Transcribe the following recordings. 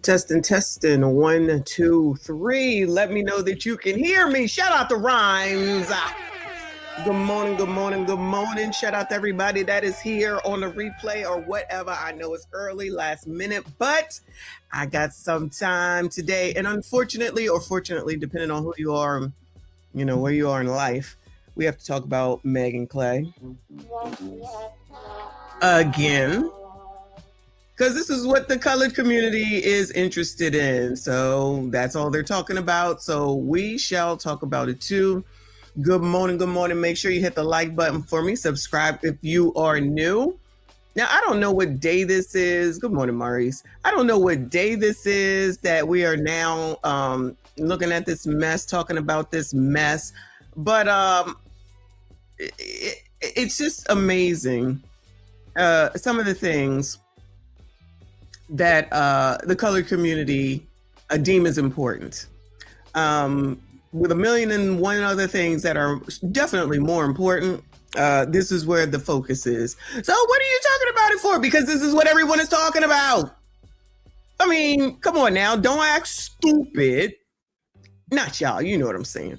Testing. 1, 2, 3. Let me know that you can hear me. Shout out to Rhymes. Good morning. Shout out to everybody that is here on the replay or whatever. I know it's early, last minute, but I got some time today. And unfortunately, or fortunately, depending on who you are, you know, where you are in life, we have to talk about Meg and Klay again. Because this is what the colored community is interested in. So that's all they're talking about. So we shall talk about it too. Good morning. Make sure you hit the like button for me. Subscribe if you are new. Now, I don't know what day this is. Good morning, Maurice. I don't know what day this is that we are now looking at this mess, talking about this mess. But it's just amazing. Some of the things that the colored community deem as important. With a million and one other things that are definitely more important, this is where the focus is. So what are you talking about it for? Because this is what everyone is talking about. I mean, come on now, don't act stupid. Not y'all, you know what I'm saying.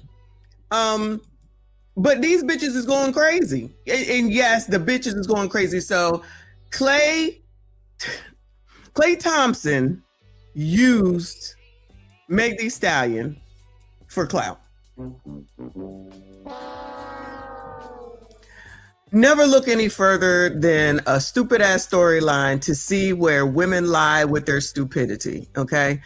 But these bitches is going crazy. And yes, the bitches is going crazy. So Klay Thompson used Meg Thee Stallion for clout. Never look any further than a stupid ass storyline to see where women lie with their stupidity. Okay,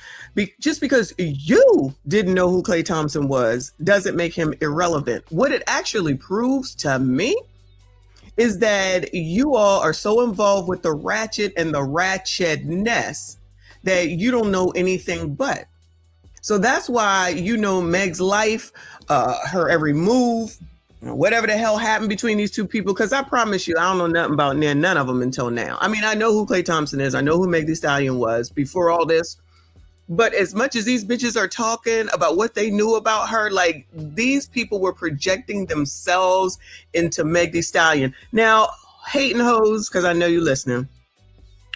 just because you didn't know who Klay Thompson was doesn't make him irrelevant. What it actually proves to me is that you all are so involved with the ratchet and the ratchetness that you don't know anything but. So that's why you know Meg's life, her every move, whatever the hell happened between these two people. Because I promise you, I don't know nothing about none of them until now. I mean, I know who Klay Thompson is. I know who Meg Thee Stallion was before all this. But as much as these bitches are talking about what they knew about her, like these people were projecting themselves into Meg Thee Stallion. Now, hating hoes, because I know you're listening.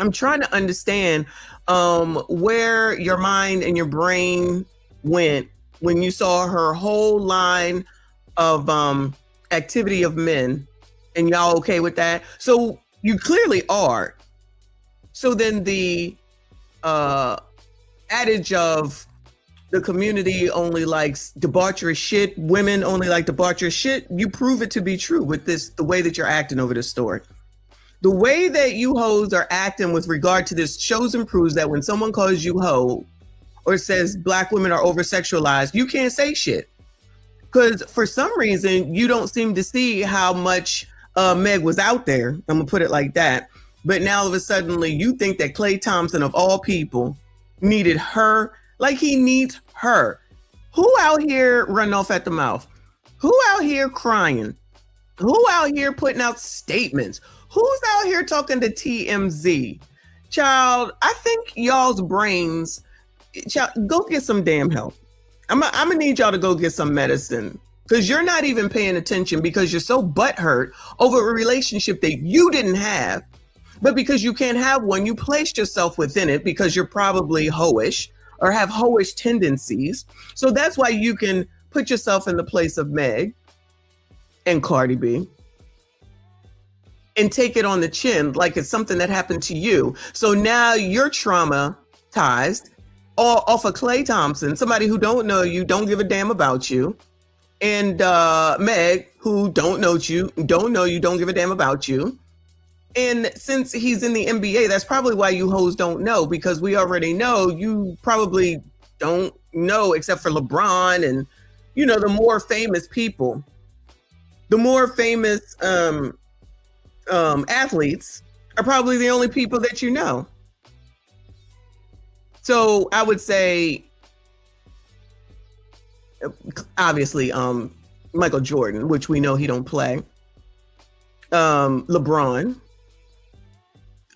I'm trying to understand where your mind and your brain went when you saw her whole line of activity of men, and y'all okay with that? So you clearly are. So then the adage of the community only likes debaucherous shit, women only like debaucherous shit, you prove it to be true with this, the way that you're acting over this story. The way that you hoes are acting with regard to this shows and proves that when someone calls you hoe or says black women are over-sexualized, you can't say shit. Because for some reason, you don't seem to see how much Meg was out there. I'm gonna put it like that. But now all of a sudden, you think that Klay Thompson, of all people, needed her like he needs her. Who out here running off at the mouth? Who out here crying? Who out here putting out statements? Who's out here talking to TMZ? Child, I think y'all's brains, child, go get some damn help. I'm gonna need y'all to go get some medicine, because you're not even paying attention because you're so butthurt over a relationship that you didn't have. But because you can't have one, you placed yourself within it because you're probably hoish or have hoish tendencies. So that's why you can put yourself in the place of Meg and Cardi B and take it on the chin like it's something that happened to you. So now you're traumatized off of Klay Thompson, somebody who don't know you, don't give a damn about you, and Meg, who don't know you, don't give a damn about you. And since he's in the NBA, that's probably why you hoes don't know, because we already know you probably don't know, except for LeBron and, you know, the more famous people, the more famous athletes are probably the only people that you know. So I would say, obviously, Michael Jordan, which we know he don't play. LeBron.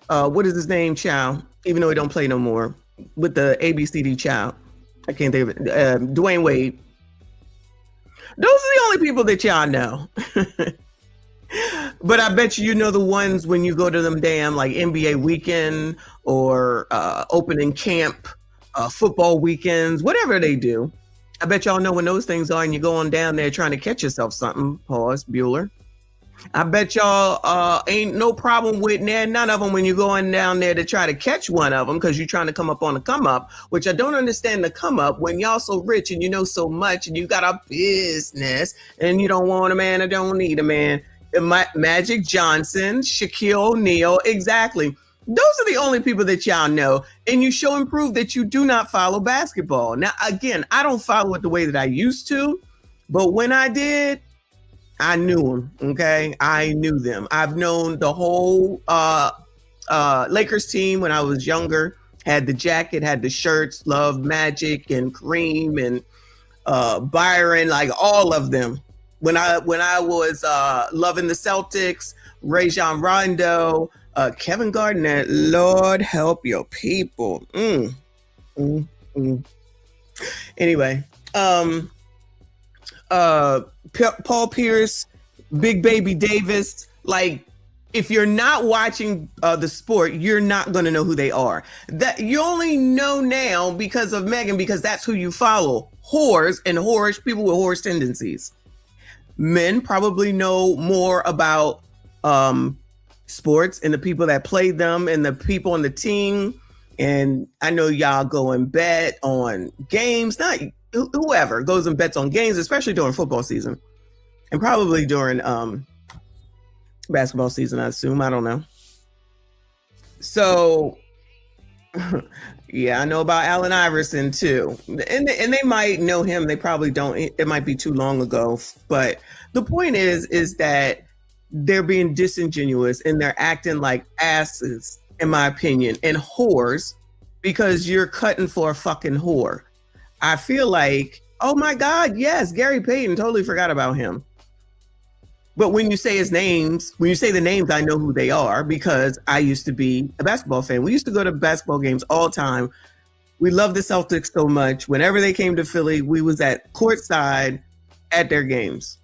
What is his name, child? Even though he don't play no more. With the ABCD child. I can't think of it. Dwayne Wade. Those are the only people that y'all know. But I bet you know the ones when you go to them damn like NBA weekend or opening camp football weekends, whatever they do. I bet y'all know when those things are, and you're going down there trying to catch yourself something. Pause, Bueller. I bet y'all ain't no problem with none of them when you're going down there to try to catch one of them because you're trying to come up on the come up, which I don't understand the come up when y'all so rich and you know so much and you got a business and you don't want a man or don't need a man. Magic Johnson, Shaquille O'Neal, exactly. Those are the only people that y'all know. And you show and prove that you do not follow basketball. Now, again, I don't follow it the way that I used to, but when I did, I knew them, okay? I knew them. I've known the whole Lakers team when I was younger, had the jacket, had the shirts, loved Magic and Kareem and Byron, like all of them. When I was loving the Celtics, Rajon Rondo, Kevin Garnett, Lord help your people. Anyway, Paul Pierce, Big Baby Davis, like if you're not watching the sport, you're not going to know who they are. That you only know now because of Megan, because that's who you follow. Whores and whorish people with whorish tendencies. Men probably know more about sports and the people that play them and the people on the team. And I know y'all go and bet on games, not whoever goes and bets on games, especially during football season and probably during basketball season, I assume. I don't know. So yeah, I know about Allen Iverson too. And they might know him. They probably don't. It might be too long ago. But the point is that they're being disingenuous and they're acting like asses, in my opinion, and whores because you're cutting for a fucking whore. I feel like, oh my God, yes, Gary Payton, totally forgot about him. But when you say his names, when you say the names, I know who they are because I used to be a basketball fan. We used to go to basketball games all the time. We loved the Celtics so much. Whenever they came to Philly, we was at courtside at their games.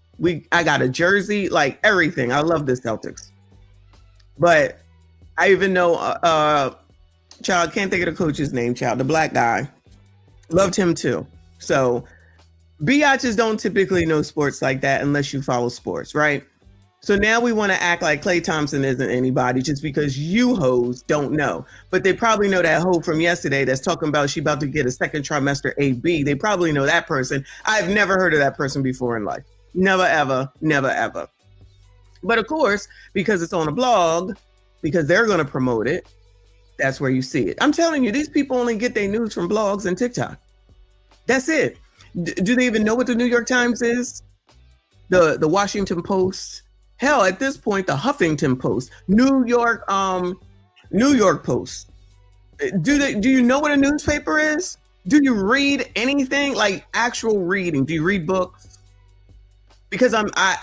I got a jersey, like everything. I love the Celtics. But I even know, child, can't think of the coach's name, child, the black guy. Loved him too. So biatches don't typically know sports like that unless you follow sports, right? So now we want to act like Klay Thompson isn't anybody just because you hoes don't know. But they probably know that hoe from yesterday that's talking about she about to get a second trimester AB. They probably know that person. I've never heard of that person before in life. Never, ever, never, ever. But of course, because it's on a blog, because they're going to promote it, that's where you see it. I'm telling you, these people only get their news from blogs and TikTok. That's it. Do they even know what the New York Times is? The Washington Post? Hell, at this point, the Huffington Post, New York Post. Do you know what a newspaper is? Do you read anything like actual reading? Do you read books? Because I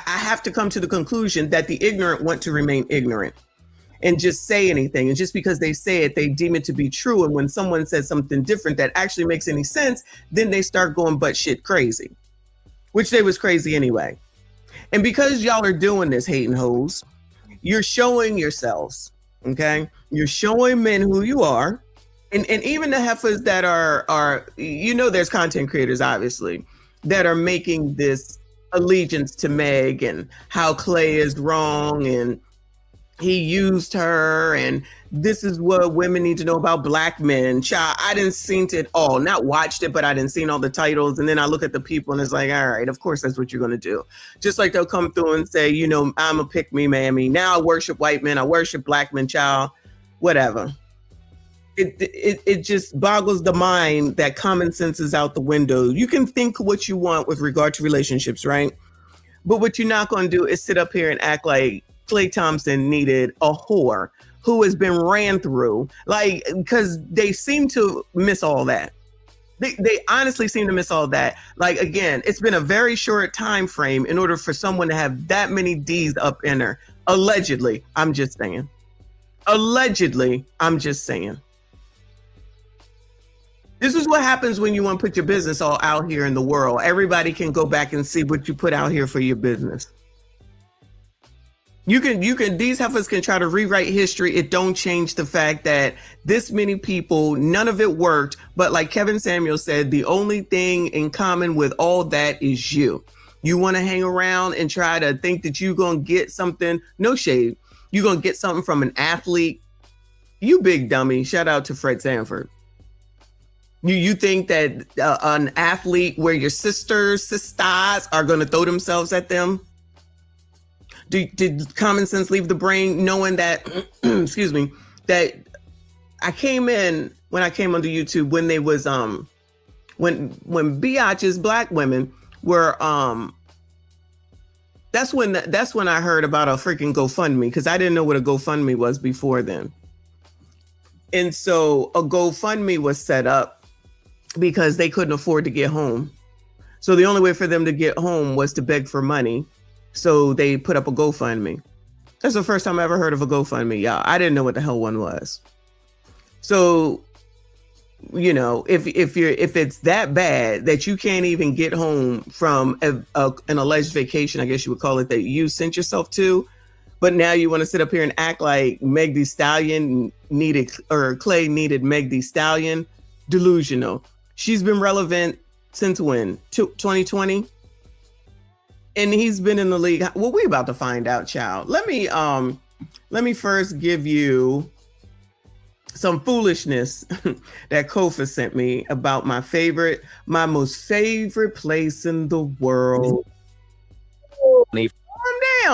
have to come to the conclusion that the ignorant want to remain ignorant and just say anything. And just because they say it, they deem it to be true. And when someone says something different that actually makes any sense, then they start going butt shit crazy, which they was crazy anyway. And because y'all are doing this, hating hoes, you're showing yourselves, okay? You're showing men who you are. And even the heifers that are, there's content creators, obviously, that are making this allegiance to Meg and how Klay is wrong and he used her and this is what women need to know about black men. Child, I didn't seen it all. Not watched it, but I didn't seen all the titles. And then I look at the people and it's like, all right, of course that's what you're going to do. Just like they'll come through and say, I'm a pick me mammy. Now I worship white men. I worship black men, child, whatever. It just boggles the mind that common sense is out the window. You can think what you want with regard to relationships, right? But what you're not going to do is sit up here and act like Klay Thompson needed a whore who has been ran through, like, because they seem to miss all that. They honestly seem to miss all that. Like, again, it's been a very short time frame in order for someone to have that many D's up in her. Allegedly, I'm just saying. Allegedly, I'm just saying. This is what happens when you want to put your business all out here in the world. Everybody can go back and see what you put out here for your business. These heifers can try to rewrite history. It don't change the fact that this many people, none of it worked. But like Kevin Samuel said, the only thing in common with all that is you. You want to hang around and try to think that you're going to get something, no shade. You're going to get something from an athlete. You big dummy. Shout out to Fred Sanford. You think that an athlete where your sisters are going to throw themselves at them? Did common sense leave the brain knowing that, excuse me, that I came in when I came onto YouTube when they was, when biatches, black women were, that's when I heard about a freaking GoFundMe, because I didn't know what a GoFundMe was before then. And so a GoFundMe was set up because they couldn't afford to get home. So the only way for them to get home was to beg for money. So they put up a GoFundMe. That's the first time I ever heard of a GoFundMe, y'all. I didn't know what the hell one was. So, you know, if it's that bad that you can't even get home from an alleged vacation, I guess you would call it, that you sent yourself to, but now you want to sit up here and act like Meg Thee Stallion needed, or Klay needed Meg Thee Stallion, delusional. She's been relevant since when? 2020? And he's been in the league. Well, we're about to find out, child. Let me first give you some foolishness that Kofa sent me about my most favorite place in the world. Calm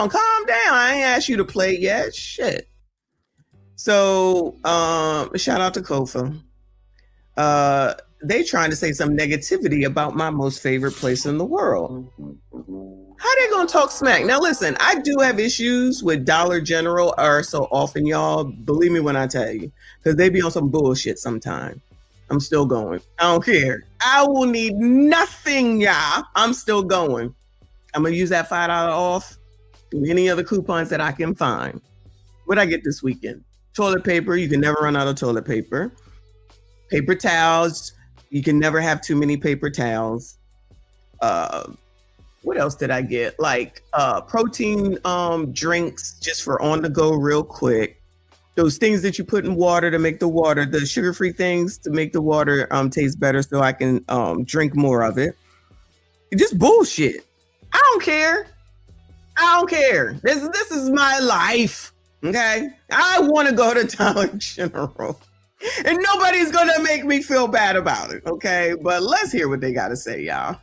down. I ain't asked you to play yet. Shit. So, shout out to Kofa. They trying to say some negativity about my most favorite place in the world. How they gonna talk smack? Now listen, I do have issues with Dollar General so often, y'all. Believe me when I tell you, because they be on some bullshit sometime. I'm still going. I don't care. I will need nothing, y'all. I'm still going. I'm gonna use that $5 off and any other coupons that I can find. What I get this weekend? Toilet paper. You can never run out of toilet paper. Paper towels. You can never have too many paper towels. What else did I get? Like protein drinks just for on the go real quick. Those things that you put in water to make the sugar-free things to make the water taste better so I can drink more of it. Just bullshit. I don't care. This is my life. Okay? I want to go to Dollar General. And nobody's going to make me feel bad about it, okay? But let's hear what they got to say, y'all.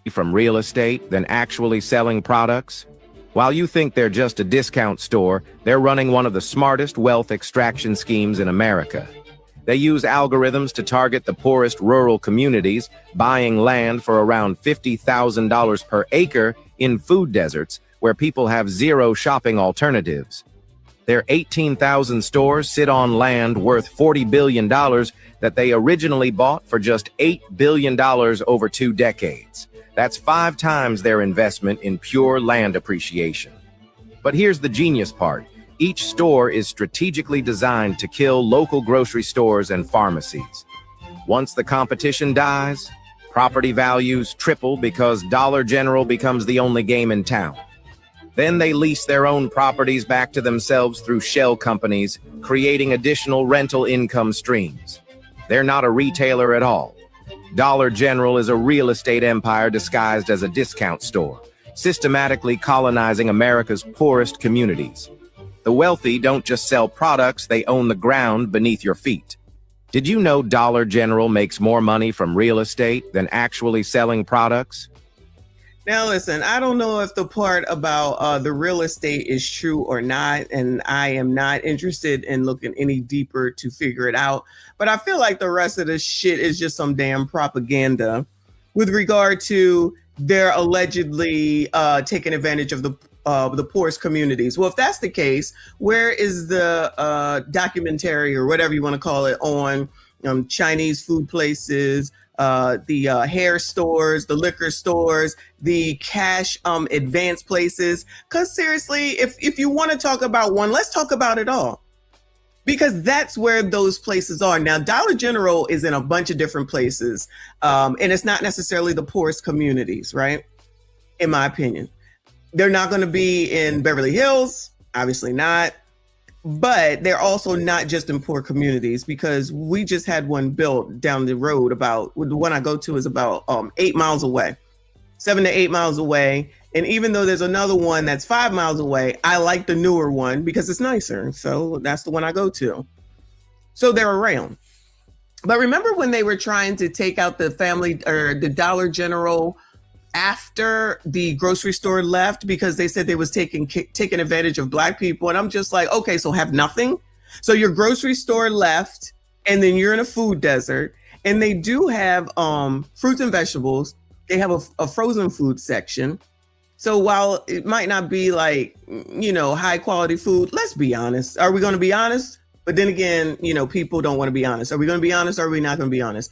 From real estate than actually selling products? While you think they're just a discount store, they're running one of the smartest wealth extraction schemes in America. They use algorithms to target the poorest rural communities, buying land for around $50,000 per acre in food deserts where people have zero shopping alternatives. Their 18,000 stores sit on land worth $40 billion that they originally bought for just $8 billion over 2 decades. That's 5 times their investment in pure land appreciation. But here's the genius part. Each store is strategically designed to kill local grocery stores and pharmacies. Once the competition dies, property values triple because Dollar General becomes the only game in town. Then they lease their own properties back to themselves through shell companies, creating additional rental income streams. They're not a retailer at all. Dollar General is a real estate empire disguised as a discount store, systematically colonizing America's poorest communities. The wealthy don't just sell products, they own the ground beneath your feet. Did you know Dollar General makes more money from real estate than actually selling products? Now, listen, I don't know if the part about the real estate is true or not, and I am not interested in looking any deeper to figure it out. But I feel like the rest of this shit is just some damn propaganda with regard to their allegedly taking advantage of the poorest communities. Well, if that's the case, where is the documentary or whatever you want to call it on Chinese food places, the hair stores, the liquor stores, the cash advance places? Because seriously, if you want to talk about one, let's talk about it all. Because that's where those places are. Now, Dollar General is in a bunch of different places, and it's not necessarily the poorest communities, right? In my opinion. They're not going to be in Beverly Hills, obviously not. But they're also not just in poor communities, because we just had one built down the road. The one I go to is about 8 miles away, 7 to 8 miles away. And even though there's another one that's 5 miles away, I like the newer one because it's nicer. So that's the one I go to. So they're around. But remember when they were trying to take out the family or the Dollar General after the grocery store left because they said they was taking advantage of Black people? And I'm just like, okay, so have nothing. So your grocery store left, and then you're in a food desert. And they do have fruits and vegetables. They have a frozen food section. So while it might not be like, high quality food, let's be honest. Are we going to be honest? But then again, people don't want to be honest. Are we going to be honest, or are we not going to be honest?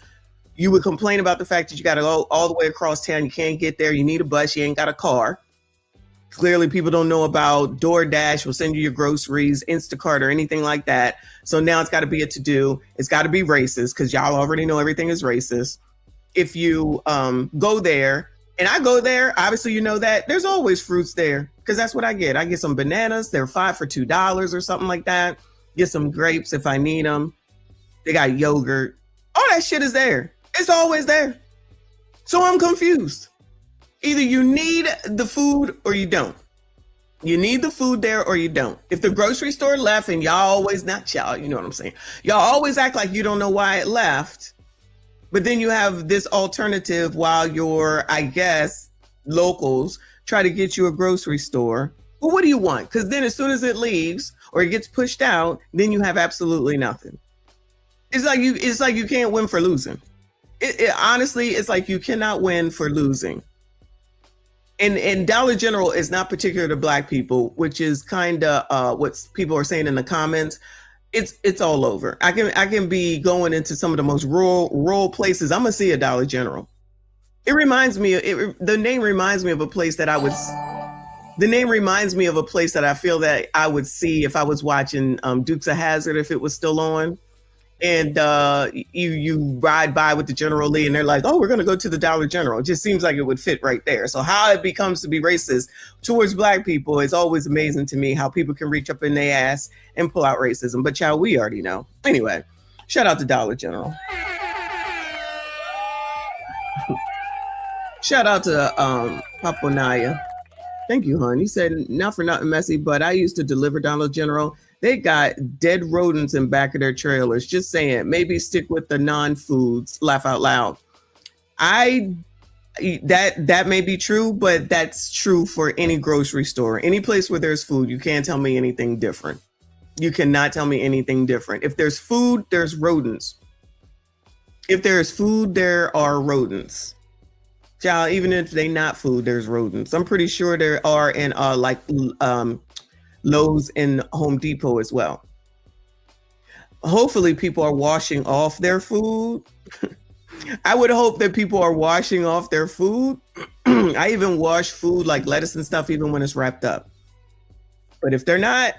You would complain about the fact that you got to go all the way across town. You can't get there. You need a bus. You ain't got a car. Clearly, people don't know about DoorDash will send you your groceries, Instacart, or anything like that. So now it's got to be a to-do. It's got to be racist, because y'all already know everything is racist. If you go there, and I go there, obviously you know that, there's always fruits there, because that's what I get. I get some bananas. They're 5 for $2 or something like that. Get some grapes if I need them. They got yogurt. All that shit is there. It's always there. So I'm confused. Either you need the food or you don't. You need the food there or you don't. If the grocery store left, and y'all always, not y'all, you know what I'm saying? Y'all always act like you don't know why it left. But then you have this alternative while your, I guess, locals try to get you a grocery store. Well, what do you want? Because then as soon as it leaves or it gets pushed out, then you have absolutely nothing. It's like you can't win for losing. Honestly, it's like you cannot win for losing. And Dollar General is not particular to Black people, which is kind of what people are saying in the comments. It's all over. I can be going into some of the most rural places. I'm gonna see a Dollar General. It reminds me. The name reminds me of a place that I would. The name reminds me of a place that I feel that I would see if I was watching Dukes of Hazzard, if it was still on. And you ride by with the General Lee, and they're like, oh, we're going to go to the Dollar General. It just seems like it would fit right there. So how it becomes to be racist towards Black people is always amazing to me, how people can reach up in their ass and pull out racism. But child, we already know. Anyway, shout out to Dollar General. Shout out to Paponaya. Thank you, hon. He said, not for nothing messy, but I used to deliver Dollar General. They got dead rodents in back of their trailers. Just saying, maybe stick with the non-foods. Laugh out loud. That may be true, but that's true for any grocery store, any place where there's food. You can't tell me anything different. You cannot tell me anything different. If there's food, there's rodents. If there's food, there are rodents. Child, even if they not food, there's rodents. I'm pretty sure there are in Lowe's and Home Depot as well. Hopefully people are washing off their food. I would hope that people are washing off their food. I even wash food like lettuce and stuff, even when it's wrapped up. But if they're not,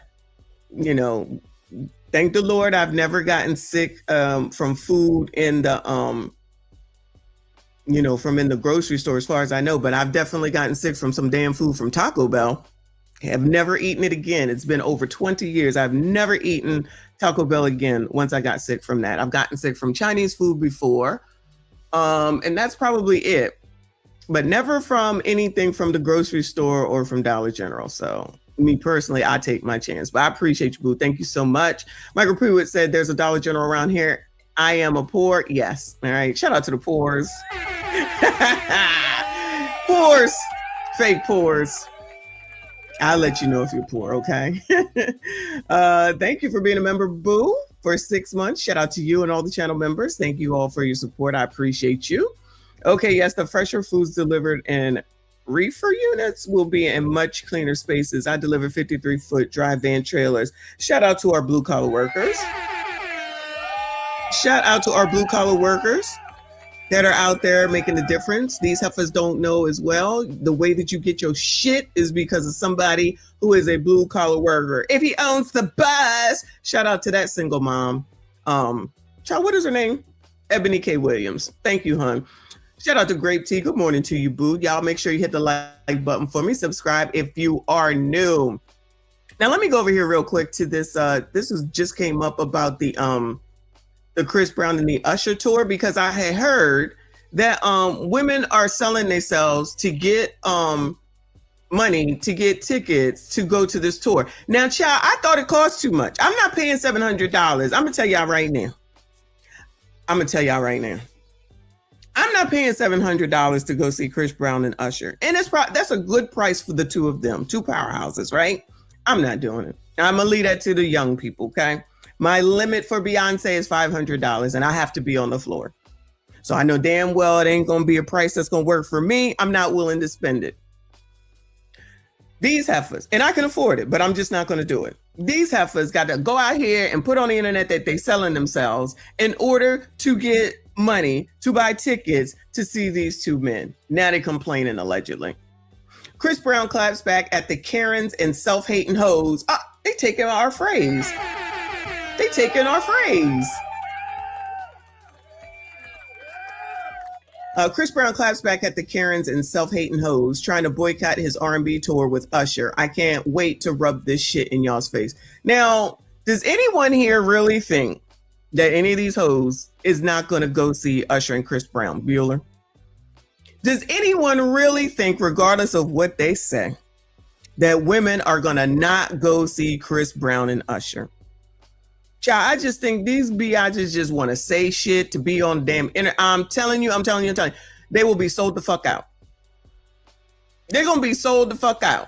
thank the Lord, I've never gotten sick from food in the, from in the grocery store as far as I know. But I've definitely gotten sick from some damn food from Taco Bell. Have never eaten it again. It's been over 20 years. I've never eaten Taco Bell again once I got sick from that. I've gotten sick from Chinese food before. And that's probably it. But never from anything from the grocery store or from Dollar General. So me personally, I take my chance. But I appreciate you, boo. Thank you so much. Michael Prewitt said there's a Dollar General around here. I am a poor. Yes. All right. Shout out to the poors. Poors. Fake poors. I'll let you know if you're poor, okay? Thank you for being a member, boo, for 6 months. Shout out to you and all the channel members. Thank you all for your support. I appreciate you. Okay, yes, the fresher foods delivered in reefer units will be in much cleaner spaces. I deliver 53-foot dry van trailers. Shout out to our blue-collar workers. Shout out to our blue-collar workers that are out there making the difference. These heifers don't know as well. The way that you get your shit is because of somebody who is a blue collar worker. If he owns the bus, shout out to that single mom. Child, what is her name? Ebony K. Williams. Thank you, hon. Shout out to Grape Tea. Good morning to you, boo. Y'all make sure you hit the like button for me. Subscribe if you are new. Now let me go over here real quick to this. This was just came up about the Chris Brown and the Usher tour, because I had heard that women are selling themselves to get money to get tickets to go to this tour. Now, child, I thought it cost too much. I'm not paying $700. I'm gonna tell y'all right now. I'm not paying $700 to go see Chris Brown and Usher, and that's a good price for the two of them, two powerhouses, right? I'm not doing it. I'm gonna leave that to the young people, okay? My limit for Beyonce is $500, and I have to be on the floor. So I know damn well it ain't gonna be a price that's gonna work for me. I'm not willing to spend it. These heifers, and I can afford it, but I'm just not gonna do it. These heifers got to go out here and put on the internet that they selling themselves in order to get money to buy tickets to see these two men. Now they complaining, allegedly. Chris Brown claps back at the Karens and self-hating hoes. They taking our phrase. Chris Brown claps back at the Karens and self-hating hoes trying to boycott his R&B tour with Usher. I can't wait to rub this shit in y'all's face. Now, does anyone here really think that any of these hoes is not going to go see Usher and Chris Brown? Bueller? Does anyone really think, regardless of what they say, that women are going to not go see Chris Brown and Usher? Child, I just think these biatches just want to say shit to be on damn internet. I'm telling you, they will be sold the fuck out. They're going to be sold the fuck out.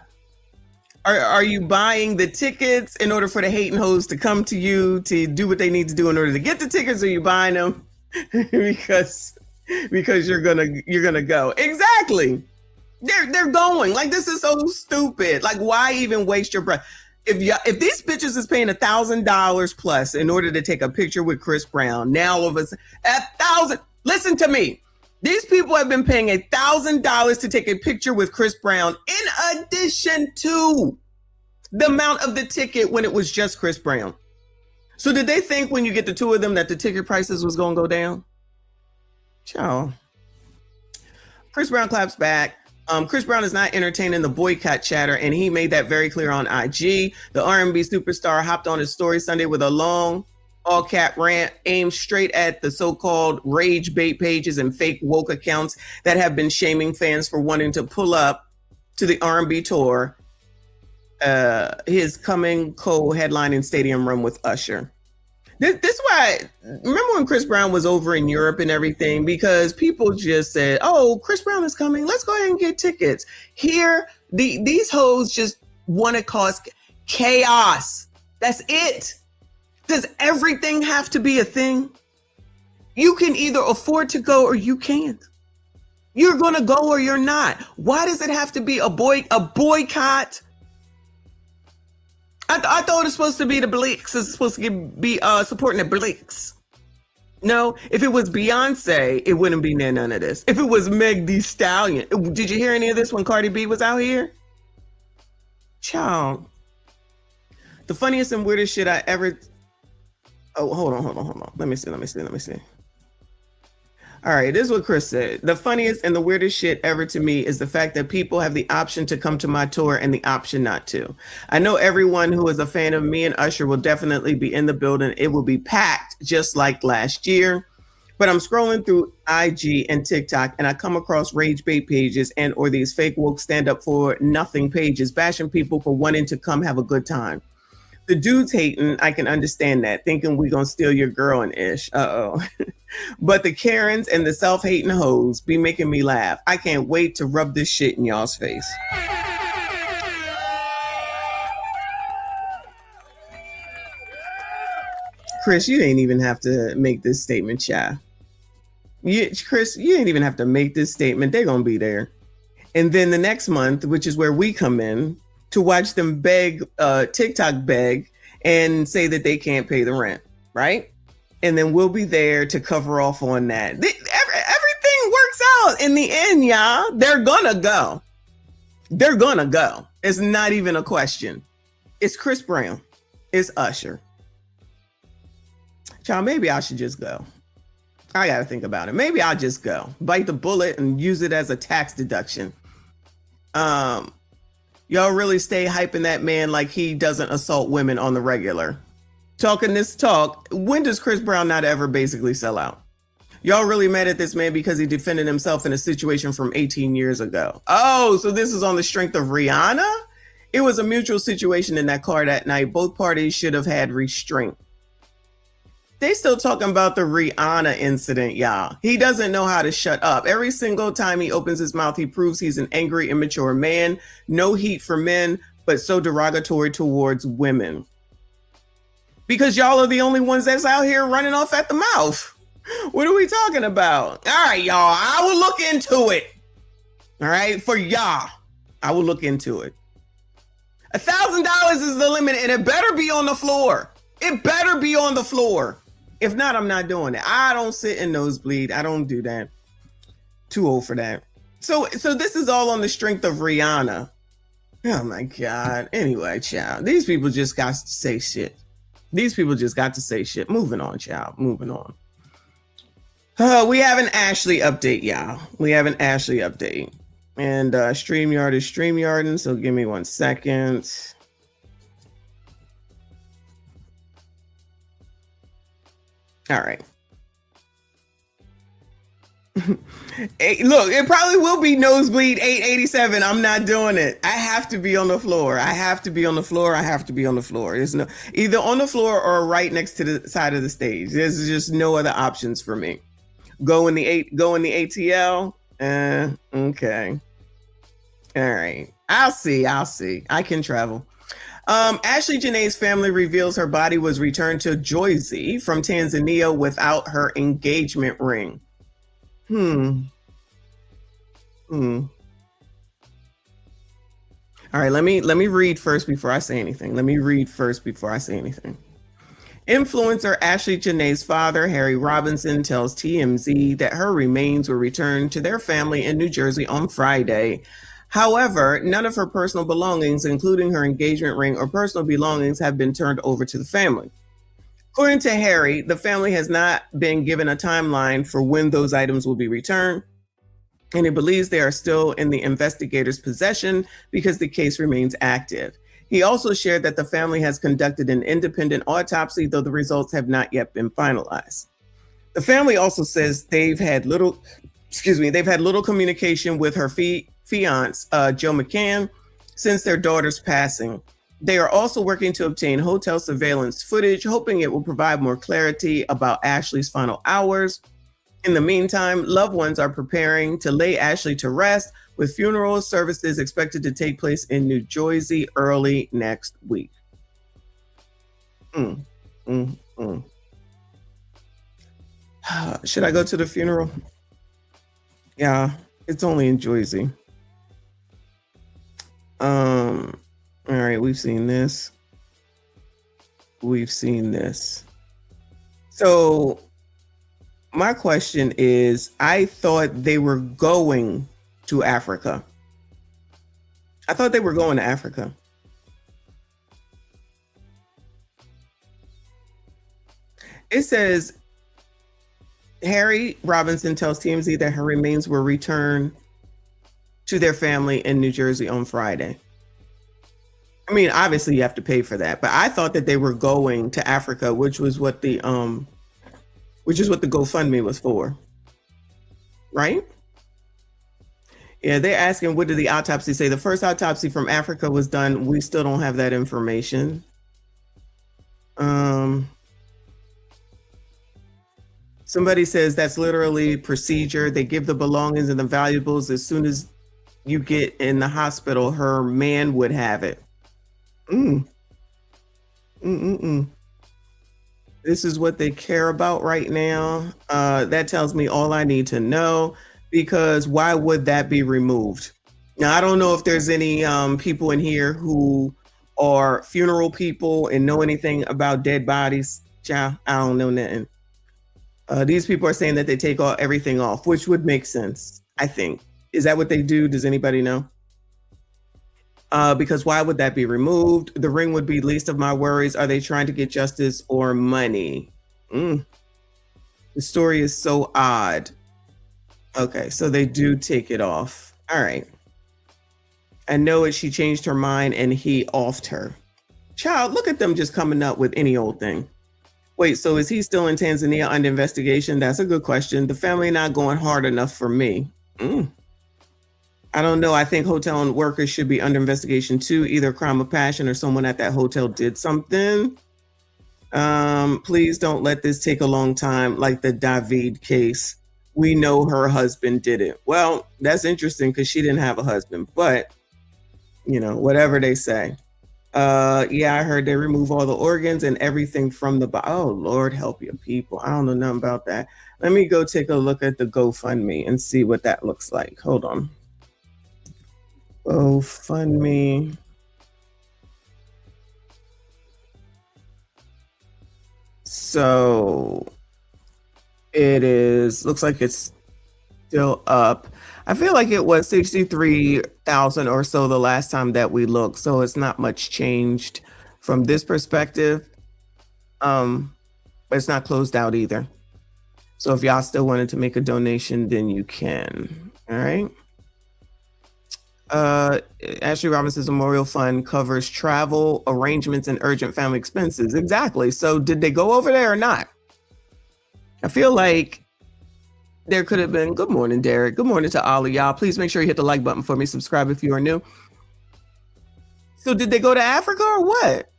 Are you buying the tickets in order for the hating hoes to come to you to do what they need to do in order to get the tickets? Or are you buying them because you're gonna go? Exactly. They're going. Like, this is so stupid. Like, why even waste your breath? If these bitches is paying $1,000 plus in order to take a picture with Chris Brown, now all of us $1,000. Listen to me. These people have been paying $1,000 to take a picture with Chris Brown, in addition to the amount of the ticket when it was just Chris Brown. So did they think when you get the two of them that the ticket prices was going to go down? Ciao. Chris Brown claps back. Chris Brown is not entertaining the boycott chatter, and he made that very clear on IG. The R&B superstar hopped on his story Sunday with a long, all-cap rant aimed straight at the so-called rage bait pages and fake woke accounts that have been shaming fans for wanting to pull up to the R&B tour, his coming co-headlining stadium run with Usher. This is why, remember when Chris Brown was over in Europe and everything, because people just said, oh, Chris Brown is coming, let's go ahead and get tickets. Here, these hoes just want to cause chaos. That's it. Does everything have to be a thing? You can either afford to go or you can't. You're going to go or you're not. Why does it have to be a boycott? I thought it was supposed to be the Blacks. It's supposed to be supporting the Blacks. No, if it was Beyonce, it wouldn't be none of this. If it was Meg Thee Stallion, did you hear any of this when Cardi B was out here? Child. The funniest and weirdest shit I ever... Oh, hold on. Let me see. All right, this is what Chris said. The funniest and the weirdest shit ever to me is the fact that people have the option to come to my tour and the option not to. I know everyone who is a fan of me and Usher will definitely be in the building. It will be packed just like last year. But I'm scrolling through IG and TikTok and I come across rage bait pages and or these fake woke stand up for nothing pages bashing people for wanting to come have a good time. The dudes hating, I can understand that, thinking we gonna steal your girl and ish. But the Karens and the self-hating hoes be making me laugh. I can't wait to rub this shit in y'all's face. Chris, you ain't even have to make this statement, child. Chris, you ain't even have to make this statement. They're gonna be there. And then the next month, which is where we come in, to watch them beg, TikTok beg, and say that they can't pay the rent, right? And then we'll be there to cover off on that. Everything works out in the end, y'all. They're gonna go. It's not even a question. It's Chris Brown. It's Usher. Child, maybe I should just go. I got to think about it. Maybe I'll just go bite the bullet and use it as a tax deduction. Y'all really stay hyping that man like he doesn't assault women on the regular. Talking this talk, when does Chris Brown not ever basically sell out? Y'all really mad at this man because he defended himself in a situation from 18 years ago. Oh, so this is on the strength of Rihanna? It was a mutual situation in that car that night. Both parties should have had restraint. They still talking about the Rihanna incident, y'all. He doesn't know how to shut up. Every single time he opens his mouth, he proves he's an angry, immature man. No heat for men, but so derogatory towards women. Because y'all are the only ones that's out here running off at the mouth. What are we talking about? All right, y'all, I will look into it. All right, for y'all, I will look into it. $1,000 is the limit, and it better be on the floor. It better be on the floor. If not, I'm not doing it. I don't sit in nosebleed. I don't do that. Too old for that. So this is all on the strength of Rihanna. Oh my God. Anyway, child, these people just got to say shit. These people just got to say shit. Moving on, child. Moving on. We have an Ashley update, y'all. We have an Ashley update. And StreamYard is StreamYarding, so give me 1 second. All right. Hey, look, it probably will be nosebleed 887. I'm not doing it. I have to be on the floor. I have to be on the floor. I have to be on the floor. There's no either on the floor or right next to the side of the stage. There's just no other options for me. Go in the ATL. Okay. All right. I'll see. I can travel. Ashley Janae's family reveals her body was returned to Joyzy from Tanzania without her engagement ring. All right, let me read first before I say anything. Influencer Ashley Janae's father, Harry Robinson, tells TMZ that her remains were returned to their family in New Jersey on Friday. However, none of her personal belongings, including her engagement ring or personal belongings, have been turned over to the family. According to Harry, the family has not been given a timeline for when those items will be returned, and he believes they are still in the investigators' possession because the case remains active. He also shared that the family has conducted an independent autopsy, though the results have not yet been finalized. The family also says they've had little communication with her fiance, Joe McCann, since their daughter's passing. They are also working to obtain hotel surveillance footage, hoping it will provide more clarity about Ashley's final hours. In the meantime, loved ones are preparing to lay Ashley to rest, with funeral services expected to take place in New Jersey early next week. Should I go to the funeral? Yeah, it's only in Jersey. All right, we've seen this. So my question is, I thought they were going to Africa. It says Harry Robinson tells TMZ that her remains were returned to their family in New Jersey on Friday. I mean, obviously you have to pay for that, but I thought that they were going to Africa, which is what the GoFundMe was for, right? Yeah, they're asking, what did the autopsy say? The first autopsy from Africa was done. We still don't have that information. Somebody says that's literally procedure. They give the belongings and the valuables as soon as you get in the hospital. Her man would have it. This is what they care about right now. That tells me all I need to know, because why would that be removed? Now, I don't know if there's any people in here who are funeral people and know anything about dead bodies. I don't know nothing. These people are saying that they take everything off, which would make sense, I think. Is that what they do? Does anybody know? Because why would that be removed? The ring would be least of my worries. Are they trying to get justice or money? The story is so odd. Okay, so they do take it off. All right. I know it. She changed her mind and he offed her. Child, look at them just coming up with any old thing. Wait, so is he still in Tanzania under investigation? That's a good question. The family not going hard enough for me. I don't know. I think hotel workers should be under investigation too. Either crime of passion or someone at that hotel did something. Please don't let this take a long time like the David case. We know her husband did it. Well, that's interesting because she didn't have a husband, but you know, whatever they say. Yeah, I heard they remove all the organs and everything from the body. Oh, Lord, help your people. I don't know nothing about that. Let me go take a look at the GoFundMe and see what that looks like. Hold on. GoFundMe. So it is, looks like it's still up. I feel like it was 63,000 or so the last time that we looked. So it's not much changed from this perspective. But it's not closed out either. So if y'all still wanted to make a donation, then you can. All right. Ashley Robinson's Memorial Fund covers travel arrangements and urgent family expenses. Exactly. So did they go over there or not? I feel like there could have been. Good morning, Derek. Good morning to all of y'all. Please make sure you hit the like button for me. Subscribe if you are new. So did they go to Africa or what?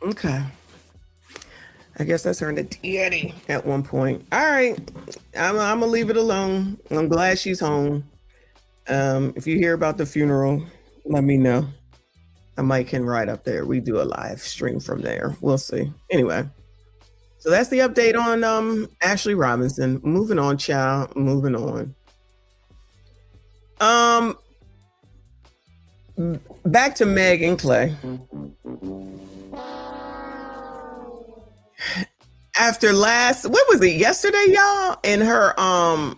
Okay. I guess that's her daddy at one point. All right. I'm going to leave it alone. I'm glad she's home. If you hear about the funeral, let me know. I might can ride up there. We do a live stream from there. We'll see. Anyway, so that's the update on Ashley Robinson. Moving on, child. Moving on. Back to Meg and Klay. After what was it, yesterday, y'all? And her I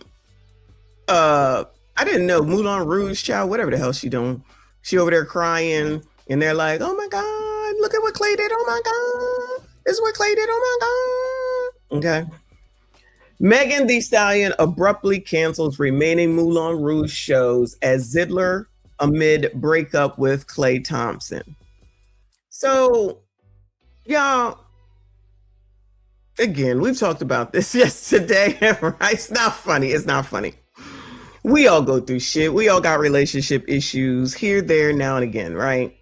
didn't know, Moulin Rouge, child, whatever the hell she doing. She over there crying. And they're like, oh my God, look at what Klay did. Oh my God. This is what Klay did. Oh my God. Okay. Megan Thee Stallion abruptly cancels remaining Moulin Rouge shows as Zidler amid breakup with Klay Thompson. So, y'all, again, we've talked about this yesterday, right? It's not funny. It's not funny. We all go through shit. We all got relationship issues here, there, now and again, right?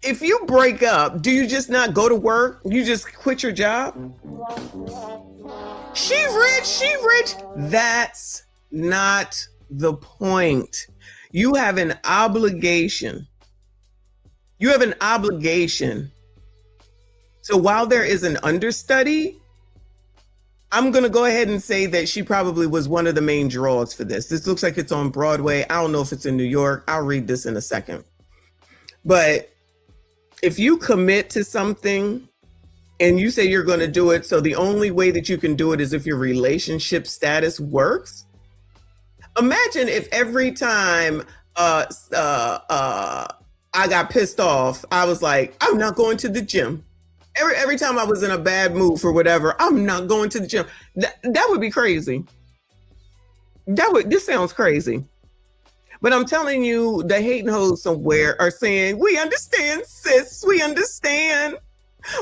If you break up, do you just not go to work? You just quit your job? She rich. That's not the point. You have an obligation. So while there is an understudy, I'm going to go ahead and say that she probably was one of the main draws for this. This looks like it's on Broadway. I don't know if it's in New York. I'll read this in a second. But if you commit to something and you say you're going to do it, so the only way that you can do it is if your relationship status works. Imagine if every time I got pissed off, I was like, I'm not going to the gym. Every time I was in a bad mood for whatever, I'm not going to the gym. That would be crazy. This sounds crazy. But I'm telling you, the hating hoes somewhere are saying, we understand, sis. We understand.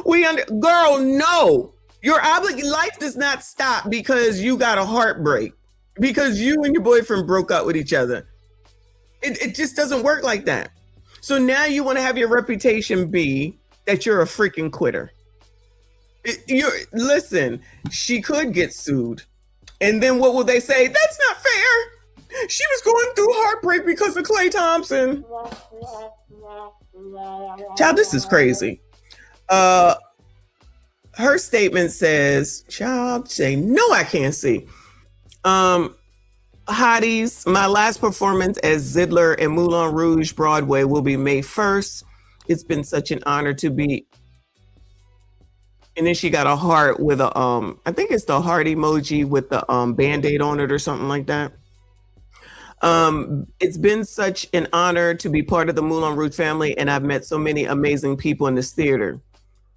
Girl, no. Your life does not stop because you got a heartbreak, because you and your boyfriend broke up with each other. It just doesn't work like that. So now you want to have your reputation be that you're a freaking quitter. Listen, she could get sued. And then what will they say? That's not fair. She was going through heartbreak because of Klay Thompson. Child, this is crazy. Her statement says, child, say, no, I can't see. Hotties, my last performance as Zidler in Moulin Rouge Broadway will be May 1st. It's been such an honor to be. And then she got a heart with a, I think it's the heart emoji with the Band-Aid on it or something like that. It's been such an honor to be part of the Moulin Rouge family, and I've met so many amazing people in this theater.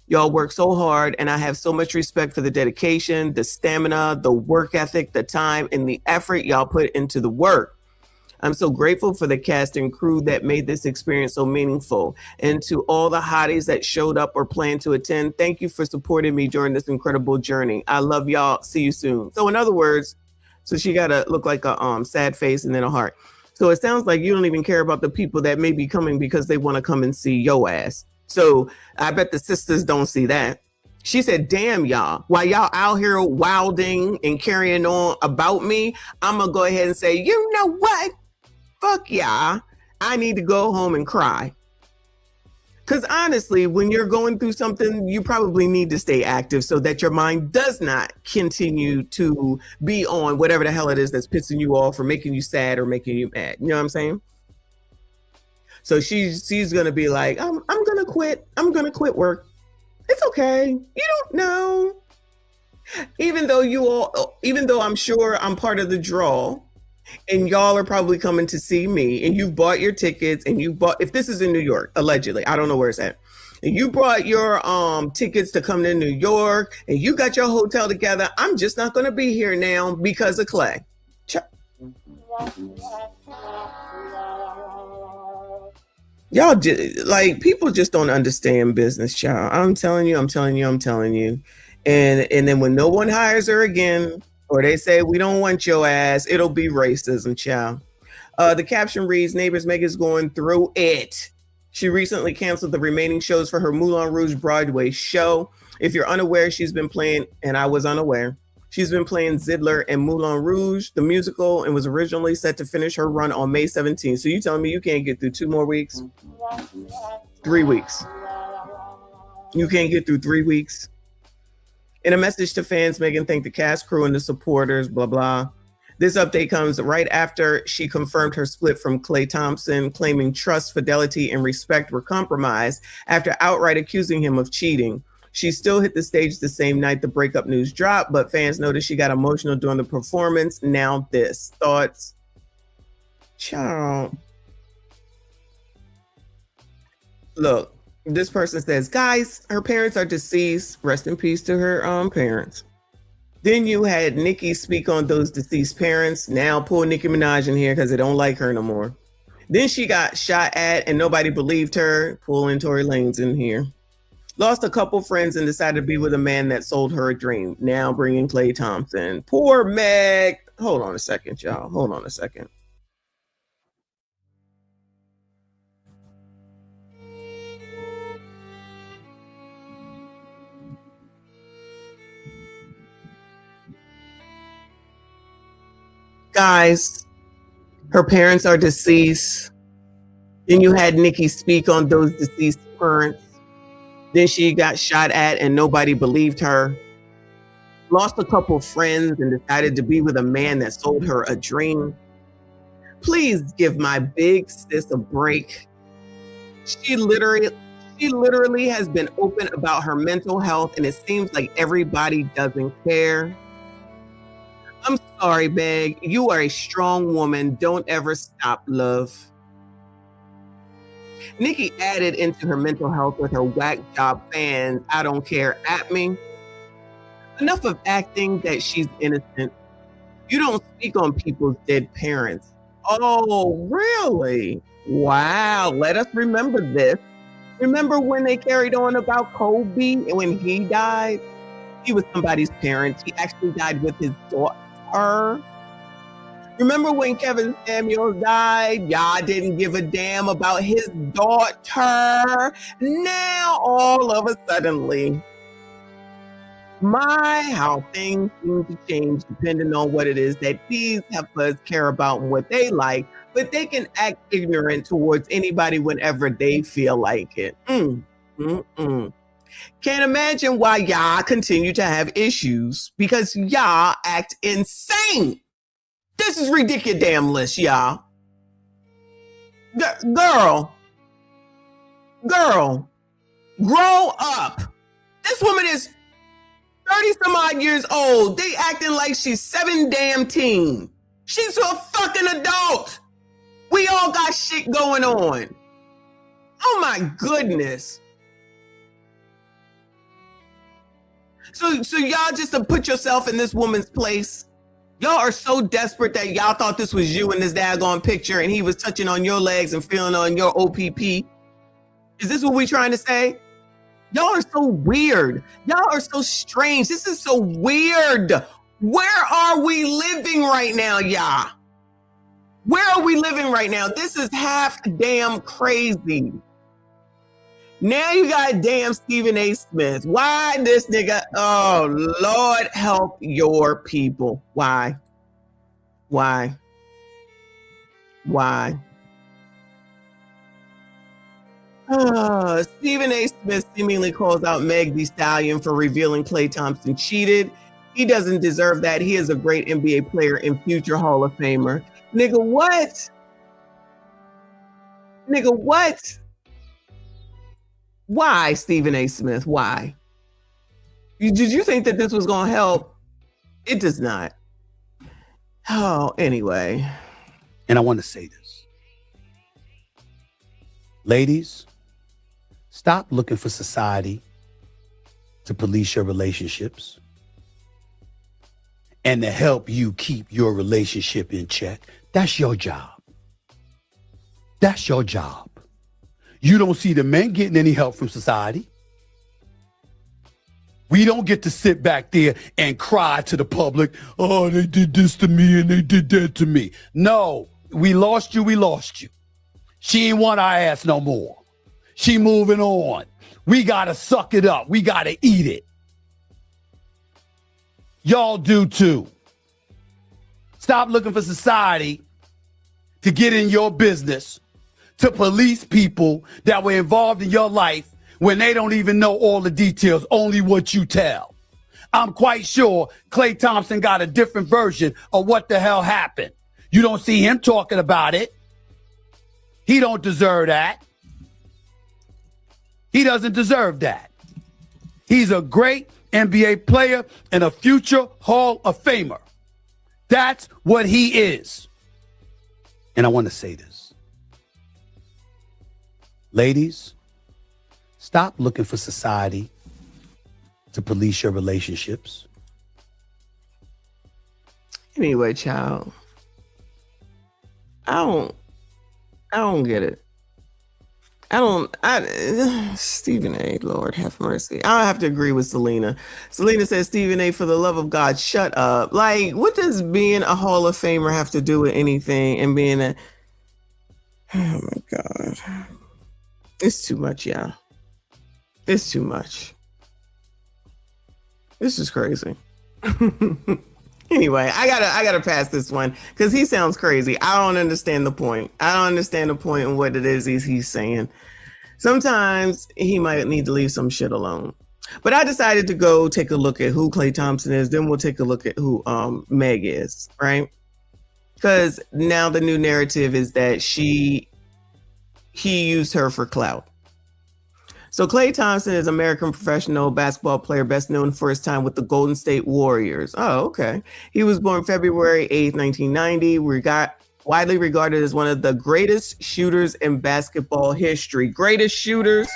Y'all work so hard, and I have so much respect for the dedication, the stamina, the work ethic, the time, and the effort y'all put into the work. I'm so grateful for the cast and crew that made this experience so meaningful. And to all the hotties that showed up or plan to attend, thank you for supporting me during this incredible journey. I love y'all. See you soon. So in other words, so she got to look like a sad face and then a heart. So it sounds like you don't even care about the people that may be coming because they want to come and see your ass. So I bet the sisters don't see that. She said, damn, y'all, while y'all out here wilding and carrying on about me, I'm going to go ahead and say, you know what? Fuck y'all. I need to go home and cry. Because honestly, when you're going through something, you probably need to stay active so that your mind does not continue to be on whatever the hell it is that's pissing you off or making you sad or making you mad. You know what I'm saying? So she's gonna be like, I'm gonna quit. I'm gonna quit work. It's okay. You don't know. Even though I'm sure I'm part of the draw, and y'all are probably coming to see me, and you've bought your tickets, and if this is in New York, allegedly, I don't know where it's at. And you brought your tickets to come to New York, and you got your hotel together. I'm just not gonna be here now because of Klay. Y'all just like, people just don't understand business, child. I'm telling you. And then when no one hires her again, or they say we don't want your ass, it'll be racism, child. The caption reads, neighbors Megan's going through it. She recently canceled the remaining shows for her Moulin Rouge Broadway show. If you're unaware, she's been playing, and I was unaware, she's been playing Zidler in Moulin Rouge, the musical, and was originally set to finish her run on May 17th. So you telling me you can't get through 2 more weeks? 3 weeks. You can't get through 3 weeks? In a message to fans, Megan thanked the cast, crew, and the supporters, blah, blah. This update comes right after she confirmed her split from Klay Thompson, claiming trust, fidelity, and respect were compromised after outright accusing him of cheating. She still hit the stage the same night the breakup news dropped, but fans noticed she got emotional during the performance. Now this. Thoughts? Child. Look, this person says, guys, her parents are deceased. Rest in peace to her parents. Then you had Nicki speak on those deceased parents. Now pull Nicki Minaj in here because they don't like her no more. Then she got shot at and nobody believed her. Pulling Tory Lanez in here. Lost a couple friends and decided to be with a man that sold her a dream. Now bringing Klay Thompson. Poor Meg. Hold on a second, y'all. Hold on a second. Guys, her parents are deceased. Then you had Nicki speak on those deceased parents. Then she got shot at and nobody believed her. Lost a couple friends and decided to be with a man that sold her a dream. Please give my big sis a break. She literally has been open about her mental health, and it seems like everybody doesn't care. I'm sorry, Meg. You are a strong woman. Don't ever stop, love. Nicki added into her mental health with her whack job fans, I don't care at me. Enough of acting that she's innocent. You don't speak on people's dead parents. Oh, really? Wow. Let us remember this. Remember when they carried on about Kobe and when he died? He was somebody's parent. He actually died with his daughter. Remember when Kevin Samuels died? Y'all didn't give a damn about his daughter. Now, all of a suddenly, how things seem to change depending on what it is that these heifers care about and what they like, but they can act ignorant towards anybody whenever they feel like it. Can't imagine why y'all continue to have issues because y'all act insane. This is ridiculous, y'all. Girl, grow up. This woman is 30 some odd years old. They acting like she's 17. She's a fucking adult. We all got shit going on. Oh my goodness. So y'all just to put yourself in this woman's place. Y'all are so desperate that y'all thought this was you in this daggone picture and he was touching on your legs and feeling on your OPP. Is this what we trying to say? Y'all are so weird. Y'all are so strange. This is so weird. Where are we living right now, y'all? Where are we living right now? This is half damn crazy. Now you got damn Stephen A. Smith. Why this nigga? Oh, Lord, help your people. Why? Why? Why? Stephen A. Smith seemingly calls out Meg Thee Stallion for revealing Klay Thompson cheated. He doesn't deserve that. He is a great NBA player and future Hall of Famer. Nigga, what? Nigga, what? Why, Stephen A. Smith? Why? Did you think that this was going to help? It does not. Oh, anyway. And I want to say this. Ladies, stop looking for society to police your relationships and to help you keep your relationship in check. That's your job. That's your job. You don't see the men getting any help from society. We don't get to sit back there and cry to the public, oh, they did this to me and they did that to me. No, we lost you, we lost you. She ain't want our ass no more. She moving on. We gotta suck it up. We gotta eat it. Y'all do too. Stop looking for society to get in your business, to police people that were involved in your life when they don't even know all the details, only what you tell. I'm quite sure Klay Thompson got a different version of what the hell happened. You don't see him talking about it. He don't deserve that. He doesn't deserve that. He's a great NBA player and a future Hall of Famer. That's what he is. And I want to say this. Ladies, stop looking for society to police your relationships. Anyway, child, I don't get it. Stephen A., Lord have mercy. I have to agree with Selena. Selena says, Stephen A., for the love of God, shut up. Like, what does being a Hall of Famer have to do with anything and being a... Oh my God. It's too much, yeah. It's too much. This is crazy. Anyway, I gotta pass this one because he sounds crazy. I don't understand the point. I don't understand the point and what it is he's saying. Sometimes he might need to leave some shit alone. But I decided to go take a look at who Klay Thompson is. Then we'll take a look at who Meg is, right? Because now the new narrative is that he used her for clout. So Klay Thompson is an American professional basketball player, best known for his time with the Golden State Warriors. Oh, okay. He was born February 8th, 1990. Widely regarded as one of the greatest shooters in basketball history. Greatest shooters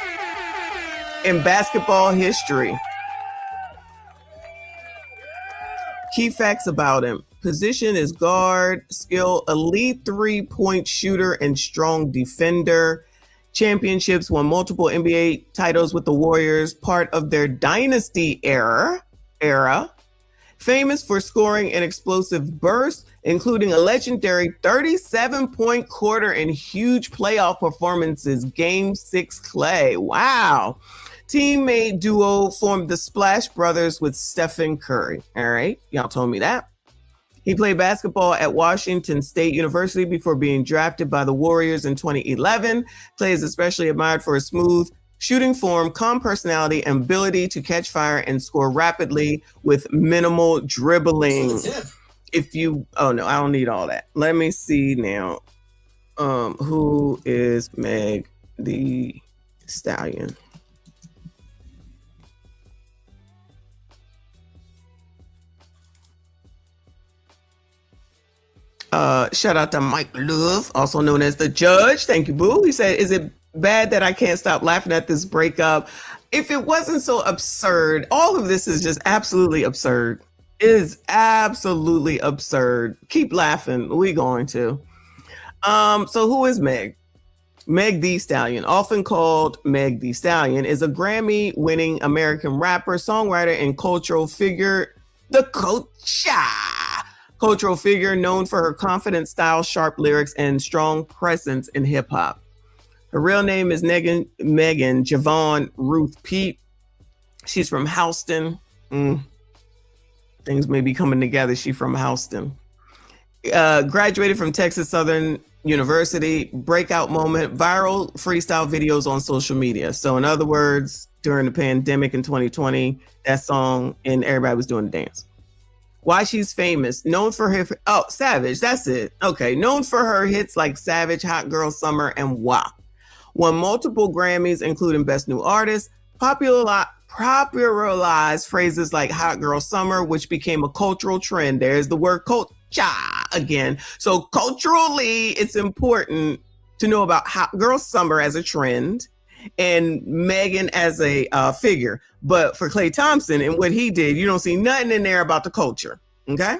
in basketball history. Key facts about him. Position is guard, skill, elite three-point shooter and strong defender. Championships, won multiple NBA titles with the Warriors, part of their dynasty era. Famous for scoring an explosive burst, including a legendary 37-point quarter and huge playoff performances. Game 6 Klay. Wow. Teammate duo formed the Splash Brothers with Stephen Curry. All right. Y'all told me that. He played basketball at Washington State University before being drafted by the Warriors in 2011. Klay is especially admired for his smooth shooting form, calm personality, and ability to catch fire and score rapidly with minimal dribbling. Oh no, I don't need all that. Let me see now. Who is Meg Thee Stallion? Shout out to Mike Love, also known as the Judge. Thank you, boo. He said, is it bad that I can't stop laughing at this breakup? If it wasn't so absurd, all of this is just absolutely absurd. It is absolutely absurd. Keep laughing. We going to. So who is Meg? Meg Thee Stallion, often called Meg Thee Stallion, is a Grammy-winning American rapper, songwriter, and cultural figure. The cultural figure known for her confident style, sharp lyrics, and strong presence in hip-hop. Her real name is Megan Javon Ruth Pete. She's from Houston. Things may be coming together. She's from Houston. Graduated from Texas Southern University. Breakout moment, viral freestyle videos on social media. So in other words, during the pandemic in 2020, that song and everybody was doing the dance. Why she's famous, known for her, Savage, that's it. Okay, known for her hits like Savage, Hot Girl Summer, and WAP. Won multiple Grammys, including Best New Artist, popularized phrases like Hot Girl Summer, which became a cultural trend. There's the word culture again. So culturally, it's important to know about Hot Girl Summer as a trend and Megan as a figure. But for Klay Thompson and what he did, you don't see nothing in there about the culture. Okay.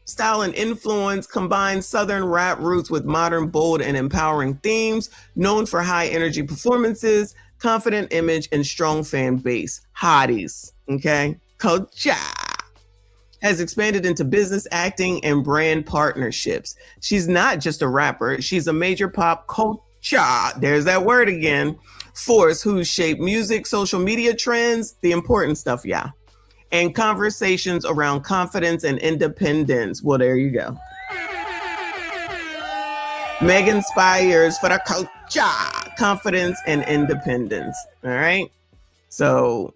Style and influence combine Southern rap roots with modern, bold, and empowering themes. Known for high energy performances, confident image, and strong fan base. Hotties. Okay. Culture. Has expanded into business, acting, and brand partnerships. She's not just a rapper. She's a major pop culture, there's that word again, force who's shaped music, social media trends, the important stuff, yeah, and conversations around confidence and independence. Well, there you go. Meg inspires for the culture, confidence, and independence. All right. So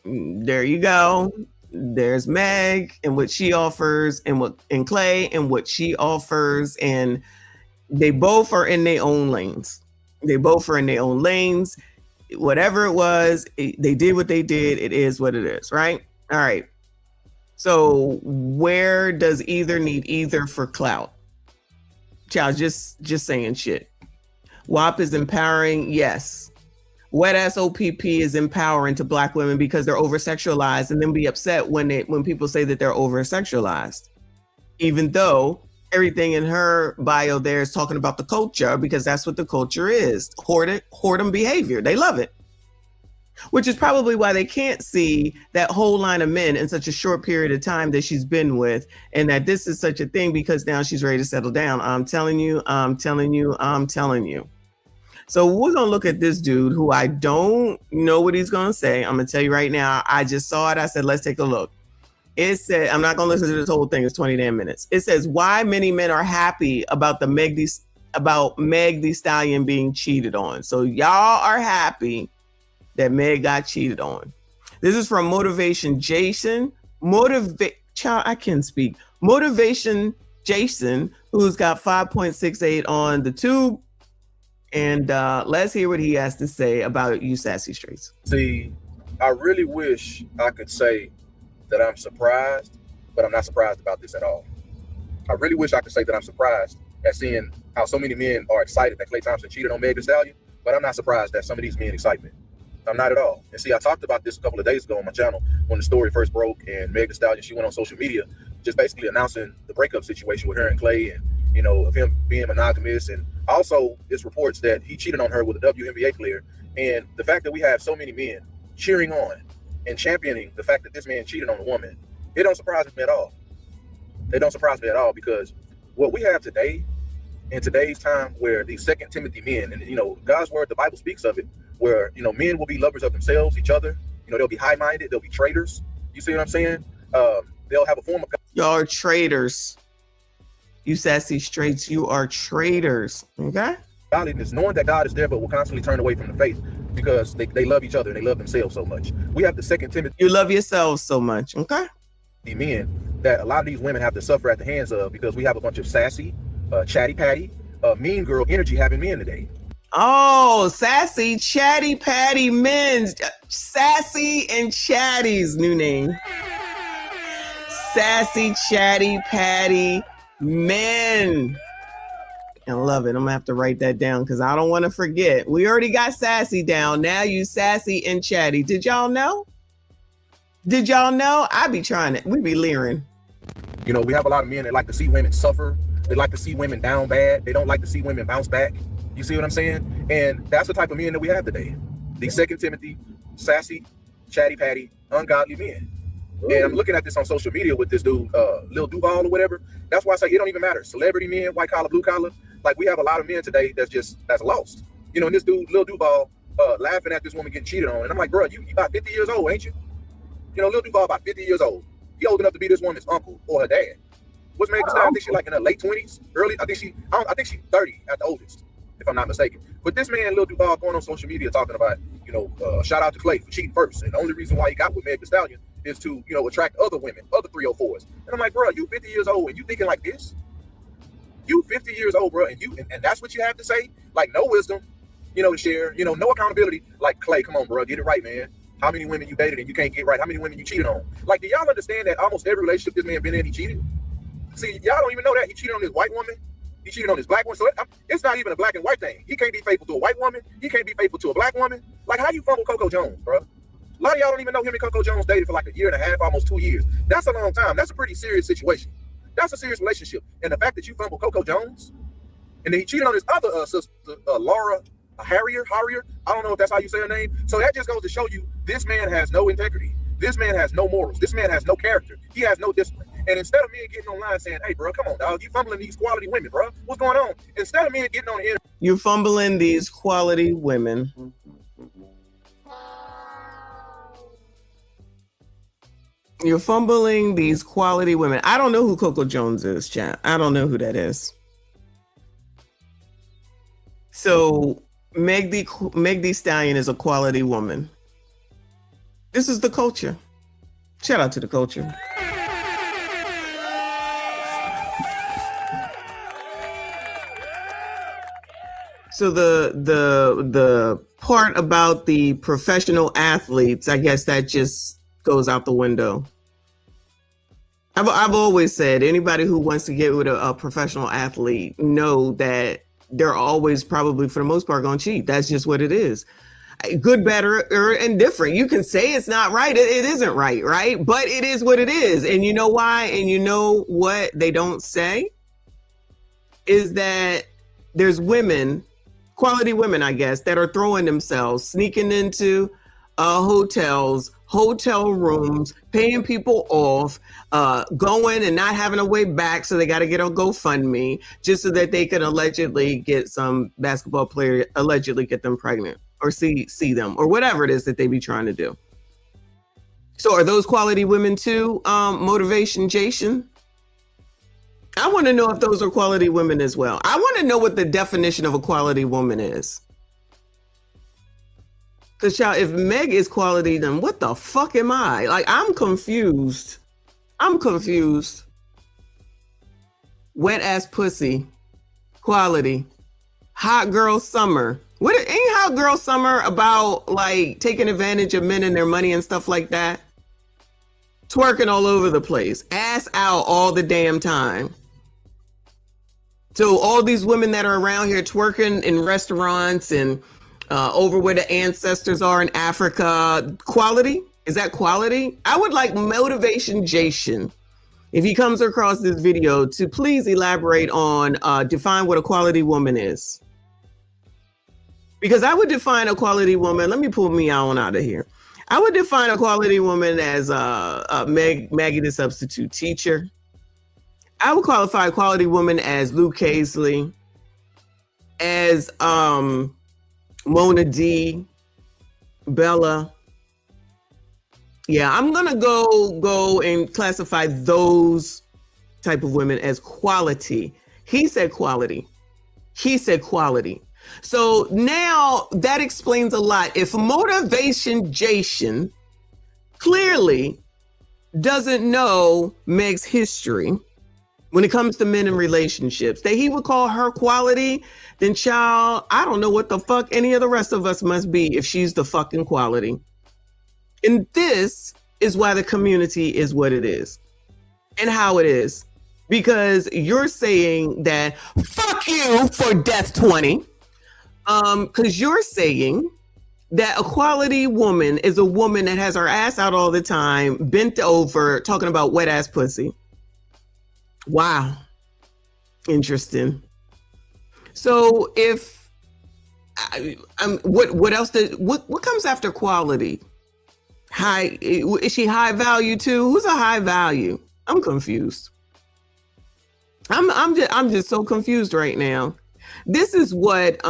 there you go. There's Meg and what she offers, and Klay and what she offers, and they both are in their own lanes. They both are in their own lanes. Whatever it was, they did what they did. It is what it is, right? All right. So where does either need either for clout? Child, just saying shit. WAP is empowering, yes. Wet ass OPP is empowering to Black women because they're over sexualized, and then be upset when people say that they're over sexualized, even though everything in her bio there is talking about the culture, because that's what the culture is. Whoredom behavior. They love it, which is probably why they can't see that whole line of men in such a short period of time that she's been with, and that this is such a thing because now she's ready to settle down. I'm telling you. So we're going to look at this dude who I don't know what he's going to say. I'm going to tell you right now. I just saw it. I said, let's take a look. It said, I'm not going to listen to this whole thing. It's 20 damn minutes. It says, why many men are happy about Meg Thee Stallion being cheated on. So y'all are happy that Meg got cheated on. This is from Motivation Jason. I can't speak. Motivation Jason, who's got 5.68 on the tube. And let's hear what he has to say about you sassy streets. See, I really wish I could say that I'm surprised, but I'm not surprised about this at all. I really wish I could say that I'm surprised at seeing how so many men are excited that Klay Thompson cheated on Meg Thee Stallion, but I'm not surprised at some of these men excitement. I'm not at all. And see, I talked about this a couple of days ago on my channel when the story first broke, and Meg Thee Stallion, she went on social media just basically announcing the breakup situation with her and Klay, and you know, of him being monogamous, and also it's reports that he cheated on her with a WNBA player. And the fact that we have so many men cheering on and championing the fact that this man cheated on a woman, it don't surprise me at all. It don't surprise me at all, because what we have today, in today's time, where these Second Timothy men, and you know, God's word, the Bible speaks of it, where you know, men will be lovers of themselves, each other. You know, they'll be high-minded, they'll be traitors. You see what I'm saying? They'll have a form of. Y'all are traitors. You sassy straights, you are traitors. Okay. Godliness, knowing that God is there, but will constantly turn away from the faith because they love each other and they love themselves so much. We have the Second Timothy. You love yourselves so much. Okay. Men that a lot of these women have to suffer at the hands of, because we have a bunch of sassy, chatty patty, mean girl energy having men today. Oh, sassy, chatty patty men. Sassy and Chatty's new name. Sassy, chatty patty Men. I love it. I'm gonna have to write that down because I don't want to forget. We already got sassy down. Now you sassy and chatty. Did y'all know? Did y'all know? I be trying it. We be leering. You know, we have a lot of men that like to see women suffer. They like to see women down bad. They don't like to see women bounce back. You see what I'm saying? And that's the type of men that we have today. These 2 Timothy, sassy, chatty patty, ungodly men. And I'm looking at this on social media with this dude, Lil Duval or whatever. That's why I say it don't even matter. Celebrity men, white collar, blue collar. Like, we have a lot of men today that's lost. You know, and this dude, Lil Duval, laughing at this woman getting cheated on. And I'm like, bro, you about 50 years old, ain't you? You know, Lil Duval about 50 years old. He old enough to be this woman's uncle or her dad. What's Meg Thee Stallion? I think she's like in her late 20s, early. I think she's 30 at the oldest, if I'm not mistaken. But this man, Lil Duval, going on social media talking about, you know, shout out to Klay for cheating first. And the only reason why he got with Meg Thee Stallion is to, you know, attract other women, other 304s. And I'm like, bro, you 50 years old and you thinking like this? You 50 years old, bro, and that's what you have to say? Like, no wisdom, you know, to share, you know, no accountability. Like, Klay, come on, bro, get it right, man. How many women you dated and you can't get right? How many women you cheated on? Like, do y'all understand that almost every relationship this man been in, he cheated? See, y'all don't even know that. He cheated on his white woman. He cheated on his black one. So it's not even a black and white thing. He can't be faithful to a white woman. He can't be faithful to a black woman. Like, how you fumble Coco Jones, bro? A lot of y'all don't even know him and Coco Jones dated for like a year and a half, almost 2 years. That's a long time. That's a pretty serious situation. That's a serious relationship. And the fact that you fumble Coco Jones, and then he cheated on his other sister, Laura Harrier. I don't know if that's how you say her name. So that just goes to show you this man has no integrity. This man has no morals. This man has no character. He has no discipline. And instead of me getting online saying, hey, bro, come on, dog, you fumbling these quality women, bro. What's going on? Instead of me getting on the internet. You're fumbling these quality women. You're fumbling these quality women. I don't know who Coco Jones is, chat. I don't know who that is. So Meg Thee Stallion is a quality woman. This is the culture. Shout out to the culture. So the part about the professional athletes, I guess that just goes out the window. I've always said anybody who wants to get with a professional athlete know that they're always probably, for the most part, going to cheat. That's just what it is. Good, better, or indifferent. You can say it's not right. It isn't right, right? But it is what it is. And you know why? And you know what they don't say? Is that there's women, quality women, I guess, that are throwing themselves, sneaking into hotels, hotel rooms, paying people off, going and not having a way back, so they got to get a GoFundMe just so that they could allegedly get some basketball player, allegedly get them pregnant or see them or whatever it is that they be trying to do. So are those quality women too, motivation Jason? I want to know if those are quality women as well. I want to know what the definition of a quality woman is. Because, y'all, if Meg is quality, then what the fuck am I? Like, I'm confused. Wet ass pussy, quality, hot girl summer. What ain't hot girl summer about, like, taking advantage of men and their money and stuff like that? Twerking all over the place, ass out all the damn time. So all these women that are around here twerking in restaurants and over where the ancestors are in Africa, quality? Is that quality? I would like motivation Jason, if he comes across this video, to please elaborate on, define what a quality woman is. Because I would define a quality woman, let me pull me on out of here. I would define a quality woman as Maggie the substitute teacher. I would qualify a quality woman as Luke Casely, as Mona D, Bella. Yeah, I'm gonna go and classify those type of women as quality. He said quality. So now that explains a lot. If motivation Jason clearly doesn't know Meg's history when it comes to men in relationships, that he would call her quality, then child, I don't know what the fuck any of the rest of us must be if she's the fucking quality. And this is why the community is what it is and how it is. because you're saying that fuck you for Death 20. Because you're saying that a quality woman is a woman that has her ass out all the time, bent over, talking about wet ass pussy. Wow. Interesting. So if what else what comes after quality? High, is she high value too? Who's a high value? I'm confused. I'm just so confused right now. This is what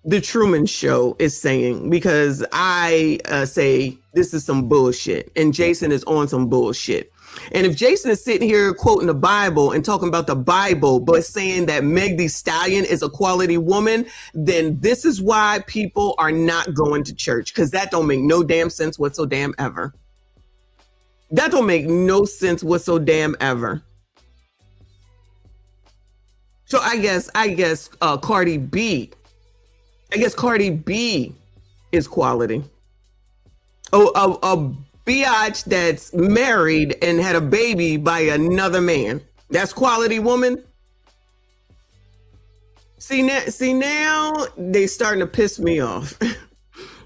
the Truman Show is saying, because I say this is some bullshit and Jason is on some bullshit. And if Jason is sitting here quoting the Bible and talking about the Bible, but saying that Meg Thee Stallion is a quality woman, then this is why people are not going to church, because that don't make no damn sense whatsoever ever. That don't make no sense whatsoever ever. So I guess Cardi B. I guess Cardi B is quality. Oh, a biatch that's married and had a baby by another man. That's quality woman. See now they starting to piss me off.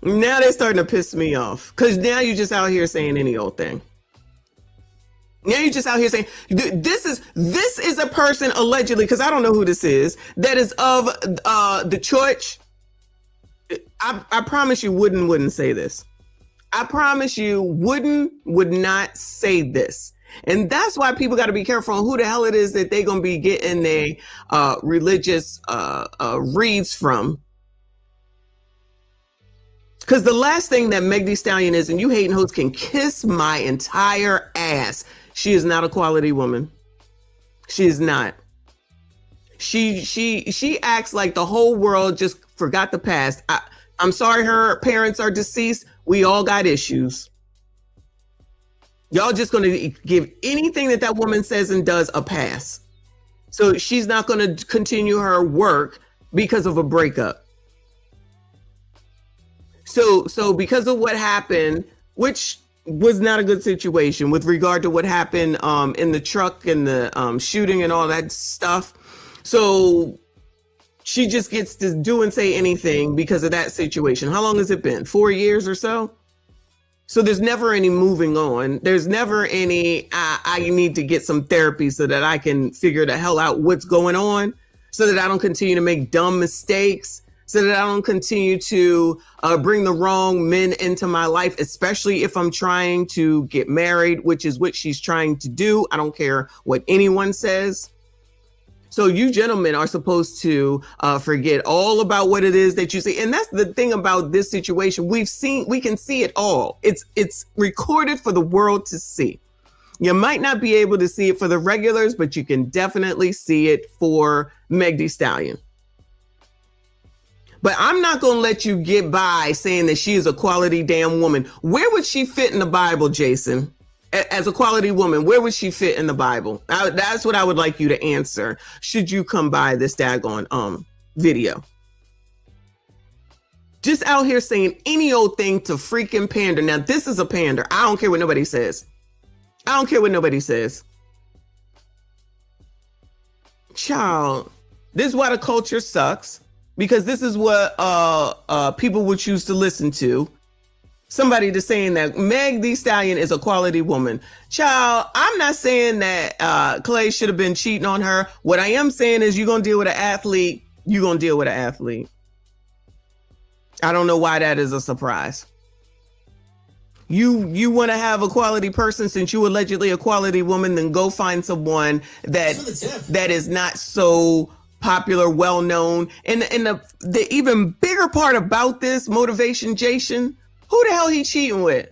Now they're starting to piss me off, because now you're just out here saying any old thing. Now you're just out here saying this is a person allegedly, because I don't know who this is, that is of the church. I promise you wouldn't say this. I promise you would not say this. And that's why people got to be careful on who the hell it is that they're going to be getting their religious reads from. Because the last thing that Meg Thee Stallion is, and you hating hoes can kiss my entire ass, she is not a quality woman. She is not. She acts like the whole world just forgot the past. I'm sorry her parents are deceased. We all got issues. Y'all just going to give anything that woman says and does a pass. So she's not going to continue her work because of a breakup. So because of what happened, which was not a good situation with regard to what happened in the truck and the shooting and all that stuff. So she just gets to do and say anything because of that situation. How long has it been? 4 years or so? So there's never any moving on. There's never any, I need to get some therapy so that I can figure the hell out what's going on, so that I don't continue to make dumb mistakes, so that I don't continue to bring the wrong men into my life, especially if I'm trying to get married, which is what she's trying to do. I don't care what anyone says. So you gentlemen are supposed to forget all about what it is that you see. And that's the thing about this situation. We can see it all. It's recorded for the world to see. You might not be able to see it for the regulars, but you can definitely see it for Meg Thee Stallion. But I'm not going to let you get by saying that she is a quality damn woman. Where would she fit in the Bible, Jason? As a quality woman, where would she fit in the Bible? That's what I would like you to answer, should you come by this daggone video. Just out here saying any old thing to freaking pander. Now, this is a pander. I don't care what nobody says. I don't care what nobody says. Child, this is why the culture sucks, because this is what people would choose to listen to. Somebody just saying that Meg Thee Stallion is a quality woman. Child, I'm not saying that Klay should have been cheating on her. What I am saying is, you're going to deal with an athlete. You're going to deal with an athlete. I don't know why that is a surprise. You want to have a quality person, since you allegedly a quality woman, then go find someone that is not so popular, well known. And the even bigger part about this motivation, Jason, who the hell he cheating with?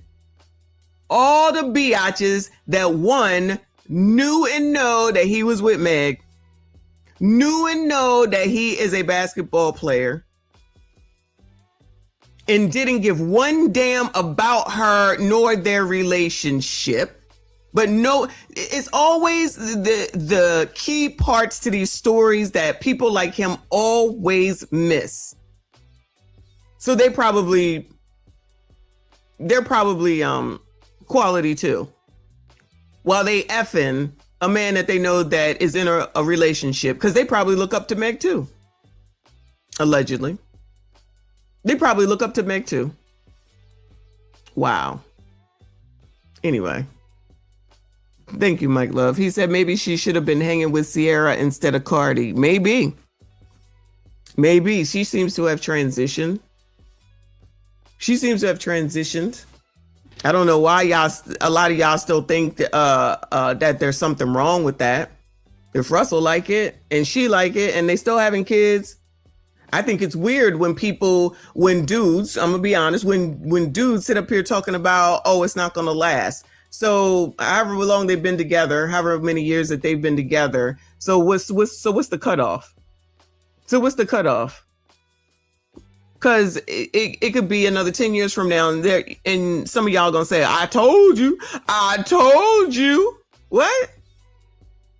All the biatches that one knew and know that he was with Meg, knew and know that he is a basketball player, and didn't give one damn about her nor their relationship. But no, it's always the key parts to these stories that people like him always miss. So they're probably quality too, while they effing a man that they know that is in a relationship, because they probably look up to Meg too. Allegedly. They probably look up to Meg too. Wow. Anyway. Thank you, Mike Love. He said maybe she should have been hanging with Sierra instead of Cardi. Maybe. Maybe. She seems to have transitioned. I don't know why a lot of y'all still think that there's something wrong with that. If Russell like it and she like it and they still having kids, I think it's weird when dudes, I'm gonna be honest, when dudes sit up here talking about, oh, it's not gonna last. So however long they've been together, however many years that they've been together. So what's the cutoff? Because it could be another 10 years from now, and some of y'all gonna say, I told you. What?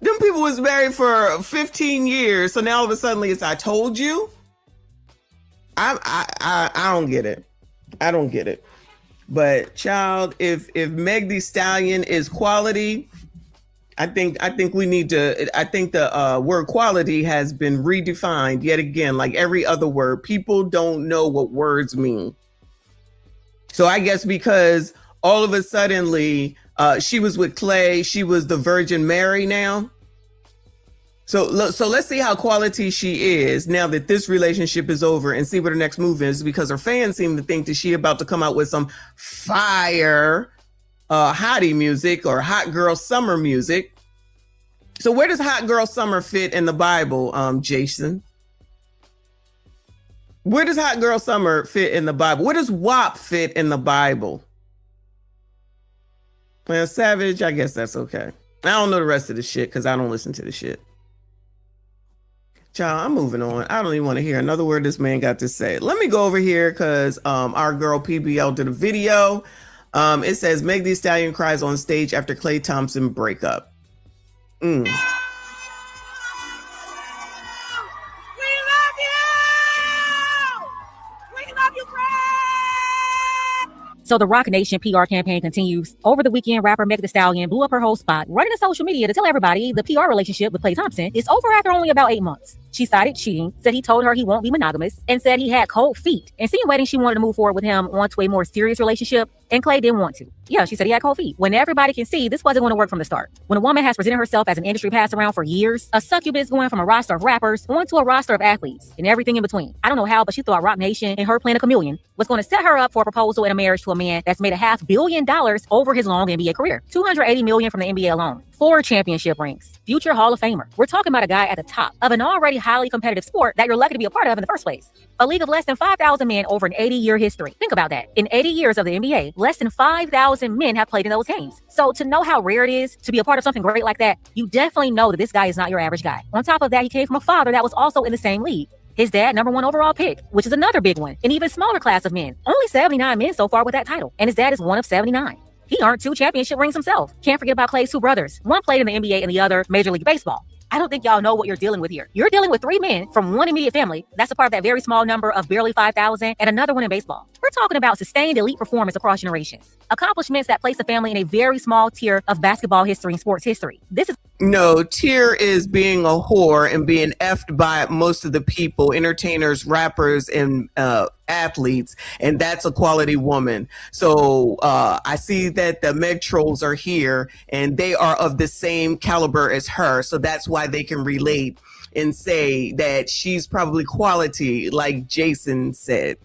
Them people was married for 15 years, so now all of a sudden it's I told you. I don't get it. But child, if Meg Thee Stallion is quality, I think we need to. I think the word quality has been redefined yet again, like every other word. People don't know what words mean. So I guess because all of a suddenly she was with Klay, she was the Virgin Mary now. So let's see how quality she is now that this relationship is over, and see what her next move is, because her fans seem to think that she about to come out with some fire hottie music or hot girl summer music. So where does hot girl summer fit in the Bible, Jason? Where does hot girl summer fit in the Bible? Where does WAP fit in the Bible? Well, Savage, I guess that's okay. I don't know the rest of the shit because I don't listen to the shit. Child, I'm moving on. I don't even want to hear another word this man got to say. Let me go over here because our girl PBL did a video. It says Meg Thee Stallion cries on stage after Klay Thompson breakup. We love you, Klay! So the Rock Nation PR campaign continues. Over the weekend, rapper Meg Thee Stallion blew up her whole spot, running to social media to tell everybody the PR relationship with Klay Thompson is over after only about 8 months. She cited cheating, said he told her he won't be monogamous, and said he had cold feet. Insinuating she wanted to move forward with him onto a more serious relationship, and Klay didn't want to. Yeah, she said he had cold feet. When everybody can see this wasn't going to work from the start. When a woman has presented herself as an industry pass-around for years, a succubus going from a roster of rappers onto a roster of athletes, and everything in between. I don't know how, but she thought Rock Nation and her playing a chameleon was going to set her up for a proposal and a marriage to a man that's made $500 million over his long NBA career. $280 million from the NBA alone. 4 championship rings. Future Hall of Famer. We're talking about a guy at the top of an already highly competitive sport that you're lucky to be a part of in the first place. A league of less than 5,000 men over an 80-year history. Think about that. In 80 years of the NBA, less than 5,000 men have played in those games. So to know how rare it is to be a part of something great like that, you definitely know that this guy is not your average guy. On top of that, he came from a father that was also in the same league. His dad, #1 overall pick, which is another big one. An even smaller class of men. Only 79 men so far with that title. And his dad is one of 79. He earned 2 championship rings himself. Can't forget about Klay's 2 brothers. One played in the NBA and the other Major League Baseball. I don't think y'all know what you're dealing with here. You're dealing with 3 men from one immediate family. That's a part of that very small number of barely 5,000 and another one in baseball. We're talking about sustained elite performance across generations. Accomplishments that place the family in a very small tier of basketball history and sports history. This is No, tier is being a whore and being effed by most of the people, entertainers, rappers, and athletes, and that's a quality woman. So I see that the Meg trolls are here, and they are of the same caliber as her, so that's why they can relate and say that she's probably quality, like Jason said.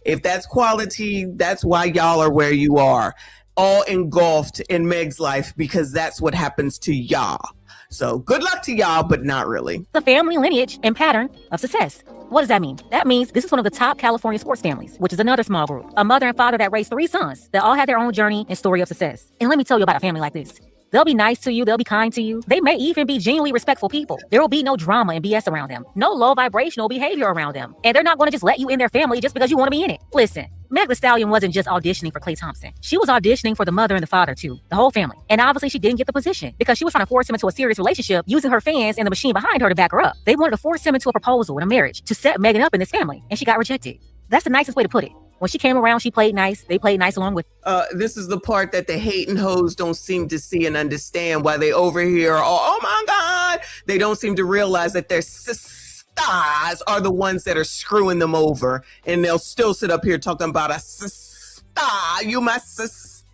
If that's quality, that's why y'all are where you are, all engulfed in Meg's life, because that's what happens to y'all. So good luck to y'all, but not really. The family lineage and pattern of success. What does that mean? That means this is one of the top California sports families, which is another small group. A mother and father that raised 3 sons that all had their own journey and story of success. And let me tell you about a family like this. They'll be nice to you. They'll be kind to you. They may even be genuinely respectful people. There will be no drama and BS around them. No low vibrational behavior around them. And they're not going to just let you in their family just because you want to be in it. Listen, Meg Thee Stallion wasn't just auditioning for Klay Thompson. She was auditioning for the mother and the father too. The whole family. And obviously she didn't get the position because she was trying to force him into a serious relationship using her fans and the machine behind her to back her up. They wanted to force him into a proposal and a marriage to set Megan up in this family. And she got rejected. That's the nicest way to put it. When she came around, she played nice. They played nice along with. This is the part that the hating hoes don't seem to see and understand why they over here. Oh my God. They don't seem to realize that their sisters are the ones that are screwing them over. And they'll still sit up here talking about a sister. You my sister.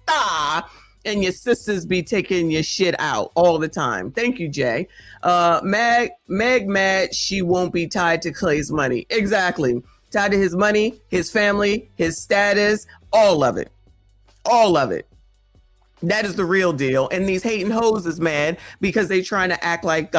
And your sisters be taking your shit out all the time. Thank you, Jay. Meg mad she won't be tied to Klay's money. Exactly. Tied to his money, his family, his status, all of it. All of it. That is the real deal. And these hating hoes is mad because they trying to act like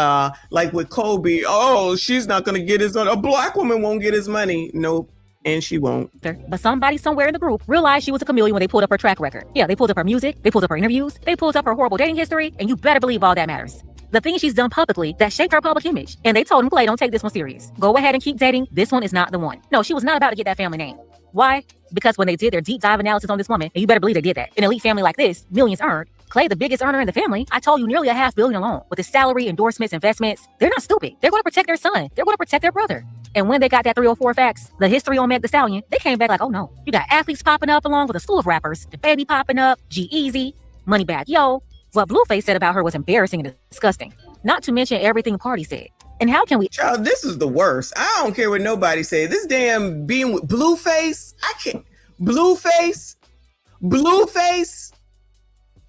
with Kobe, oh, she's not going to get his, a black woman won't get his money. Nope. And she won't. But somebody somewhere in the group realized she was a chameleon when they pulled up her track record. Yeah, they pulled up her music, they pulled up her interviews, they pulled up her horrible dating history, and you better believe all that matters. The things she's done publicly that shaped her public image. And they told him, Klay, don't take this one serious. Go ahead and keep dating. This one is not the one. No, she was not about to get that family name. Why? Because when they did their deep dive analysis on this woman, and you better believe they did that, an elite family like this, millions earned, Klay, the biggest earner in the family, I told you nearly $500 million alone. With his salary, endorsements, investments, they're not stupid. They're going to protect their son. They're going to protect their brother. And when they got that 304 facts, the history on Meg Thee Stallion, they came back like, oh no, you got athletes popping up along with a slew of rappers, the baby popping up, G-Eazy, Moneybagg Yo. What Blueface said about her was embarrassing and disgusting. Not to mention everything Party said. And how can we? Child, this is the worst. I don't care what nobody say. This damn being with Blueface, I can't. Blueface,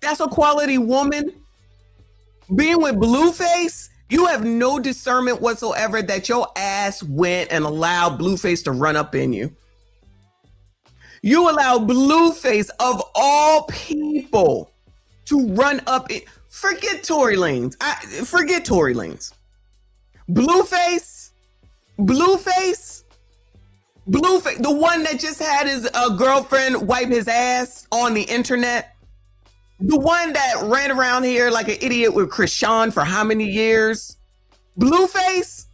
that's a quality woman. Being with Blueface, you have no discernment whatsoever that your ass went and allowed Blueface to run up in you. You allowed Blueface, of all people, to run up in. Forget Tory Lanez. Forget Tory Lanez. Blueface, the one that just had his girlfriend wipe his ass on the internet. The one that ran around here like an idiot with Krishan for how many years? Blueface?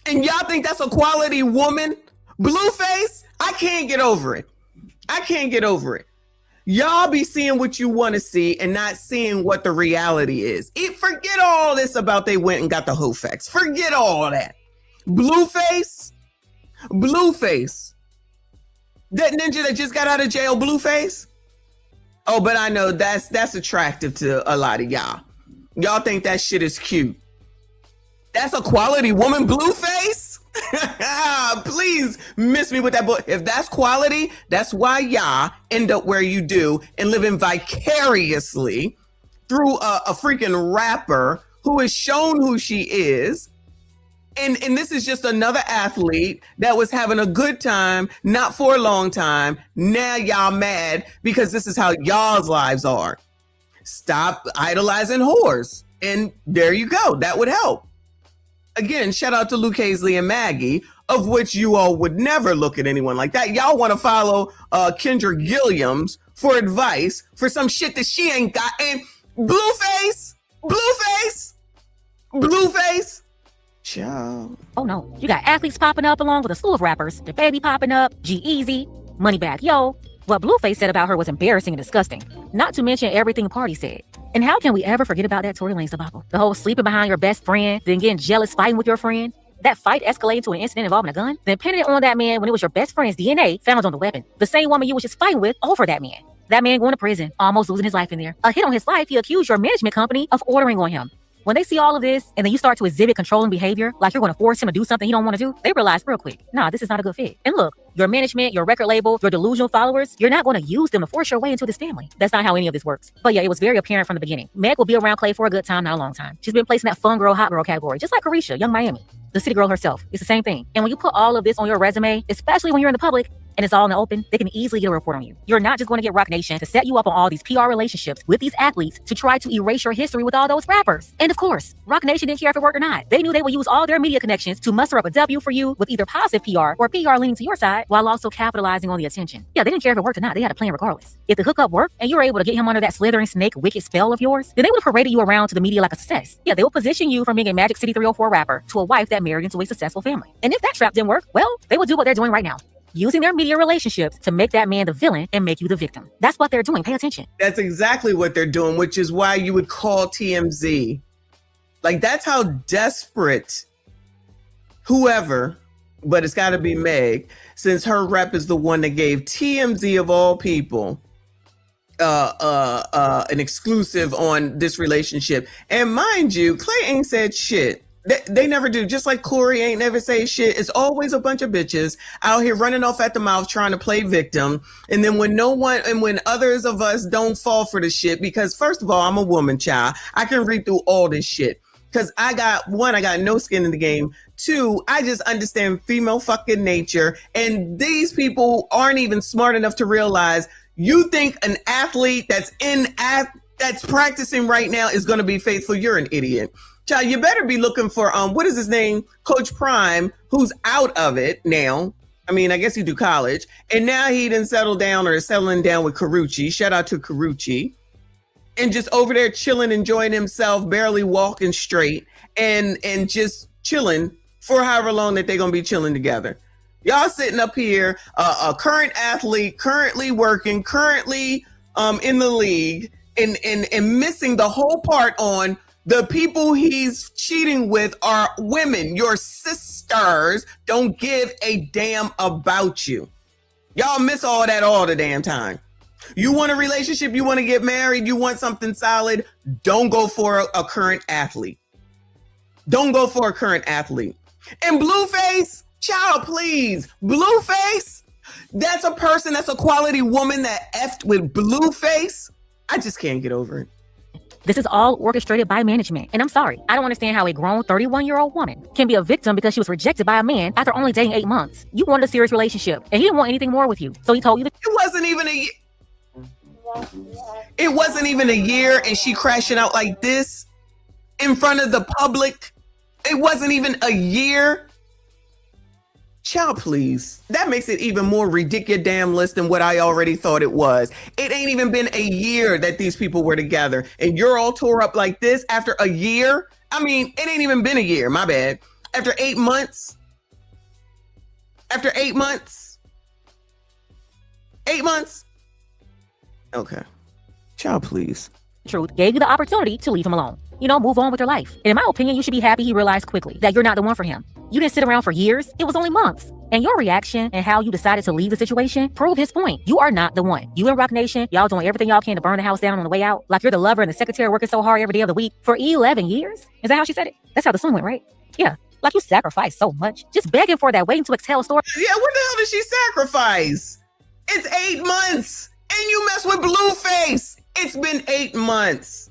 And y'all think that's a quality woman? Blueface? I can't get over it. Y'all be seeing what you want to see and not seeing what the reality is. Forget all this about they went and got the hoe facts. Forget all that. Blueface? That ninja that just got out of jail, Blueface? Oh, but I know that's attractive to a lot of y'all. Y'all think that shit is cute. That's a quality woman, Blueface? Please miss me with that book. If that's quality, that's why y'all end up where you do and living vicariously through a freaking rapper who has shown who she is. And this is just another athlete that was having a good time, not for a long time. Now y'all mad because this is how y'all's lives are. Stop idolizing whores. And there you go. That would help. Again, shout out to Luke Hazley and Maggie, of which you all would never look at anyone like that. Y'all want to follow Kendra Gilliams for advice for some shit that she ain't got. And Blueface. Ciao. Oh no, you got athletes popping up along with a slew of rappers, the baby popping up, G-Eazy, Moneybagg Yo. What Blueface said about her was embarrassing and disgusting. Not to mention everything Party said. And how can we ever forget about that Tory Lanez debacle? The whole sleeping behind your best friend, then getting jealous, fighting with your friend. That fight escalated to an incident involving a gun, then pinning it on that man when it was your best friend's DNA found on the weapon. The same woman you was just fighting with over that man. That man going to prison, almost losing his life in there. A hit on his life, he accused your management company of ordering on him. When they see all of this, and then you start to exhibit controlling behavior, like you're going to force him to do something he don't want to do, they realize real quick, nah, this is not a good fit. And look, your management, your record label, your delusional followers, you're not going to use them to force your way into this family. That's not how any of this works. But yeah, it was very apparent from the beginning. Meg will be around Klay for a good time, not a long time. She's been placed in that fun girl, hot girl category, just like Carisha, Young Miami. The city girl herself. It's the same thing. And when you put all of this on your resume, especially when you're in the public, and it's all in the open, they can easily get a report on you. You're not just going to get Roc Nation to set you up on all these PR relationships with these athletes to try to erase your history with all those rappers. And of course, Roc Nation didn't care if it worked or not. They knew they would use all their media connections to muster up a W for you with either positive PR or PR leaning to your side while also capitalizing on the attention. Yeah, they didn't care if it worked or not. They had a plan regardless. If the hookup worked and you were able to get him under that slithering snake wicked spell of yours, then they would have paraded you around to the media like a success. Yeah, they will position you from being a Magic City 304 rapper to a wife that married into a successful family. And if that trap didn't work, well, they will do what they're doing right now. Using their media relationships to make that man the villain and make you the victim. That's what they're doing. Pay attention. That's exactly what they're doing, which is why you would call TMZ. Like, that's how desperate whoever but it's got to be Meg, since her rep is the one that gave TMZ of all people an exclusive on this relationship. And mind you, Klay ain't said shit. They never do. Just like Corey ain't never say shit. It's always a bunch of bitches out here running off at the mouth trying to play victim. And then when when others of us don't fall for the shit, because first of all, I'm a woman, child. I can read through all this shit. Because I got no skin in the game. Two, I just understand female fucking nature. And these people aren't even smart enough to realize you think an athlete that's practicing right now is going to be faithful. You're an idiot. Child, you better be looking for, what is his name? Coach Prime, who's out of it now. I mean, I guess he do college. And now he didn't settle down or is settling down with Carucci. Shout out to Carucci. And just over there chilling, enjoying himself, barely walking straight, and just chilling for however long that they're going to be chilling together. Y'all sitting up here, a current athlete, currently working, currently in the league, and missing the whole part on the people he's cheating with are women. Your sisters don't give a damn about you. Y'all miss all that all the damn time. You want a relationship, you want to get married, you want something solid, don't go for a current athlete. Don't go for a current athlete. And Blueface, child, please. Blueface, that's a person, that's a quality woman that effed with Blueface. I just can't get over it. This is all orchestrated by management. And I'm sorry, I don't understand how a grown 31-year-old woman can be a victim because she was rejected by a man after only dating 8 months. You wanted a serious relationship, and he didn't want anything more with you. So he told you that it wasn't even a year, and she crashing out like this in front of the public. It wasn't even a year. Child, please. That makes it even more ridiculous than what I already thought it was. It ain't even been a year that these people were together, and you're all tore up like this after a year. I mean, it ain't even been a year. My bad. After 8 months. After 8 months. 8 months. Okay. Child, please. truth gave you the opportunity to leave him alone. You know, move on with your life. And in my opinion, you should be happy he realized quickly that you're not the one for him. You didn't sit around for years. It was only months. And your reaction and how you decided to leave the situation prove his point. You are not the one. You and Rock Nation, y'all doing everything y'all can to burn the house down on the way out. Like you're the lover and the secretary working so hard every day of the week for 11 years. Is that how she said it? That's how the song went, right? Yeah. Like you sacrificed so much. Just begging for that, waiting to exhale story. Yeah, what the hell did she sacrifice? It's 8 months. And you mess with Blueface. It's been 8 months.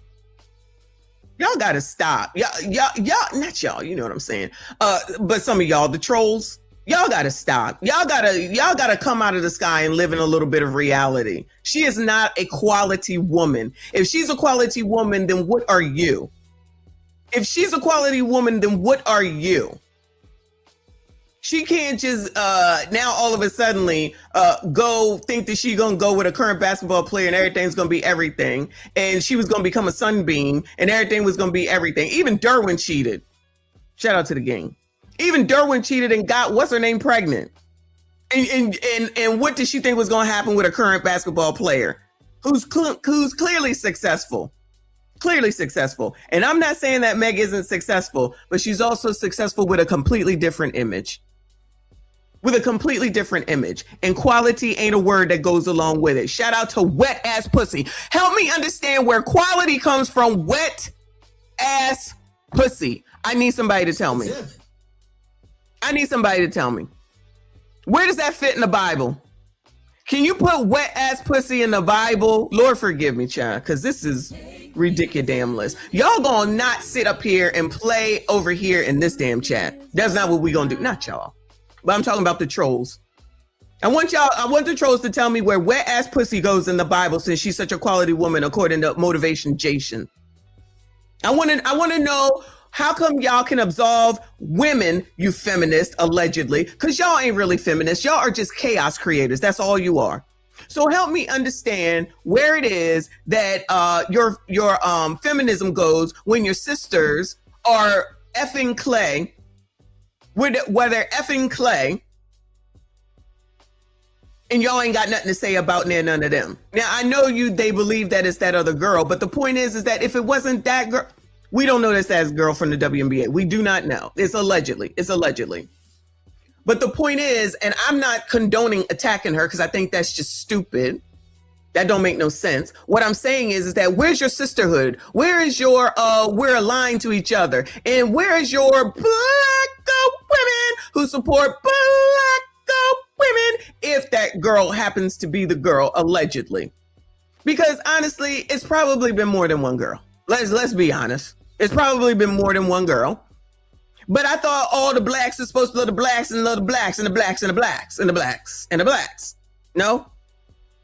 Y'all gotta stop. Y'all, not y'all, you know what I'm saying. But some of y'all, the trolls, y'all gotta stop. Y'all gotta come out of the sky and live in a little bit of reality. She is not a quality woman. If she's a quality woman, then what are you? If she's a quality woman, then what are you? She can't just now all of a sudden go think that she's gonna go with a current basketball player and everything's gonna be everything, and she was gonna become a sunbeam and everything was gonna be everything. Even Derwin cheated. Shout out to the game. Even Derwin cheated and got what's her name pregnant. And what did she think was gonna happen with a current basketball player who's clearly successful? Clearly successful. And I'm not saying that Meg isn't successful, but she's also successful with a completely different image. With a completely different image. And quality ain't a word that goes along with it. Shout out to wet ass pussy. Help me understand where quality comes from. Wet ass pussy. I need somebody to tell me. I need somebody to tell me. Where does that fit in the Bible? Can you put wet ass pussy in the Bible? Lord forgive me, child, because this is ridiculous. Y'all gonna not sit up here and play over here in this damn chat. That's not what we gonna do. Not y'all. But I'm talking about the trolls. I want the trolls to tell me where wet ass pussy goes in the Bible, since she's such a quality woman according to Motivation Jason. I want to know, how come y'all can absolve women, you feminists, allegedly? Because y'all ain't really feminists. Y'all are just chaos creators. That's all you are. So help me understand where it is that your feminism goes when your sisters are effing Klay, whether effing Klay, and y'all ain't got nothing to say about none of them. Now, I know they believe that it's that other girl, but the point is that if it wasn't that girl, we don't know this as girl from the WNBA. We do not know. It's allegedly. But But the point is, and I'm not condoning attacking her because I think that's just stupid. That don't make no sense. What I'm saying is that where's your sisterhood? Where is your we're aligned to each other? And where is your black women who support black women if that girl happens to be the girl allegedly? Because honestly, it's probably been more than one girl. Let's be honest. It's probably been more than one girl. But I thought all the blacks are supposed to love the blacks and love the blacks and the blacks and the blacks and the blacks and the blacks. No?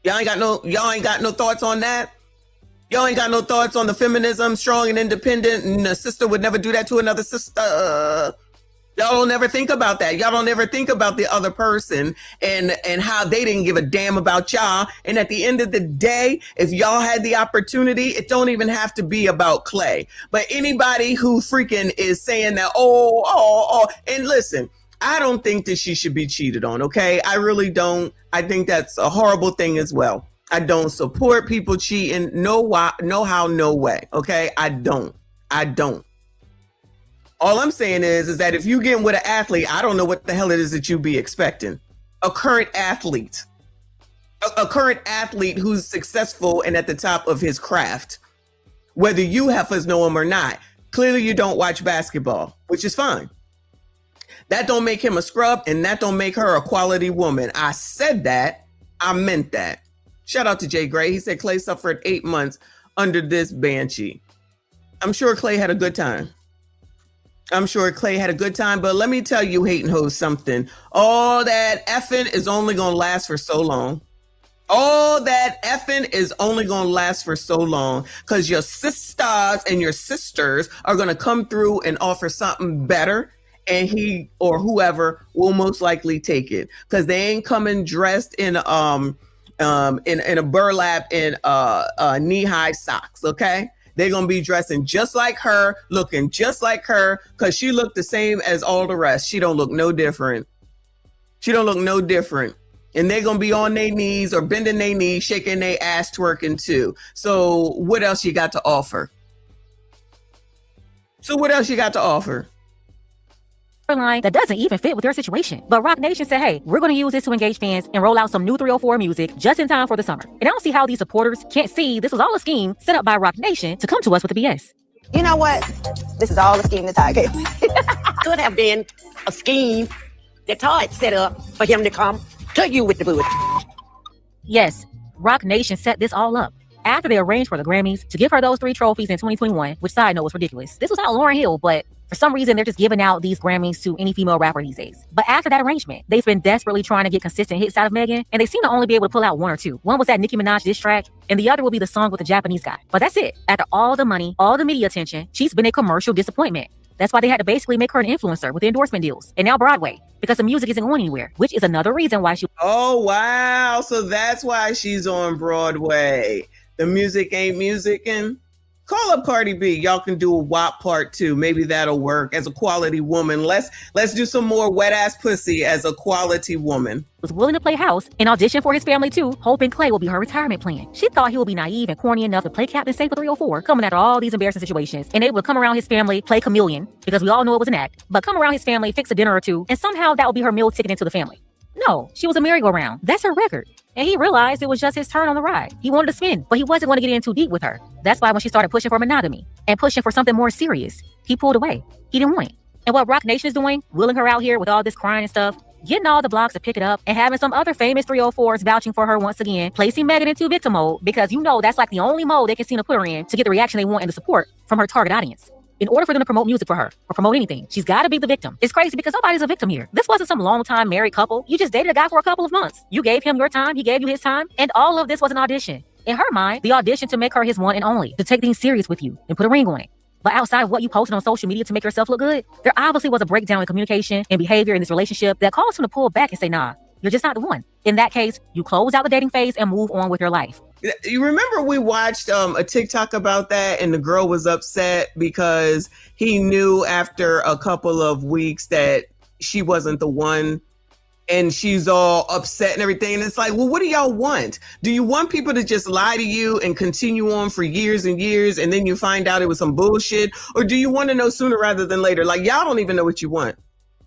Y'all ain't got no thoughts on that? Y'all ain't got no thoughts on the feminism, strong and independent, and a sister would never do that to another sister. Y'all don't ever think about that. Y'all don't ever think about the other person and how they didn't give a damn about y'all. And at the end of the day, if y'all had the opportunity, it don't even have to be about Klay. But anybody who freaking is saying that, and listen, I don't think that she should be cheated on, okay? I really don't. I think that's a horrible thing as well. I don't support people cheating. No how, no way, okay? I don't. All I'm saying is that if you get with an athlete, I don't know what the hell it is that you be expecting. A current athlete. A current athlete who's successful and at the top of his craft. Whether you heifers know him or not. Clearly you don't watch basketball, which is fine. That don't make him a scrub, and that don't make her a quality woman. I said that. I meant that. Shout out to Jay Gray. He said Klay suffered 8 months under this banshee. I'm sure Klay had a good time. But let me tell you, hating hoes, something. All that effing is only going to last for so long. Because your sisters and your sisters are going to come through and offer something better. And he or whoever will most likely take it because they ain't coming dressed in a burlap and knee-high socks. Okay, they're gonna be dressing just like her, looking just like her, because she looked the same as all the rest. She don't look no different. And they're gonna be on their knees or bending their knees, shaking their ass, twerking too. So what else you got to offer? Line that doesn't even fit with your situation. But Roc Nation said, hey, we're going to use this to engage fans and roll out some new 304 music just in time for the summer. And I don't see how these supporters can't see this was all a scheme set up by Roc Nation to come to us with the BS. You know what? This is all a scheme that Todd gave me. Could have been a scheme that Todd set up for him to come to you with the booty. Yes, Roc Nation set this all up. After they arranged for the Grammys to give her those 3 trophies in 2021, which side note was ridiculous. This was not Lauryn Hill, but for some reason, they're just giving out these Grammys to any female rapper these days. But after that arrangement, they've been desperately trying to get consistent hits out of Megan, and they seem to only be able to pull out 1 or 2. One was that Nicki Minaj diss track, and the other will be the song with the Japanese guy. But that's it. After all the money, all the media attention, she's been a commercial disappointment. That's why they had to basically make her an influencer with endorsement deals. And now Broadway, because the music isn't going anywhere, which is another reason why she... Oh, wow. So that's why she's on Broadway. The music ain't musicking. Call up Cardi B. Y'all can do a WAP part 2. Maybe that'll work as a quality woman. Let's do some more wet ass pussy as a quality woman. Was willing to play house and audition for his family too, hoping Klay will be her retirement plan. She thought he would be naive and corny enough to play Captain Safe for 304, coming after all these embarrassing situations, and able to come around his family, play chameleon, because we all know it was an act, but come around his family, fix a dinner or 2, and somehow that will be her meal ticket into the family. No, she was a merry-go-round. That's her record. And he realized it was just his turn on the ride. He wanted to spin, but he wasn't going to get in too deep with her. That's why when she started pushing for monogamy and pushing for something more serious, he pulled away. He didn't want it. And what Roc Nation is doing, wheeling her out here with all this crying and stuff, getting all the blogs to pick it up, and having some other famous 304s vouching for her once again, placing Megan into victim mode, because you know that's like the only mode they can seem to put her in to get the reaction they want and the support from her target audience. In order for them to promote music for her or promote anything, she's got to be the victim. It's crazy because nobody's a victim here. This wasn't some long-time married couple. You just dated a guy for a couple of months. You gave him your time. He gave you his time. And all of this was an audition. In her mind, the audition to make her his one and only, to take things serious with you and put a ring on it. But outside of what you posted on social media to make yourself look good, there obviously was a breakdown in communication and behavior in this relationship that caused him to pull back and say, nah, you're just not the one. In that case, you close out the dating phase and move on with your life. You remember we watched a TikTok about that, and the girl was upset because he knew after a couple of weeks that she wasn't the one, and she's all upset and everything. And it's like, well, what do y'all want? Do you want people to just lie to you and continue on for years and years, and then you find out it was some bullshit? Or do you want to know sooner rather than later? Like, y'all don't even know what you want.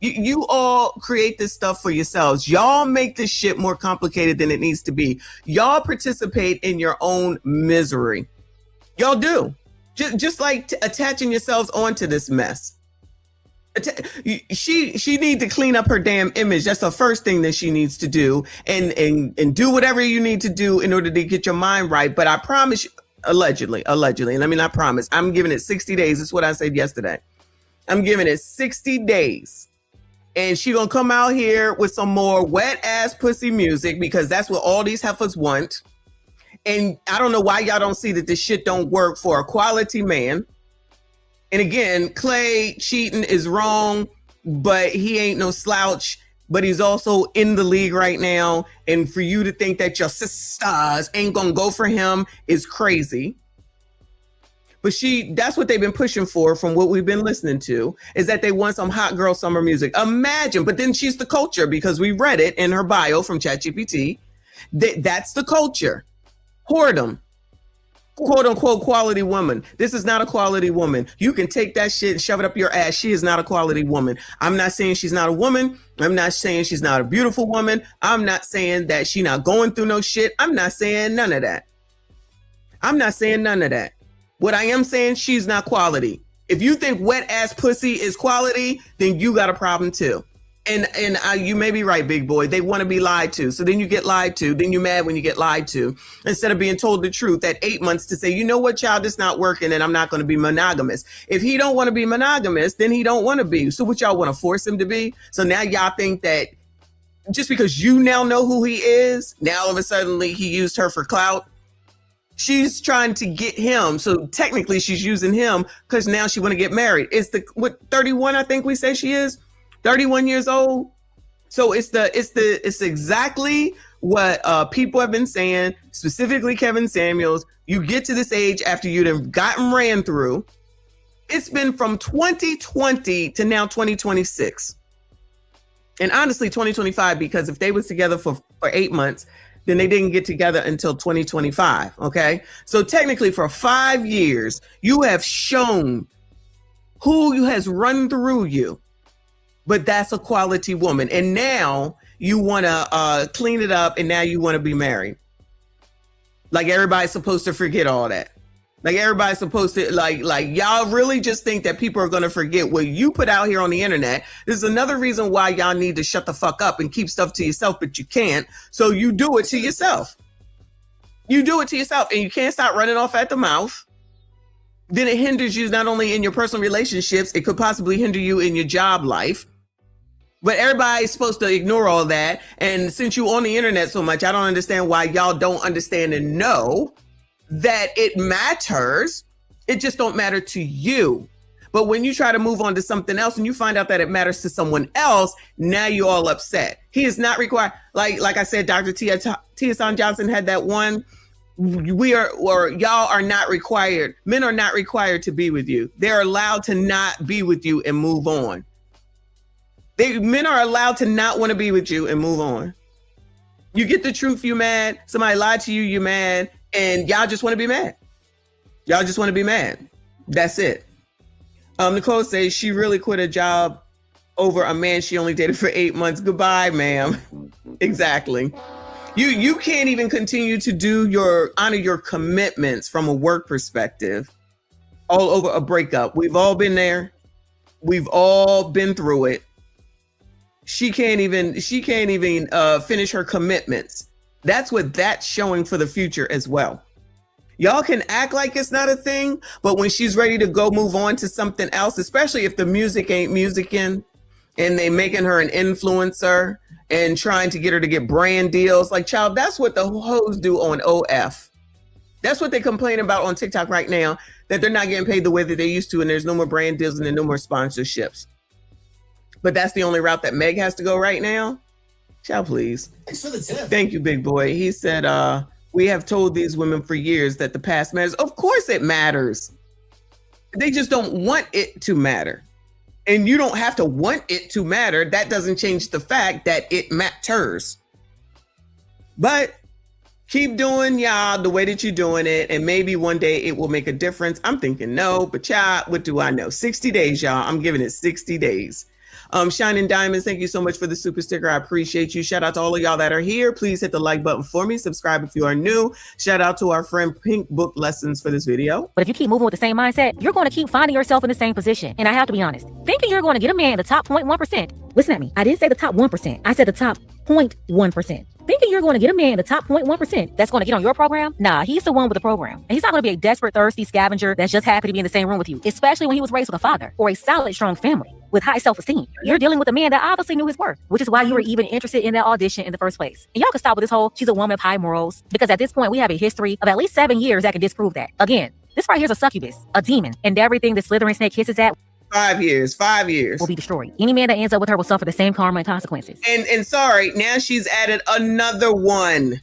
You all create this stuff for yourselves. Y'all make this shit more complicated than it needs to be. Y'all participate in your own misery. Y'all do. Just like attaching yourselves onto this mess. She need to clean up her damn image. That's the first thing that she needs to do, and do whatever you need to do in order to get your mind right. But I promise you, allegedly, let me not promise. I'm giving it 60 days. That's what I said yesterday. I'm giving it 60 days. And she gonna come out here with some more wet ass pussy music, because that's what all these heifers want. And I don't know why y'all don't see that this shit don't work for a quality man. And again, Klay cheating is wrong, but he ain't no slouch. But he's also in the league right now. And for you to think that your sisters ain't gonna go for him is crazy. But that's what they've been pushing for, from what we've been listening to, is that they want some hot girl summer music. Imagine, but then she's the culture, because we read it in her bio from ChatGPT. That's the culture. Whoredom. Quote unquote quality woman. This is not a quality woman. You can take that shit and shove it up your ass. She is not a quality woman. I'm not saying she's not a woman. I'm not saying she's not a beautiful woman. I'm not saying that she's not going through no shit. I'm not saying none of that. What I am saying, she's not quality. If you think wet ass pussy is quality, then you got a problem too. And you may be right, big boy. They want to be lied to. So then you get lied to. Then you're mad when you get lied to. Instead of being told the truth at 8 months to say, you know what, child, it's not working and I'm not going to be monogamous. If he don't want to be monogamous, then he don't want to be. So what y'all want to force him to be? So now y'all think that just because you now know who he is, now all of a sudden he used her for clout. She's trying to get him. So technically she's using him because now she want to get married. It's 31, I think we say she is. 31 years old. So it's exactly what people have been saying, specifically Kevin Samuels. You get to this age after you've gotten ran through. It's been from 2020 to now 2026. And honestly, 2025, because if they was together for 8 months, then they didn't get together until 2025. Okay. So technically for 5 years, you have shown who has run through you. But that's a quality woman. And now you want to clean it up, and now you want to be married. Like everybody's supposed to forget all that. Like everybody's supposed to, like y'all really just think that people are going to forget what you put out here on the internet. This is another reason why y'all need to shut the fuck up and keep stuff to yourself, but you can't. So you do it to yourself. You do it to yourself, and you can't stop running off at the mouth. Then it hinders you not only in your personal relationships, it could possibly hinder you in your job life. But everybody's supposed to ignore all that. And since you on the internet so much, I don't understand why y'all don't understand and know that it matters. It just don't matter to you. But when you try to move on to something else and you find out that it matters to someone else, now you're all upset. He is not required. Like I said, Dr. Tia Johnson had that one. Y'all are not required. Men are not required to be with you. They're allowed to not be with you and move on. Men are allowed to not want to be with you and move on. You get the truth, you mad. Somebody lied to you, you mad. And y'all just want to be mad. Y'all just want to be mad. That's it. Nicole says she really quit a job over a man she only dated for 8 months. Goodbye, ma'am. Exactly. You can't even continue to honor your commitments from a work perspective all over a breakup. We've all been there. We've all been through it. She can't even finish her commitments. That's what that's showing for the future as well. Y'all can act like it's not a thing, but when she's ready to go move on to something else, especially if the music ain't musicking and they making her an influencer and trying to get her to get brand deals, like, child, that's what the hoes do on OF. That's what they complain about on TikTok right now, that they're not getting paid the way that they used to, and there's no more brand deals and there's no more sponsorships. But that's the only route that Meg has to go right now. Child, please. Thanks for the tip. Thank you, big boy. He said, we have told these women for years that the past matters. Of course it matters. They just don't want it to matter. And you don't have to want it to matter. That doesn't change the fact that it matters. But keep doing y'all the way that you're doing it. And maybe one day it will make a difference. I'm thinking no, but child, what do I know? 60 days, y'all. I'm giving it 60 days. Shining Diamonds, thank you so much for the super sticker. I appreciate you. Shout out to all of y'all that are here. Please hit the like button for me. Subscribe if you are new. Shout out to our friend Pink Book Lessons for this video. But if you keep moving with the same mindset, you're going to keep finding yourself in the same position. And I have to be honest, thinking you're going to get a man in the top 0.1%. Listen at me. I didn't say the top 1%. I said the top 0.1%. Thinking you're going to get a man in the top 0.1% that's going to get on your program? Nah, he's the one with the program. And he's not going to be a desperate, thirsty scavenger that's just happy to be in the same room with you, especially when he was raised with a father or a solid, strong family with high self-esteem. You're dealing with a man that obviously knew his worth, which is why you were even interested in that audition in the first place. And y'all can stop with this whole, she's a woman of high morals, because at this point, we have a history of at least 7 years that can disprove that. Again, this right here's a succubus, a demon, and everything the slithering snake hisses at 5 years, 5 years will be destroyed. Any man that ends up with her will suffer the same karma and consequences. And sorry, now she's added another one.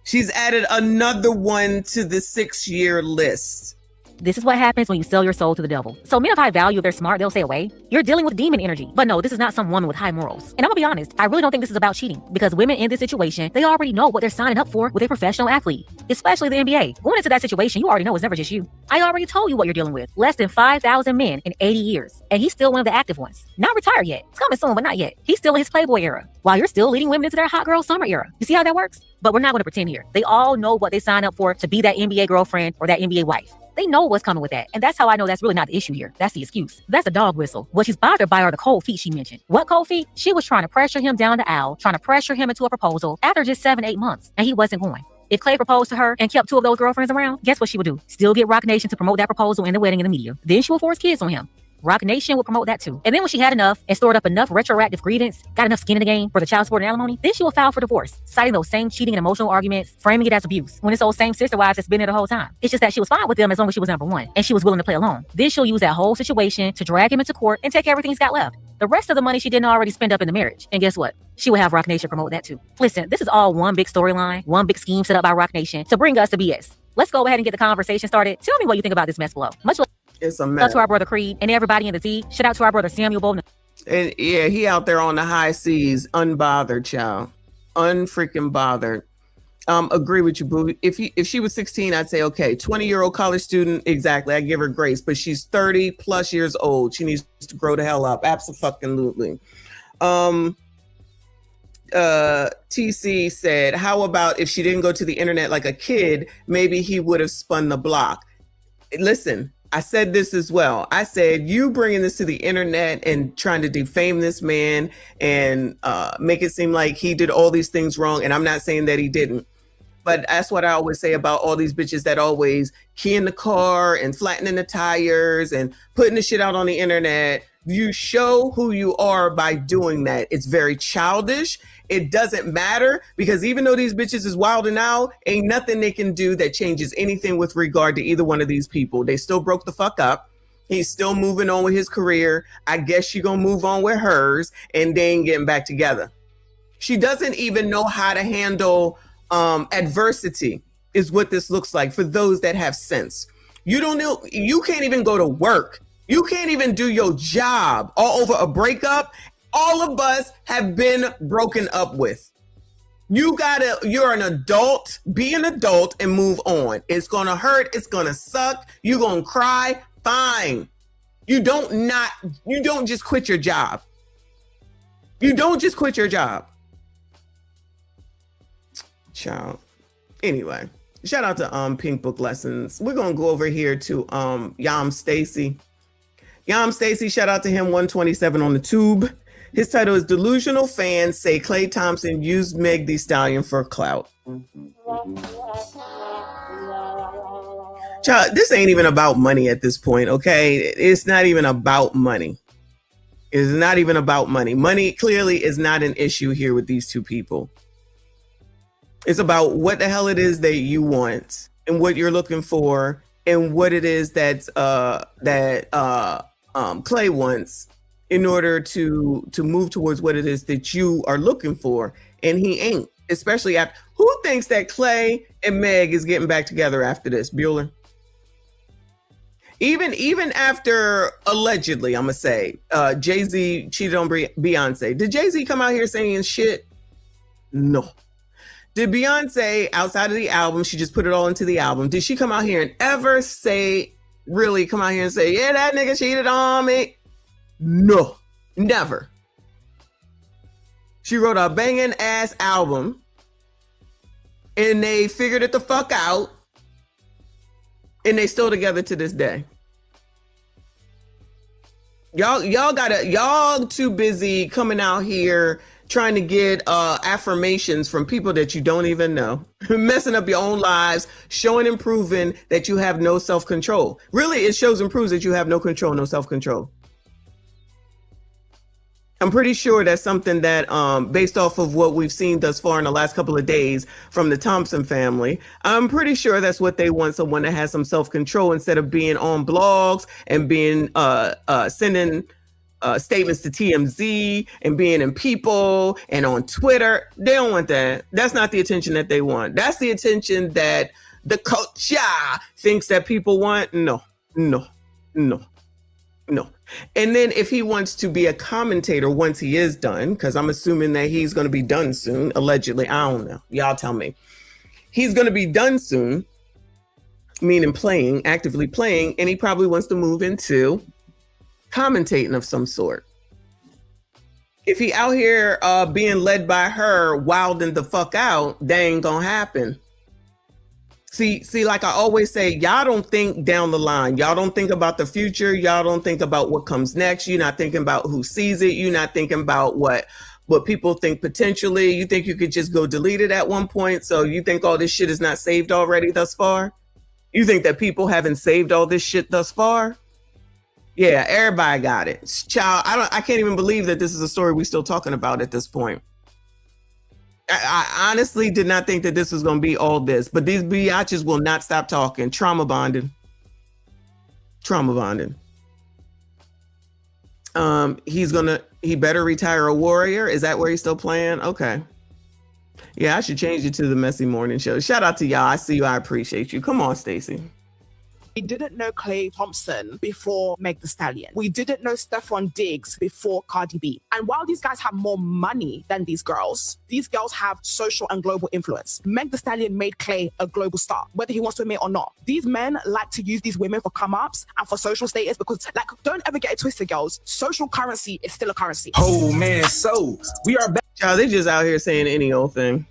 She's added another one to the 6-year list. This is what happens when you sell your soul to the devil. So men of high value, if they're smart, they'll say away. You're dealing with demon energy. But no, this is not some woman with high morals. And I'm gonna be honest, I really don't think this is about cheating, because women in this situation, they already know what they're signing up for with a professional athlete, especially the NBA. Going into that situation, you already know it's never just you. I already told you what you're dealing with. Less than 5,000 men in 80 years. And he's still one of the active ones. Not retired yet. It's coming soon, but not yet. He's still in his Playboy era, while you're still leading women into their hot girl summer era. You see how that works? But we're not gonna pretend here. They all know what they signed up for to be that NBA girlfriend or that NBA wife. They know what's coming with that. And that's how I know that's really not the issue here. That's the excuse. That's the dog whistle. What she's bothered by are the cold feet she mentioned. What cold feet? She was trying to pressure him down the aisle, trying to pressure him into a proposal after just 7-8 months. And he wasn't going. If Klay proposed to her and kept 2 of those girlfriends around, guess what she would do? Still get Roc Nation to promote that proposal and the wedding in the media. Then she will force kids on him. Roc Nation would promote that too. And then when she had enough and stored up enough retroactive grievance, got enough skin in the game for the child support and alimony, then she will file for divorce, citing those same cheating and emotional arguments, framing it as abuse, when it's those same sister wives that's been there the whole time. It's just that she was fine with them as long as she was number one, and she was willing to play along. Then she'll use that whole situation to drag him into court and take everything he's got left. The rest of the money she didn't already spend up in the marriage. And guess what? She would have Roc Nation promote that too. Listen, this is all one big storyline, one big scheme set up by Roc Nation to bring us to BS. Let's go ahead and get the conversation started. Tell me what you think about this mess below. Much love. It's a Shout mess. out to our brother Creed and everybody in the Z. Shout out to our brother Samuel Bolden. And yeah, he out there on the high seas, unbothered, child. Unfreaking bothered. Agree with you, boo. If she was 16, I'd say, okay, 20-year-old college student, exactly, I give her grace. But she's 30 plus years old. She needs to grow the hell up. Absolutely. TC said, how about if she didn't go to the internet like a kid, maybe he would have spun the block. Listen, I said this as well. I said, you bringing this to the internet and trying to defame this man and make it seem like he did all these things wrong. And I'm not saying that he didn't. But that's what I always say about all these bitches that always key in the car and flattening the tires and putting the shit out on the internet. You show who you are by doing that. It's very childish. It doesn't matter, because even though these bitches is wilding out, ain't nothing they can do that changes anything with regard to either one of these people. They still broke the fuck up. He's still moving on with his career. I guess she gonna move on with hers, and they ain't getting back together. She doesn't even know how to handle adversity, is what this looks like for those that have sense. You don't know, you can't even go to work. You can't even do your job all over a breakup. All of us have been broken up with. You're an adult, be an adult and move on. It's gonna hurt, it's gonna suck, you're gonna cry, fine. You don't just quit your job. You don't just quit your job. Child. Anyway, shout out to Pink Book Lessons. We're gonna go over here to Yam Stacy. Yam Stacy, shout out to him, 127 on the tube. His title is Delusional Fans Say Klay Thompson Used Meg Thee Stallion for Clout. Child, this ain't even about money at this point, okay? It's not even about money. It's not even about money. Money clearly is not an issue here with these two people. It's about what the hell it is that you want and what you're looking for and what it is that Klay wants in order to move towards what it is that you are looking for. And he ain't, especially after, who thinks that Klay and Meg is getting back together after this, Bueller? Even after, allegedly, I'm gonna say, Jay-Z cheated on Beyonce. Did Jay-Z come out here saying shit? No. Did Beyonce, outside of the album, she just put it all into the album, did she come out here and ever say, really come out here and say, yeah, that nigga cheated on me? No. Never. She wrote a banging ass album and they figured it the fuck out and they still together to this day. Y'all too busy coming out here trying to get affirmations from people that you don't even know, messing up your own lives, showing and proving that you have no self-control. Really, it shows and proves that you have no control, no self-control. I'm pretty sure that's something that, based off of what we've seen thus far in the last couple of days from the Thompson family, I'm pretty sure that's what they want, someone that has some self-control instead of being on blogs and being sending statements to TMZ and being in People and on Twitter. They don't want that. That's not the attention that they want. That's the attention that the culture thinks that people want. No. And then if he wants to be a commentator once he is done, because I'm assuming that he's going to be done soon, allegedly, I don't know. Y'all tell me. He's going to be done soon, meaning playing, actively playing, and he probably wants to move into commentating of some sort. If he out here being led by her, wilding the fuck out, that ain't gonna happen. See, like I always say, y'all don't think down the line. Y'all don't think about the future. Y'all don't think about what comes next. You're not thinking about who sees it. You're not thinking about what people think potentially. You think you could just go delete it at one point. So you think all this shit is not saved already thus far? You think that people haven't saved all this shit thus far? Yeah, everybody got it. Child, I can't even believe that this is a story we're still talking about at this point. I honestly did not think that this was going to be all this, but these biatches will not stop talking. Trauma bonding. He better retire a warrior. Is that where he's still playing? Okay. Yeah, I should change it to the Messy Morning Show. Shout out to y'all. I see you. I appreciate you. Come on, Stacey. We didn't know Klay Thompson before Meg Thee Stallion. We didn't know Stephon Diggs before Cardi B. And while these guys have more money than these girls have social and global influence. Meg Thee Stallion made Klay a global star, whether he wants to admit or not. These men like to use these women for come-ups and for social status because, like, don't ever get it twisted, girls. Social currency is still a currency. Oh, man, so we are back. Child, they just out here saying any old thing.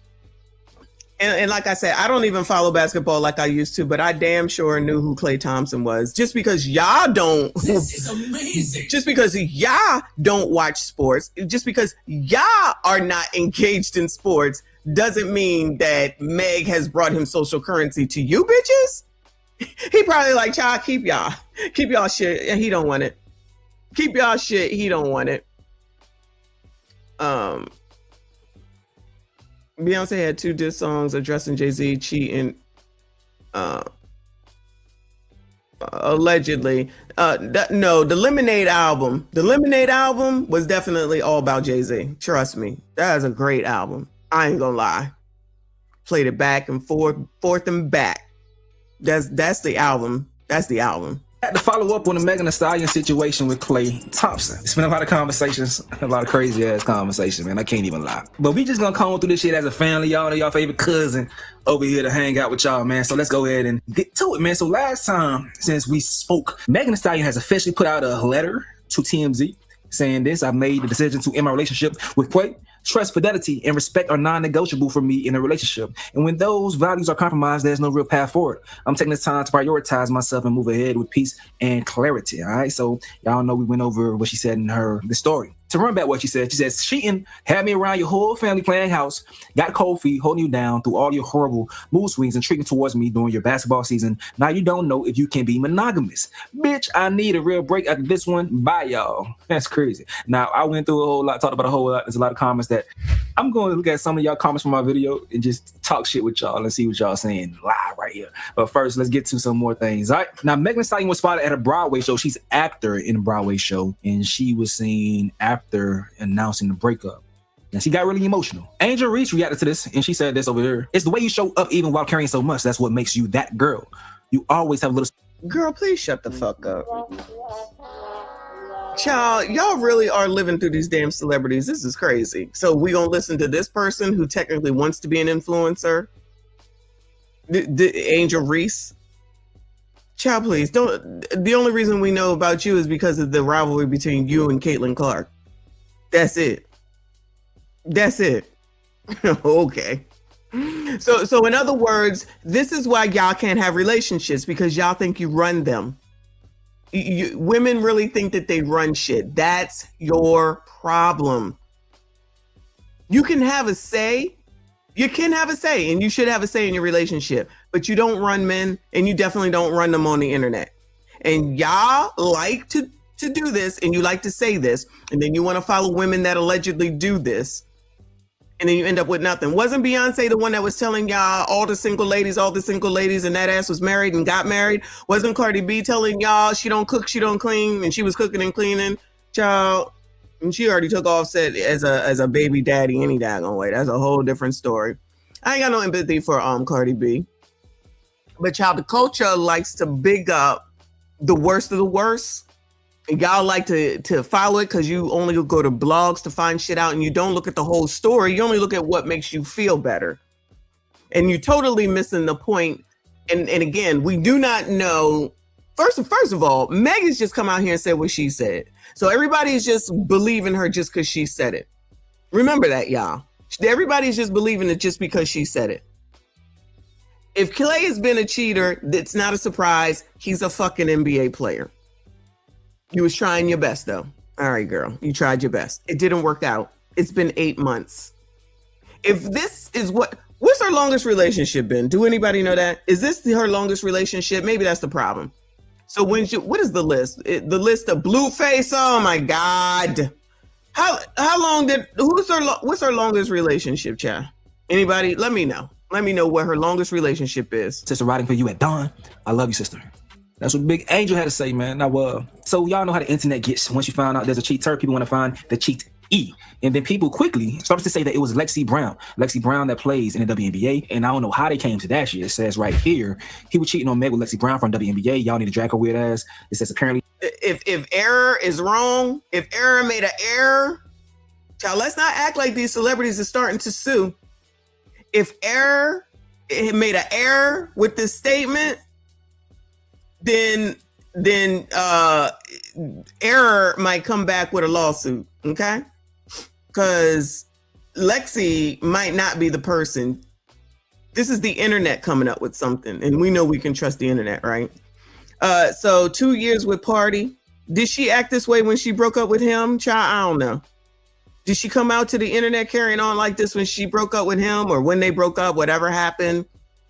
And like I said, I don't even follow basketball like I used to, but I damn sure knew who Klay Thompson was. Just because y'all don't, this is amazing. Just because y'all don't watch sports, just because y'all are not engaged in sports, doesn't mean that Meg has brought him social currency to you bitches. He probably like, child, keep y'all shit, and he don't want it. Keep y'all shit, he don't want it. Beyonce had 2 diss songs addressing Jay-Z cheating, allegedly. No, the Lemonade album was definitely all about Jay-Z. Trust me, that is a great album. I ain't gonna lie. Played it back and forth and back. That's the album. That's the album. I had to follow up on the Megan Thee Stallion situation with Klay Thompson. It's been a lot of conversations, a lot of crazy ass conversations, man. I can't even lie. But we just gonna come through this shit as a family. Y'all know y'all favorite cousin over here to hang out with y'all, man. So let's go ahead and get to it, man. So last time since we spoke, Megan Thee Stallion has officially put out a letter to TMZ saying this: I've made the decision to end my relationship with Klay. Trust, fidelity, and respect are non-negotiable for me in a relationship. And when those values are compromised, there's no real path forward. I'm taking this time to prioritize myself and move ahead with peace and clarity. All right. So y'all know we went over what she said in the story. To run back what she said cheating had me around your whole family playing house, got cold feet, holding you down through all your horrible mood swings and treatment towards me during your basketball season. Now you don't know if you can be monogamous. Bitch, I need a real break after this one. Bye, y'all. That's crazy. Now, I went through a whole lot, talked about a whole lot. There's a lot of comments that I'm going to look at some of y'all comments from my video and just talk shit with y'all and see what y'all saying live right here. But first, let's get to some more things. All right. Now, Megan Thee Stallion was spotted at a Broadway show. She's an actor in a Broadway show, and she was seen after announcing the breakup. And she got really emotional. Angel Reese reacted to this, and she said this over here: it's the way you show up even while carrying so much. That's what makes you that girl. You always have a little... Girl, please shut the fuck up. Child, y'all really are living through these damn celebrities. This is crazy. So we gonna listen to this person who technically wants to be an influencer? Angel Reese? Child, please don't. The only reason we know about you is because of the rivalry between you and Caitlin Clark. That's it. That's it. Okay. So in other words, this is why y'all can't have relationships, because y'all think you run them. Women really think that they run shit. That's your problem. You can have a say. You can have a say, and you should have a say in your relationship, but you don't run men, and you definitely don't run them on the internet. And y'all like to do this, and you like to say this, and then you want to follow women that allegedly do this, and then you end up with nothing. Wasn't Beyonce the one that was telling y'all all the single ladies, and that ass was married and got married? Wasn't Cardi B telling y'all she don't cook, she don't clean, and she was cooking and cleaning? Child, and she already took Offset as a baby daddy any daggone way. That's a whole different story. I ain't got no empathy for Cardi B. But child, the culture likes to big up the worst of the worst. And y'all like to follow it because you only go to blogs to find shit out, and you don't look at the whole story. You only look at what makes you feel better. And you're totally missing the point. And again, we do not know. First of all, Megan's just come out here and said what she said. So everybody's just believing her just because she said it. Remember that, y'all. Everybody's just believing it just because she said it. If Klay has been a cheater, it's not a surprise. He's a fucking NBA player. You was trying your best, though. All right, girl. You tried your best. It didn't work out. It's been 8 months. If this is what's her longest relationship been? Do anybody know that? Is this her longest relationship? Maybe that's the problem. So what is the list? The list of Blueface? Oh my God. How long what's her longest relationship, child? Anybody? Let me know. Let me know what her longest relationship is. Sister riding for you at dawn. I love you, sister. That's what Big Angel had to say, man. Now, so y'all know how the internet gets. Once you find out there's a cheater, people want to find the cheat E. And then people quickly started to say that it was Lexi Brown that plays in the WNBA. And I don't know how they came to that shit. It says right here, he was cheating on Meg with Lexi Brown from WNBA. Y'all need to drag her weird ass. It says apparently. If error is wrong, if error made an error, child, let's not act like these celebrities are starting to sue. If error made an error with this statement, then error might come back with a lawsuit, okay? Because Lexi might not be the person. This is the internet coming up with something, and we know we can trust the internet, right? So 2 years with Party. Did she act this way when she broke up with him? Child, I don't know. Did she come out to the internet carrying on like this when she broke up with him, or when they broke up, whatever happened,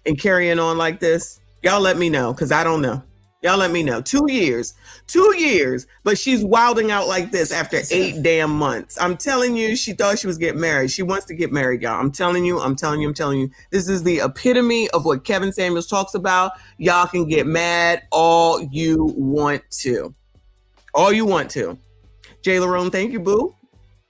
and carrying on like this? Y'all let me know, because I don't know. Y'all let me know. 2 years, but she's wilding out like this after 8 damn months. I'm telling you, she thought she was getting married. She wants to get married, y'all. I'm telling you. This is the epitome of what Kevin Samuels talks about. Y'all can get mad all you want to. Jay Larone, thank you, boo.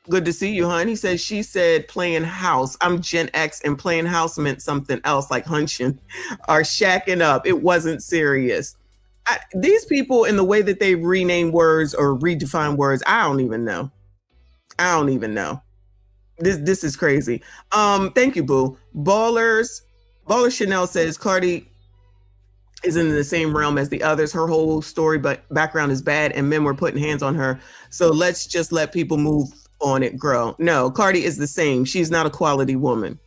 Good to see you, hon. He says, she said playing house. I'm Gen X, and playing house meant something else, like hunching or shacking up. It wasn't serious. These people, in the way that they rename words or redefine words, I don't even know. This is crazy. Thank you, boo. Baller Chanel says Cardi is in the same realm as the others. Her whole story but background is bad, and men were putting hands on her. So let's just let people move on it, grow. No, Cardi is the same. She's not a quality woman.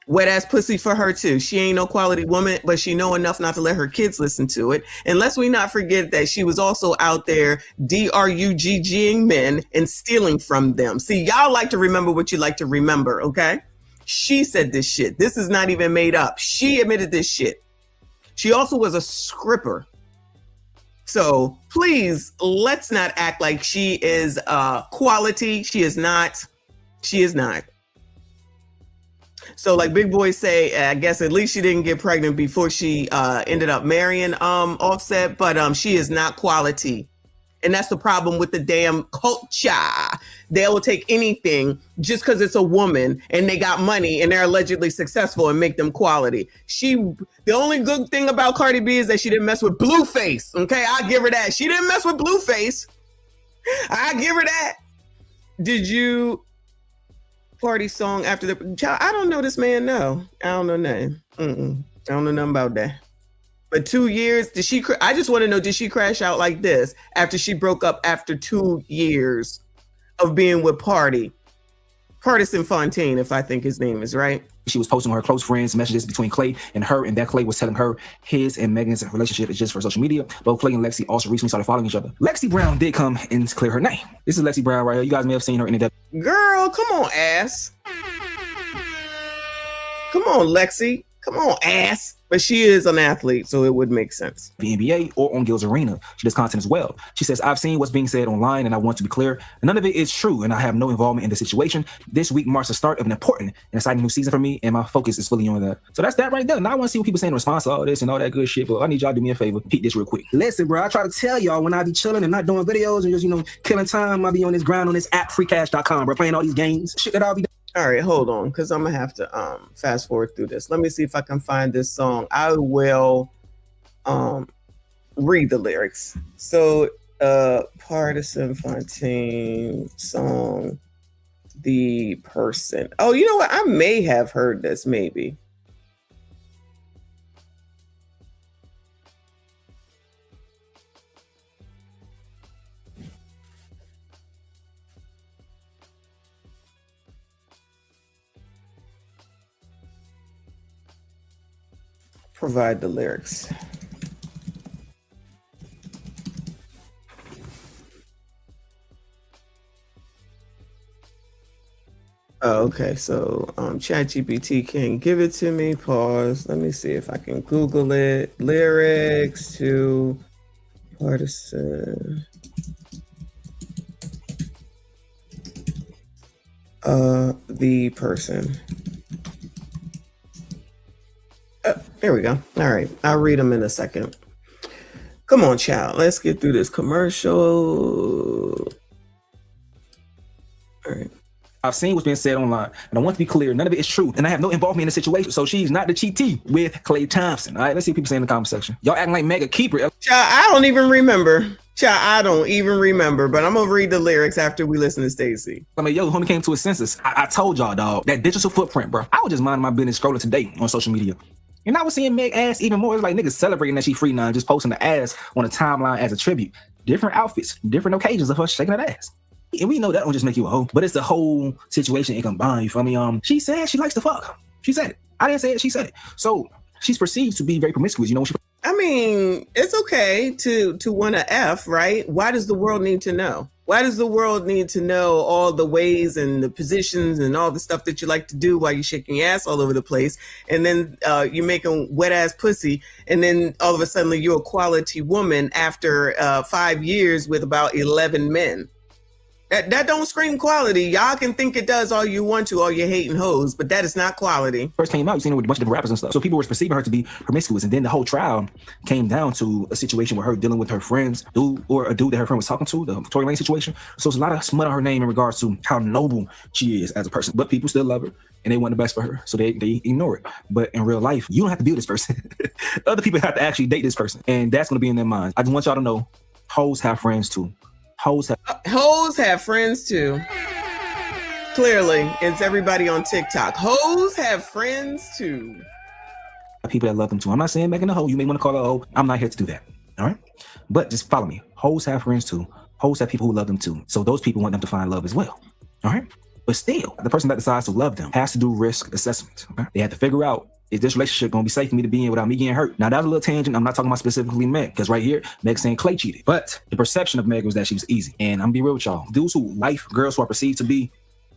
Wet ass pussy for her too. She ain't no quality woman, but she know enough not to let her kids listen to it. And let's we not forget that she was also out there DRUGGing men and stealing from them. See, y'all like to remember what you like to remember, okay? She said this shit. This is not even made up. She admitted this shit. She also was a scripper. So please, let's not act like she is quality. She is not. So like big boys say, I guess at least she didn't get pregnant before she ended up marrying Offset, but she is not quality. And that's the problem with the damn culture. They will take anything just because it's a woman and they got money and they're allegedly successful and make them quality. The only good thing about Cardi B is that she didn't mess with Blueface. Okay, I'll give her that. She didn't mess with Blueface. I give her that. Did you Party song after the child? I don't know this man. No, I don't know nothing. I don't know nothing about that. But 2 years, I just want to know, did she crash out like this after she broke up after 2 years? of being with Partisan Fontaine, if I think his name is right. She was posting her close friends' messages between Klay and her, and that Klay was telling her his and Megan's relationship is just for social media. Both Klay and Lexi also recently started following each other. Lexi Brown did come and clear her name. This is Lexi Brown right here. You guys may have seen her in the Girl, come on, ass. Come on, Lexi. Come on, ass. But she is an athlete, so it would make sense. The NBA or on Gil's Arena. She does content as well. She says, I've seen what's being said online and I want to be clear. None of it is true and I have no involvement in the situation. This week marks the start of an important and exciting new season for me and my focus is fully on that. So that's that right there. Now I want to see what people say in response to all this and all that good shit, but I need y'all to do me a favor. Peep this real quick. Listen, bro, I try to tell y'all when I be chilling and not doing videos and just, you know, killing time, I be on this grind on this app, freecash.com, bro, playing all these games. Shit that I'll be All right, hold on, because I'm gonna have to fast forward through this. Let me see if I can find this song. I will read the lyrics. So Partisan Fontaine song, The Person. Oh, you know what? I may have heard this, maybe. Provide the lyrics. Oh, okay, so ChatGPT can't give it to me. Pause. Let me see if I can Google it. Lyrics to Partisan. The Person. There we go. All right, I'll read them in a second. Come on, child. Let's get through this commercial. All right. I've seen what's being said online, and I want to be clear, none of it is true, and I have no involvement in the situation, so she's not the cheatee with Klay Thompson. All right, let's see what people say in the comment section. Y'all acting like mega keeper. Child, I don't even remember. Child, I don't even remember, but I'm gonna read the lyrics after we listen to Stacey. I mean, yo, homie came to his senses. I told y'all, dog, that digital footprint, bro. I was just minding my business scrolling today on social media. And I was seeing Meg ass even more. It's like niggas celebrating that she free now and just posting the ass on a timeline as a tribute. Different outfits, different occasions of her shaking that ass. And we know that don't just make you a hoe, but it's the whole situation in combined, you feel me? She said she likes to fuck. She said it. I didn't say it, she said it. So she's perceived to be very promiscuous, you know. I mean, it's okay to want to F, right? Why does the world need to know? Why does the world need to know all the ways and the positions and all the stuff that you like to do while you're shaking your ass all over the place? And then you're making wet ass pussy. And then all of a sudden you're a quality woman after 5 years with about 11 men. That don't scream quality. Y'all can think it does all you want to, all you hating hoes, but that is not quality. First came out, you seen her with a bunch of different rappers and stuff. So people were perceiving her to be promiscuous. And then the whole trial came down to a situation with her dealing with her friends, a dude that her friend was talking to, the Tory Lane situation. So it's a lot of smut on her name in regards to how noble she is as a person. But people still love her and they want the best for her. So they ignore it. But in real life, you don't have to be with this person. Other people have to actually date this person. And that's going to be in their minds. I just want y'all to know, hoes have friends too. Hoes have friends too. Clearly, it's everybody on TikTok. Hoes have friends too. People that love them too. I'm not saying making a hoe. You may want to call her a hoe. I'm not here to do that. All right. But just follow me. Hoes have friends too. Hoes have people who love them too. So those people want them to find love as well. All right. But still, the person that decides to love them has to do risk assessment. Okay? They have to figure out, is this relationship going to be safe for me to be in without me getting hurt? Now, that was a little tangent. I'm not talking about specifically Meg, because right here, Meg saying Klay cheated. But the perception of Meg was that she was easy. And I'm going to be real with y'all. Dudes who like girls who are perceived to be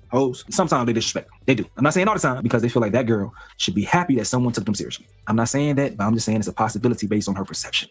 hoes, sometimes they disrespect them. They do. I'm not saying all the time, because they feel like that girl should be happy that someone took them seriously. I'm not saying that, but I'm just saying it's a possibility based on her perception.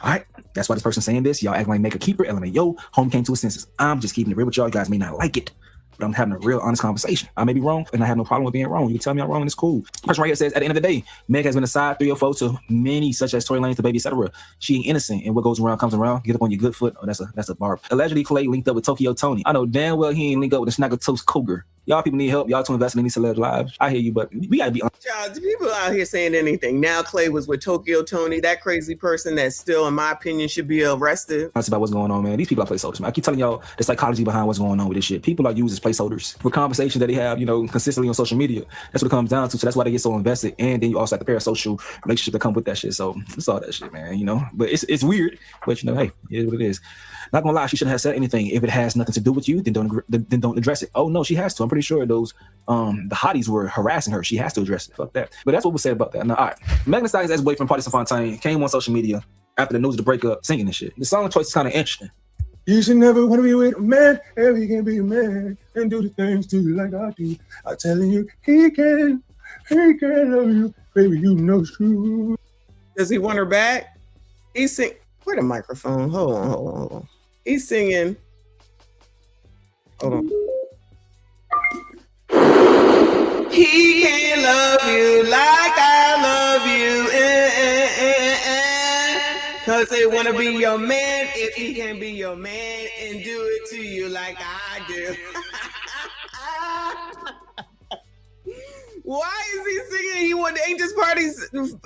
All right? That's why this person's saying this. Y'all act like Meg a keeper. Element, yo, home came to his senses. I'm just keeping it real with y'all. You guys may not like it, but I'm having a real honest conversation. I may be wrong, and I have no problem with being wrong. You can tell me I'm wrong, and it's cool. The person right here says, at the end of the day, Meg has been a side 304 to many, such as Tory Lanez, the baby, etc. She ain't innocent, and what goes around comes around. Get up on your good foot. Oh, that's a barb. Allegedly, Klay linked up with Tokyo Tony. I know damn well he ain't linked up with the Snaggletooth Cougar. Y'all people need help. Y'all to invest in these celebs' lives. I hear you, but we gotta be honest. Child, people out here saying anything. Now Klay was with Tokyo Tony, that crazy person that still, in my opinion, should be arrested. That's about what's going on, man. These people are placeholders, man. I keep telling y'all the psychology behind what's going on with this shit. People are used as placeholders for conversations that they have, you know, consistently on social media. That's what it comes down to. So that's why they get so invested. And then you also have the parasocial relationship that come with that shit. So it's all that shit, man, you know. But it's weird. But, you know, hey, it is what it is. Not gonna lie, she shouldn't have said anything. If it has nothing to do with you, then don't address it. Oh, no, she has to. I'm pretty sure those the hotties were harassing her. She has to address it. Fuck that. But that's what we'll say about that. Now, all right. Megan Thee Stallion's ex-boyfriend, Party Fontaine, came on social media after the news of the breakup singing this shit. The song choice is kind of interesting. You should never want to be with a man if he can be a man and do the things to you like I do. I'm telling you, he can love you, baby, you know it's true. Does he want her back? He's sing. Where the microphone? Hold on. He's singing. Hold on. He can't love you like I love you, cause they wanna be your man if he can be your man and do it to you like I do. Why is he singing? He ain't just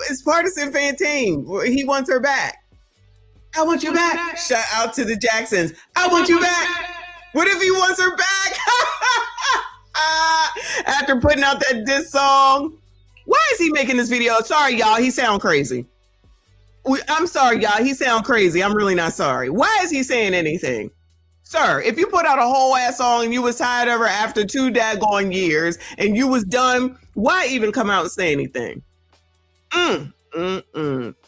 it's partisan Fantine. He wants her back. I want you back. Shout out to the Jacksons. I want you back. What if he wants her back? After putting out that diss song. Why is he making this video? Sorry, y'all. He sound crazy. I'm sorry, y'all. He sound crazy. I'm really not sorry. Why is he saying anything? Sir, if you put out a whole ass song and you was tired of her after 2 daggone years and you was done, why even come out and say anything?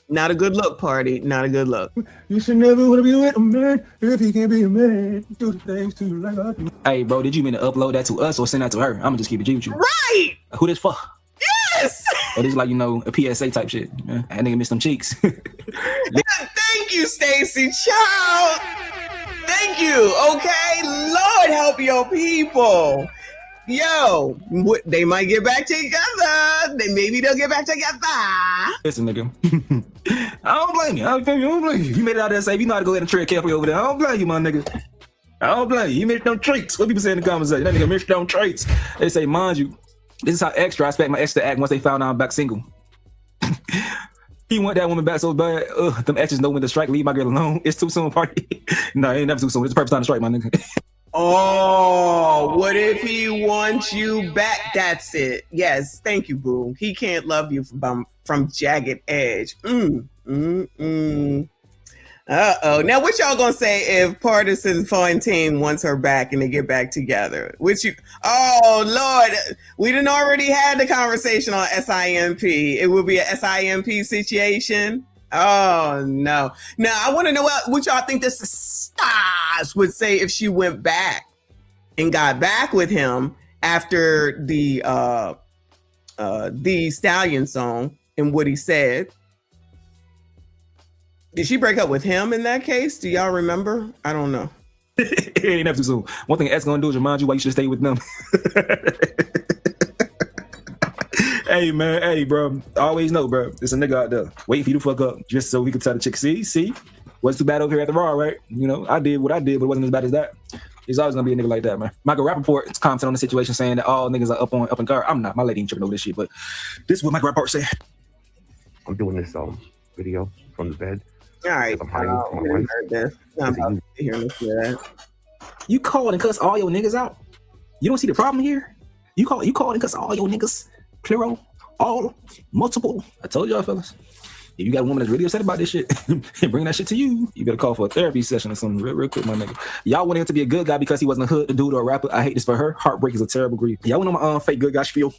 Not a good look, Party. Not a good look. You should never want to be with a man if he can't be a man. Do the things to you like I do. Hey, bro, did you mean to upload that to us or send that to her? I'm gonna just keep it G with you. Right. Who this for? Yes. Or this like, you know, a PSA type shit. Yeah, that nigga missed them cheeks. Thank you, Stacey. Child. Thank you. Okay. Lord help your people. Yo, they might get back together. Maybe they'll get back together. Listen, nigga. I don't blame you. I don't blame you. You made it out there safe. You know how to go ahead and tread carefully over there. I don't blame you, my nigga. I don't blame you. You missed them traits. What people say in the comments? That nigga missed them traits. They say, mind you, this is how extra I expect my ex to act once they found out I'm back single. He want that woman back so bad. Them exes know when to strike. Leave my girl alone. It's too soon, Party. No, it ain't never too soon. It's the perfect time to strike, my nigga. Oh, what if he wants you back? That's it. Yes, thank you, boo. He can't love you from Jagged Edge. Uh-oh. Now, what y'all gonna say if Partisan Fontaine wants her back and they get back together? Oh, Lord, we done already had the conversation on SIMP. It will be a SIMP situation. Oh, no. Now, I want to know what y'all think the stars would say if she went back and got back with him after the Stallion song and what he said. Did she break up with him in that case? Do y'all remember? I don't know. It ain't never too soon. One thing X gonna do is remind you why you should stay with them. Hey, man. Hey, bro. Always know, bro. There's a nigga out there waiting for you to fuck up just so we can tell the chick, see? Wasn't too bad over here at the Raw, right? You know, I did what I did, but it wasn't as bad as that. There's always gonna be a nigga like that, man. Michael Rappaport is commenting on the situation saying that all niggas are up in guard. I'm not. My lady ain't tripping over this shit, but this is what Michael Rappaport said. I'm doing this video from the bed. All right. I'm heard this. I'm about to hear that. You called and cuss all your niggas out? You don't see the problem here? You called and cuss all your niggas? Plural, all, multiple. I told y'all, fellas. If you got a woman that's really upset about this shit and bring that shit to you, you better call for a therapy session or something real quick, my nigga. Y'all wanted him to be a good guy because he wasn't a hood, a dude, or a rapper. I hate this for her. Heartbreak is a terrible grief. Y'all went on my fake good guy spiel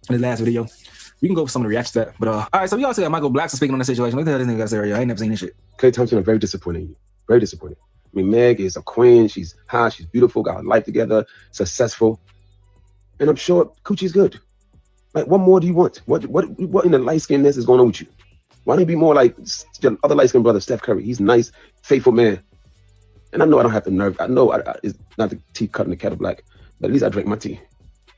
in the last video. We can go for some of the reactions to that. But all right, so we also got Michael Blackson speaking on the situation. What the hell this nigga got to say right here? I ain't never seen this shit. Klay Thompson, I'm very disappointed in you. Very disappointed. I mean, Meg is a queen. She's hot. She's beautiful. Got her life together. Successful. And I'm sure Coochie's good. Like, what more do you want? What in the light skinness is going on with you? Why don't you be more like your other light skinned brother, Steph Curry? He's a nice, faithful man. And I know I don't have the nerve. I know it's not the tea cutting the kettle black, but at least I drank my tea.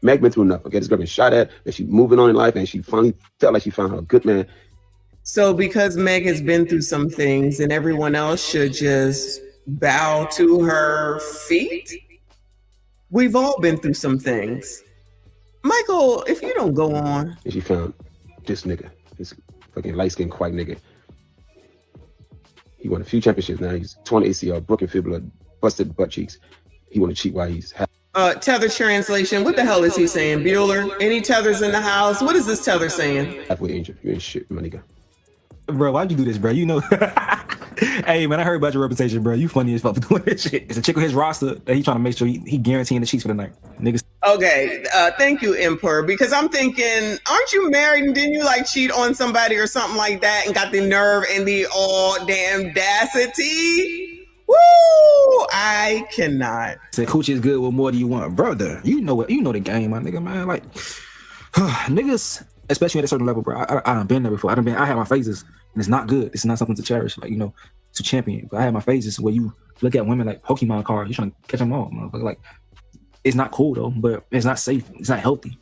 Meg been through enough. Okay, this girl been shot at, and she's moving on in life, and she finally felt like she found her a good man. So because Meg has been through some things, and everyone else should just bow to her feet? We've all been through some things. Michael, if you don't go on. And she found this nigga, this fucking light-skinned white nigga. He won a few championships now. He's torn ACL, broken fibula, busted butt cheeks. He want to cheat while he's tether translation. What the hell is he saying? Bueller? Any tethers in the house? What is this tether saying? halfway injured. You ain't shit, my nigga. Bro, why'd you do this, bro? You know. Hey, man, I heard about your reputation, bro. You funny as fuck for doing this shit. It's a chick on his roster that he trying to make sure he guaranteeing the cheeks for the night. Niggas. Okay, thank you, Emperor, because I'm thinking, aren't you married and didn't you like cheat on somebody or something like that and got the nerve and the damn audacity? Woo! I cannot. Said Coochie is good. What more do you want, brother? You know what? You know the game, my nigga, man. Like niggas, especially at a certain level, bro. I done been there before. I had my phases, and it's not good. It's not something to cherish, like, you know, to champion. But I had my phases where you look at women like Pokemon cards. You're trying to catch them all, motherfucker. Like, it's not cool though, but it's not safe. It's not healthy,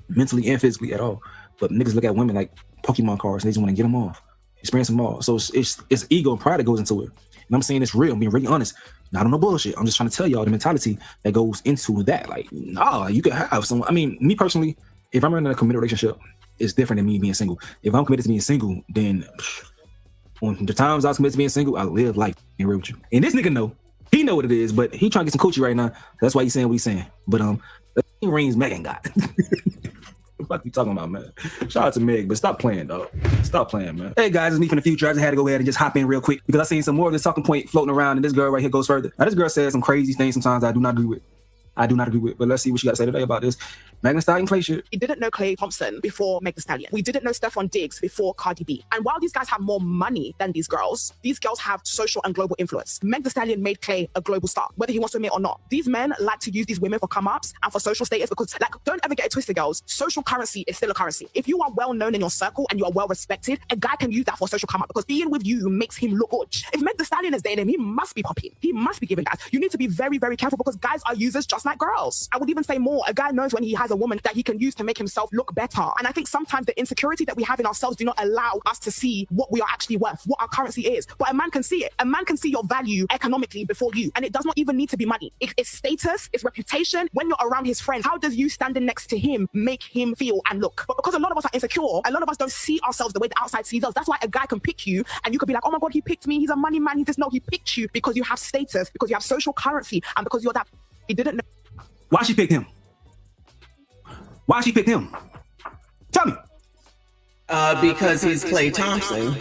mentally and physically at all. But niggas look at women like Pokemon cards and they just want to get them off, experience them all. So it's ego and pride that goes into it. And I'm saying it's real. I'm being really honest. Not on no bullshit. I'm just trying to tell y'all the mentality that goes into that. Like, nah, you could have someone. I mean, me personally, if I'm in a committed relationship, it's different than me being single. If I'm committed to being single, then on the times I was committed to being single, I live life in real with you. And this nigga know. He know what it is, but he trying to get some coochie right now. That's why he's saying what he's saying. But the rings Megan got. What the fuck you talking about, man? Shout out to Meg, but stop playing, dog. Stop playing, man. Hey guys, it's me from the future. I just had to go ahead and just hop in real quick because I seen some more of this talking point floating around, and this girl right here goes further. Now this girl says some crazy things sometimes I do not agree with. But let's see what she got to say today about this. Megan Thee Stallion Klay shit. We didn't know Klay Thompson before Megan Thee Stallion. We didn't know Stephon Diggs before Cardi B. And while these guys have more money than these girls have social and global influence. Megan Thee Stallion made Klay a global star, whether he wants to admit or not. These men like to use these women for come-ups and for social status because, like, don't ever get it twisted, girls. Social currency is still a currency. If you are well known in your circle and you are well respected, a guy can use that for social come-up because being with you makes him look good. If Megan Thee Stallion is dating him, he must be popping. He must be giving guys. You need to be very, very careful because guys are users just like girls. I would even say more. A guy knows when he has a woman that he can use to make himself look better. And I think sometimes the insecurity that we have in ourselves do not allow us to see what we are actually worth, what our currency is. But a man can see it. A man can see your value economically before you. And it does not even need to be money. It's status, it's reputation. When you're around his friends, how does you standing next to him make him feel and look? But because a lot of us are insecure, a lot of us don't see ourselves the way the outside sees us. That's why a guy can pick you and you could be like, oh my God, he picked me. He's a money man. He just, no, he picked you because you have status, because you have social currency, and because you're that. He didn't know. Why she picked him? Why she picked him? Tell me. Because he's Klay Thompson.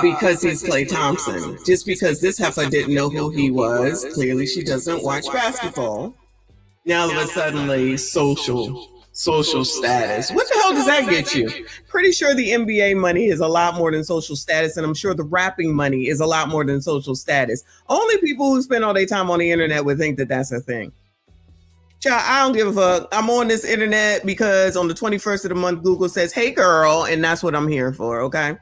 Because he's Klay Thompson. Just because this heifer didn't know who he was, clearly she doesn't watch basketball. Now all of a sudden, social status. What the hell does that get you? Pretty sure the NBA money is a lot more than social status, and I'm sure the rapping money is a lot more than social status. Only people who spend all their time on the internet would think that that's a thing. Child, I don't give a fuck. I'm on this internet because on the 21st of the month, Google says, hey girl, and that's what I'm here for, okay?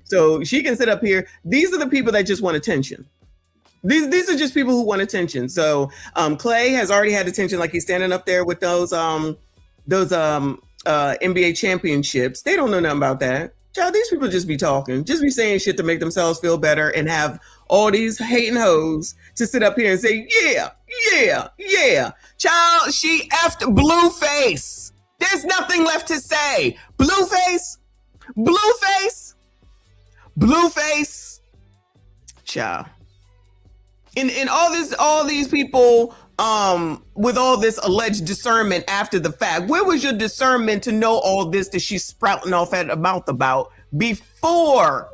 So she can sit up here. These are the people that just want attention. These are just people who want attention. So Klay has already had attention, like he's standing up there with those NBA championships. They don't know nothing about that. Child, these people just be talking, just be saying shit to make themselves feel better and have all these hating hoes to sit up here and say, yeah. Child, she effed Blueface. There's nothing left to say. Blueface. Child. And all these people with all this alleged discernment after the fact. Where was your discernment to know all this that she's sprouting off at her mouth about before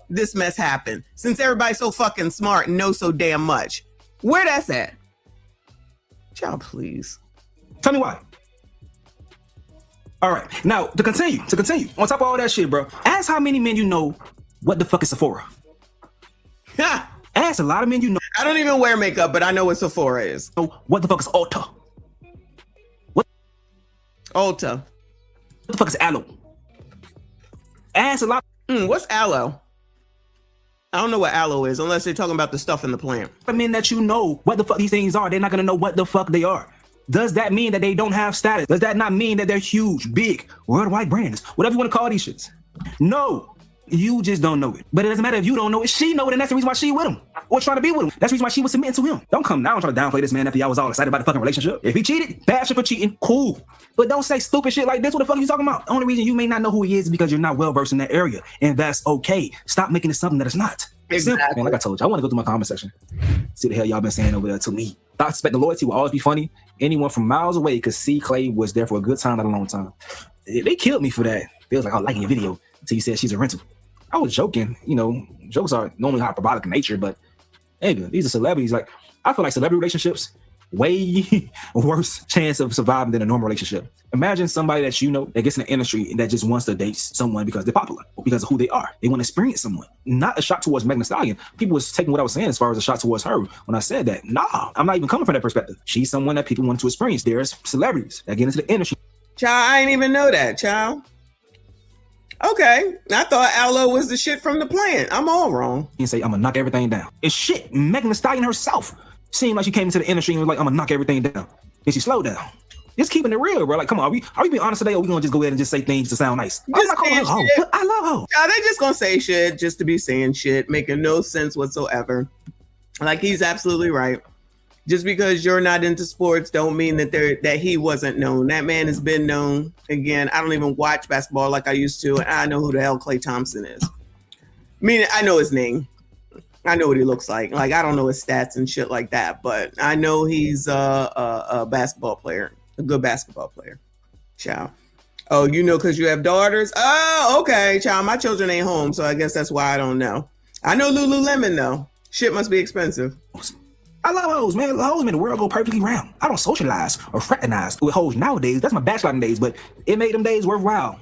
this mess happened? Since everybody's so fucking smart and knows so damn much. Where that's at? Child, please. Tell me why. All right. Now, to continue, on top of all that shit, bro, ask how many men you know what the fuck is Sephora. Ask a lot of men you know. I don't even wear makeup, but I know what Sephora is. What the fuck is Ulta? Ulta. What the fuck is Aloe? Ask a lot. What's aloe? I don't know what aloe is unless they're talking about the stuff in the plant. The men that you know what the fuck these things are, they're not gonna know what the fuck they are. Does that mean that they don't have status? Does that not mean that they're huge, big, worldwide brands? Whatever you want to call these shits. No. You just don't know it. But it doesn't matter if you don't know it. She know it, and that's the reason why she with him. Or trying to be with him. That's the reason why she was submitting to him. Don't come now and try to downplay this man after y'all was all excited about the fucking relationship. If he cheated, bad shit for cheating, cool. But don't say stupid shit like this. What the fuck are you talking about? The only reason you may not know who he is because you're not well versed in that area. And that's okay. Stop making it something that it's not. Exactly. Man, like I told you, I want to go through my comment section. See what the hell y'all been saying over there to me. I expect the loyalty will always be funny. Anyone from miles away could see Klay was there for a good time, not a long time. They killed me for that. They was like, I was liking your video until you said she's a rental. I was joking. You know, jokes are normally hyperbolic in nature, but hey, these are celebrities. Like, I feel like celebrity relationships, way worse chance of surviving than a normal relationship. Imagine somebody that you know that gets in the industry and that just wants to date someone because they're popular or because of who they are. They want to experience someone. Not a shot towards Megan Thee Stallion. People was taking what I was saying as far as a shot towards her when I said that. Nah, I'm not even coming from that perspective. She's someone that people want to experience. There's celebrities that get into the industry. Child, I didn't even know that, child. Okay, I thought Aloe was the shit from the plant. I'm all wrong. And say, I'm gonna knock everything down. It's shit. Megan Thee Stallion herself seemed like she came into the industry and was like, I'm gonna knock everything down. And she slowed down. Just keeping it real, bro. Like, come on, are we being honest today, or we gonna just go ahead and just say things to sound nice? I'm not calling her a hoe. I love her. Child, they just gonna say shit just to be saying shit, making no sense whatsoever. Like, he's absolutely right. Just because you're not into sports don't mean that he wasn't known. That man has been known. Again, I don't even watch basketball like I used to, and I know who the hell Klay Thompson is. Meaning, I know his name. I know what he looks like. Like, I don't know his stats and shit like that, but I know he's a basketball player, a good basketball player. Child. Oh, you know because you have daughters? Oh, okay, child. My children ain't home, so I guess that's why I don't know. I know Lululemon, though. Shit must be expensive. I love hoes, man. Hoes make the world go perfectly round. I don't socialize or fraternize with hoes nowadays. That's my backsliding days, but it made them days worthwhile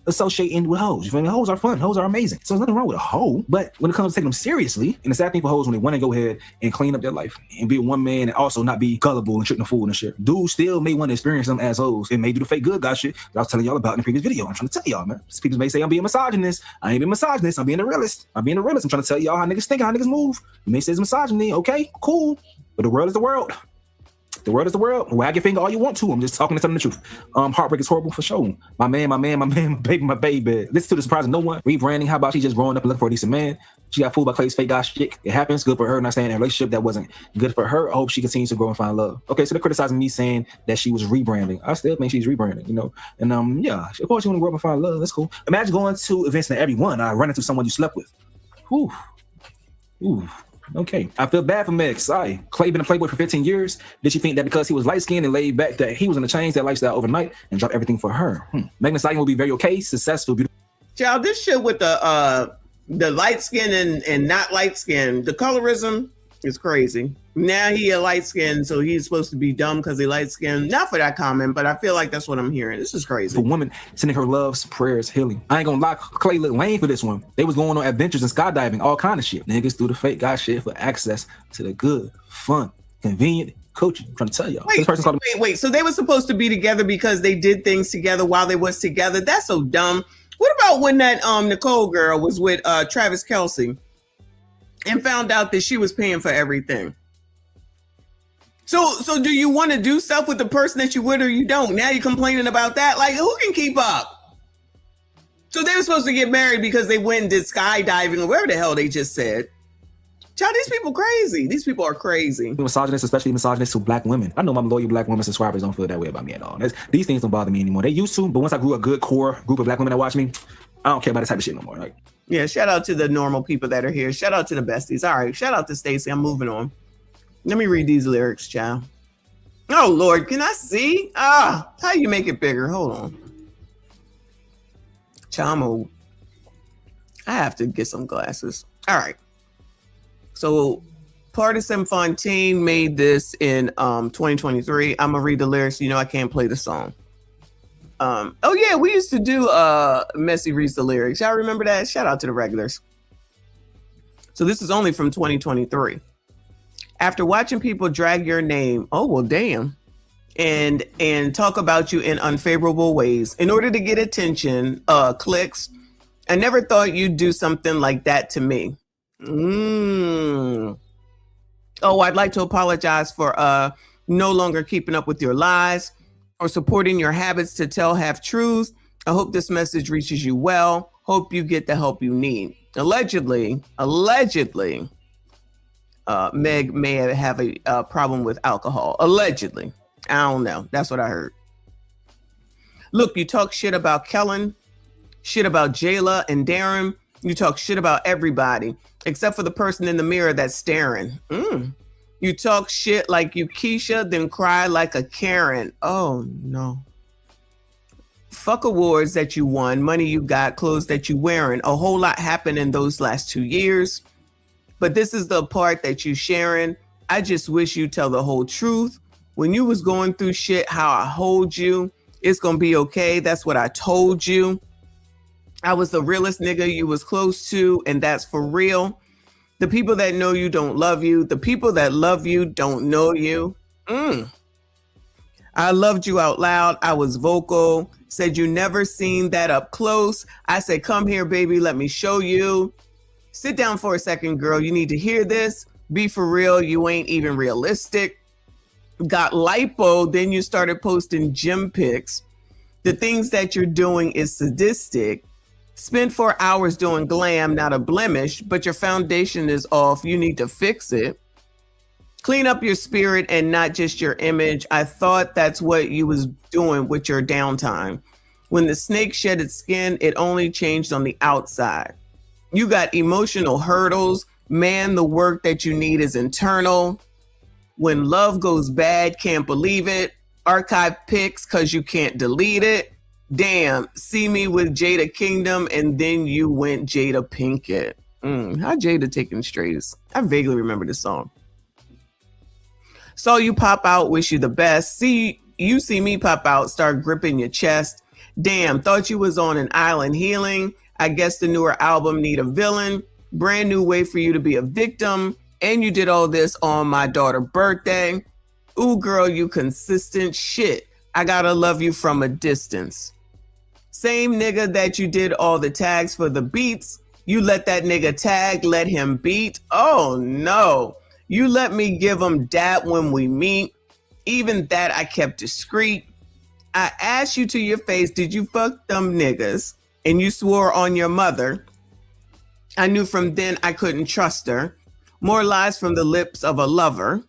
associating with hoes. You feel me? Hoes are fun. Hoes are amazing. So there's nothing wrong with a hoe. But when it comes to taking them seriously, and the sad thing for hoes when they want to go ahead and clean up their life and be one man and also not be gullible and trick the fool and shit. Dudes still may want to experience them as hoes and may do the fake good guy shit that I was telling y'all about in the previous video. I'm trying to tell y'all, man. People may say I'm being misogynist. I ain't being misogynist. I'm being a realist. I'm being a realist. I'm trying to tell y'all how niggas think, how niggas move. You may say it's misogyny. Okay, cool. But the world is the world. The world is the world. Wag your finger all you want to. I'm just talking and telling the truth. Heartbreak is horrible for sure. My man, my baby, my baby. This is to the surprise of no one. Rebranding. How about she just growing up and looking for a decent man? She got fooled by Klay's fake guy shit. It happens. Good for her. Not staying in a relationship that wasn't good for her. I hope she continues to grow and find love. Okay, so they're criticizing me saying that she was rebranding. I still think she's rebranding, you know. And yeah, of course you want to grow up and find love. That's cool. Imagine going to events and everyone run into someone you slept with. Whew. Ooh. Okay, I feel bad for Meg. Sorry. Klay been a playboy for 15 years. Did she think that because he was light-skinned and laid back that he was going to change that lifestyle overnight and drop everything for her? Megan Thee Stallion will be very okay, successful, beautiful. Child, this shit with the light skin and not light skin, the colorism is crazy. Now he a light skin, so he's supposed to be dumb because he light skin. Not for that comment, but I feel like that's what I'm hearing. This is crazy. For women sending her loves, prayers, healing. I ain't gonna lie, Klay looked lame for this one. They was going on adventures and skydiving, all kind of shit. Niggas do the fake guy shit for access to the good, fun, convenient coaching. I'm trying to tell y'all. Wait. So they were supposed to be together because they did things together while they was together? That's so dumb. What about when that Nicole girl was with Travis Kelce and found out that she was paying for everything? So do you want to do stuff with the person that you would or you don't? Now you're complaining about that? Like, who can keep up? So they were supposed to get married because they went and did skydiving or whatever the hell they just said. Child, these people crazy. These people are crazy. Misogynist, especially misogynist to black women. I know my loyal black women subscribers don't feel that way about me at all. These things don't bother me anymore. They used to, but once I grew a good core group of black women that watch me, I don't care about this type of shit no more. Like, yeah, shout out to the normal people that are here. Shout out to the besties. All right, shout out to Stacey. I'm moving on. Let me read these lyrics, child. Oh, Lord, can I see? How you make it bigger? Hold on. Child, I have to get some glasses. All right. So, Partisan Fontaine made this in 2023. I'm going to read the lyrics. You know I can't play the song. Oh, yeah, we used to do Messy reads the lyrics. Y'all remember that? Shout out to the regulars. So, this is only from 2023. After watching people drag your name, oh, well, damn, and talk about you in unfavorable ways in order to get attention, clicks, I never thought you'd do something like that to me. Oh, I'd like to apologize for no longer keeping up with your lies or supporting your habits to tell half truths. I hope this message reaches you well. Hope you get the help you need. Allegedly, Meg may have a problem with alcohol. Allegedly. I don't know. That's what I heard. Look, you talk shit about Kellen, shit about Jayla and Darren. You talk shit about everybody, except for the person in the mirror that's staring. You talk shit like you Keisha, then cry like a Karen. Oh, no. Fuck awards that you won, money you got, clothes that you wearing. A whole lot happened in those last 2 years. But this is the part that you sharing. I just wish you tell the whole truth. When you was going through shit, how I hold you, it's gonna be okay. That's what I told you. I was the realest nigga you was close to, and that's for real. The people that know you don't love you. The people that love you don't know you. I loved you out loud. I was vocal. Said you never seen that up close. I said, come here, baby. Let me show you. Sit down for a second, girl. You need to hear this. Be for real. You ain't even realistic. Got lipo. Then you started posting gym pics. The things that you're doing is sadistic. Spend 4 hours doing glam, not a blemish, but your foundation is off. You need to fix it. Clean up your spirit and not just your image. I thought that's what you was doing with your downtime. When the snake shed its skin, it only changed on the outside. You got emotional hurdles. Man, the work that you need is internal. When love goes bad, can't believe it. Archive pics because you can't delete it. Damn, see me with Jada Kingdom and then you went Jada Pinkett. How Jada taking strays? I vaguely remember this song. Saw you pop out, wish you the best. See me pop out, start gripping your chest. Damn, thought you was on an island healing. I guess the newer album need a villain. Brand new way for you to be a victim. And you did all this on my daughter's birthday. Ooh, girl, you consistent shit. I gotta love you from a distance. Same nigga that you did all the tags for the beats. You let that nigga tag, let him beat. Oh no. You let me give him dat when we meet. Even that I kept discreet. I asked you to your face, did you fuck them niggas? And you swore on your mother. I knew from then I couldn't trust her. More lies from the lips of a lover.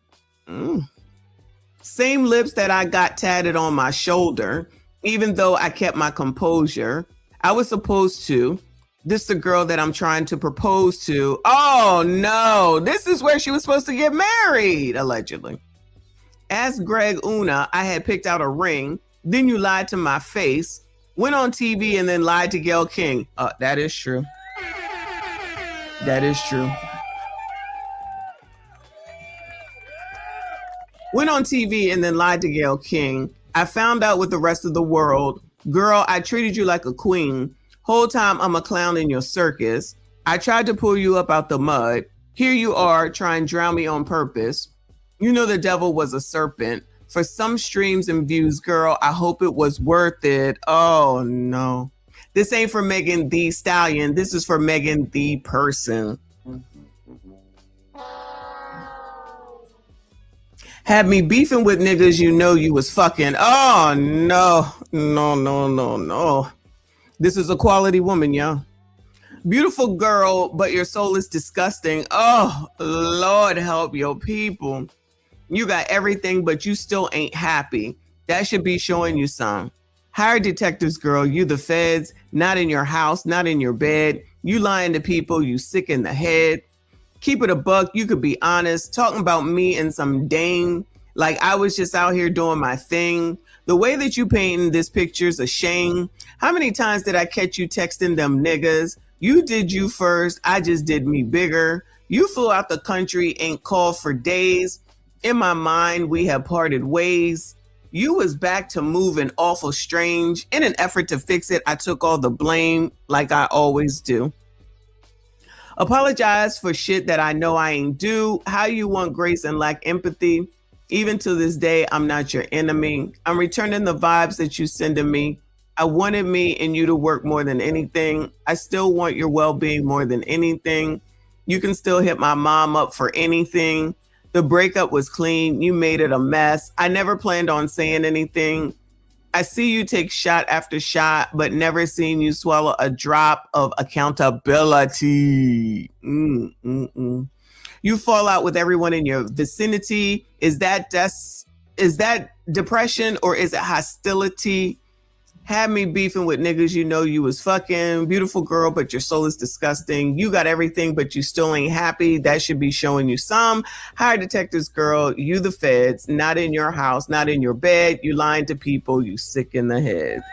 Same lips that I got tatted on my shoulder. Even though I kept my composure. I was supposed to. This the girl that I'm trying to propose to. Oh no, this is where she was supposed to get married, allegedly. Asked Greg Una, I had picked out a ring. Then you lied to my face. Went on TV and then lied to Gayle King. That is true. That is true. Went on TV and then lied to Gayle King. I found out with the rest of the world. Girl, I treated you like a queen. Whole time I'm a clown in your circus. I tried to pull you up out the mud. Here you are trying to drown me on purpose. You know the devil was a serpent. For some streams and views, girl, I hope it was worth it. Oh no. This ain't for Megan the Stallion. This is for Megan the person. Had me beefing with niggas you know you was fucking. Oh no. No. This is a quality woman, y'all. Beautiful girl, but your soul is disgusting. Oh, Lord help your people. You got everything, but you still ain't happy. That should be showing you some. Hire detectives, girl. You the feds, not in your house, not in your bed. You lying to people, you sick in the head. Keep it a buck. You could be honest. Talking about me and some dame. Like I was just out here doing my thing. The way that you painting this picture's a shame. How many times did I catch you texting them niggas? You did you first. I just did me bigger. You flew out the country, ain't called for days. In my mind, we have parted ways. You was back to moving awful strange. In an effort to fix it, I took all the blame like I always do. Apologize for shit that I know I ain't do. How you want grace and lack empathy. Even to this day, I'm not your enemy. I'm returning the vibes that you sending me. I wanted me and you to work more than anything. I still want your well-being more than anything. You can still hit my mom up for anything. The breakup was clean. You made it a mess. I never planned on saying anything. I see you take shot after shot, but never seen you swallow a drop of accountability. You fall out with everyone in your vicinity. Is that depression or is it hostility? Had me beefing with niggas you know you was fucking. Beautiful girl, but your soul is disgusting. You got everything, but you still ain't happy. That should be showing you some. Hire detectives, girl. You the feds. Not in your house, not in your bed. You lying to people. You sick in the head.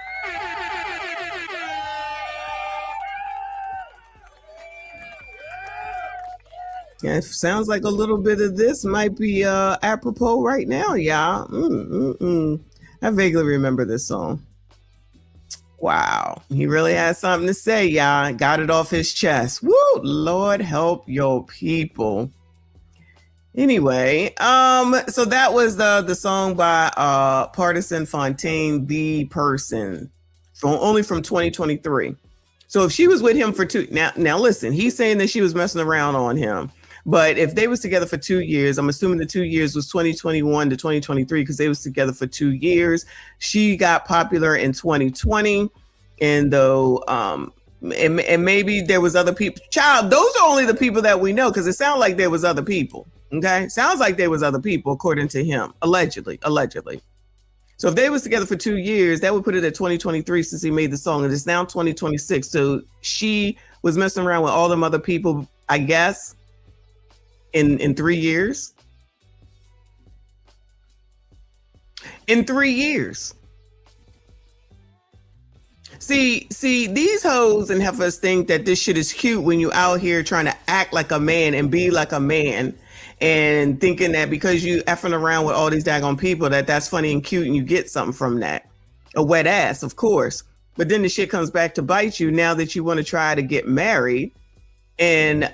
Yeah, it sounds like a little bit of this might be apropos right now, y'all. I vaguely remember this song. Wow, he really has something to say, y'all. Got it off his chest. Woo, Lord help your people. Anyway, so that was the song by Partisan Fontaine, The Person, only from 2023. So if she was with him for now listen, he's saying that she was messing around on him. But if they was together for 2 years, I'm assuming the 2 years was 2021 to 2023 because they was together for 2 years. She got popular in 2020, and though and maybe there was other people. Child, those are only the people that we know because it sounds like there was other people. Okay, sounds like there was other people according to him, allegedly. So if they was together for 2 years, that would put it at 2023 since he made the song, and it's now 2026. So she was messing around with all them other people, I guess. In 3 years. In 3 years. See, these hoes and heifers think that this shit is cute when you out here trying to act like a man and be like a man and thinking that because you effing around with all these daggone people that's funny and cute and you get something from that. A wet ass, of course. But then the shit comes back to bite you now that you want to try to get married. And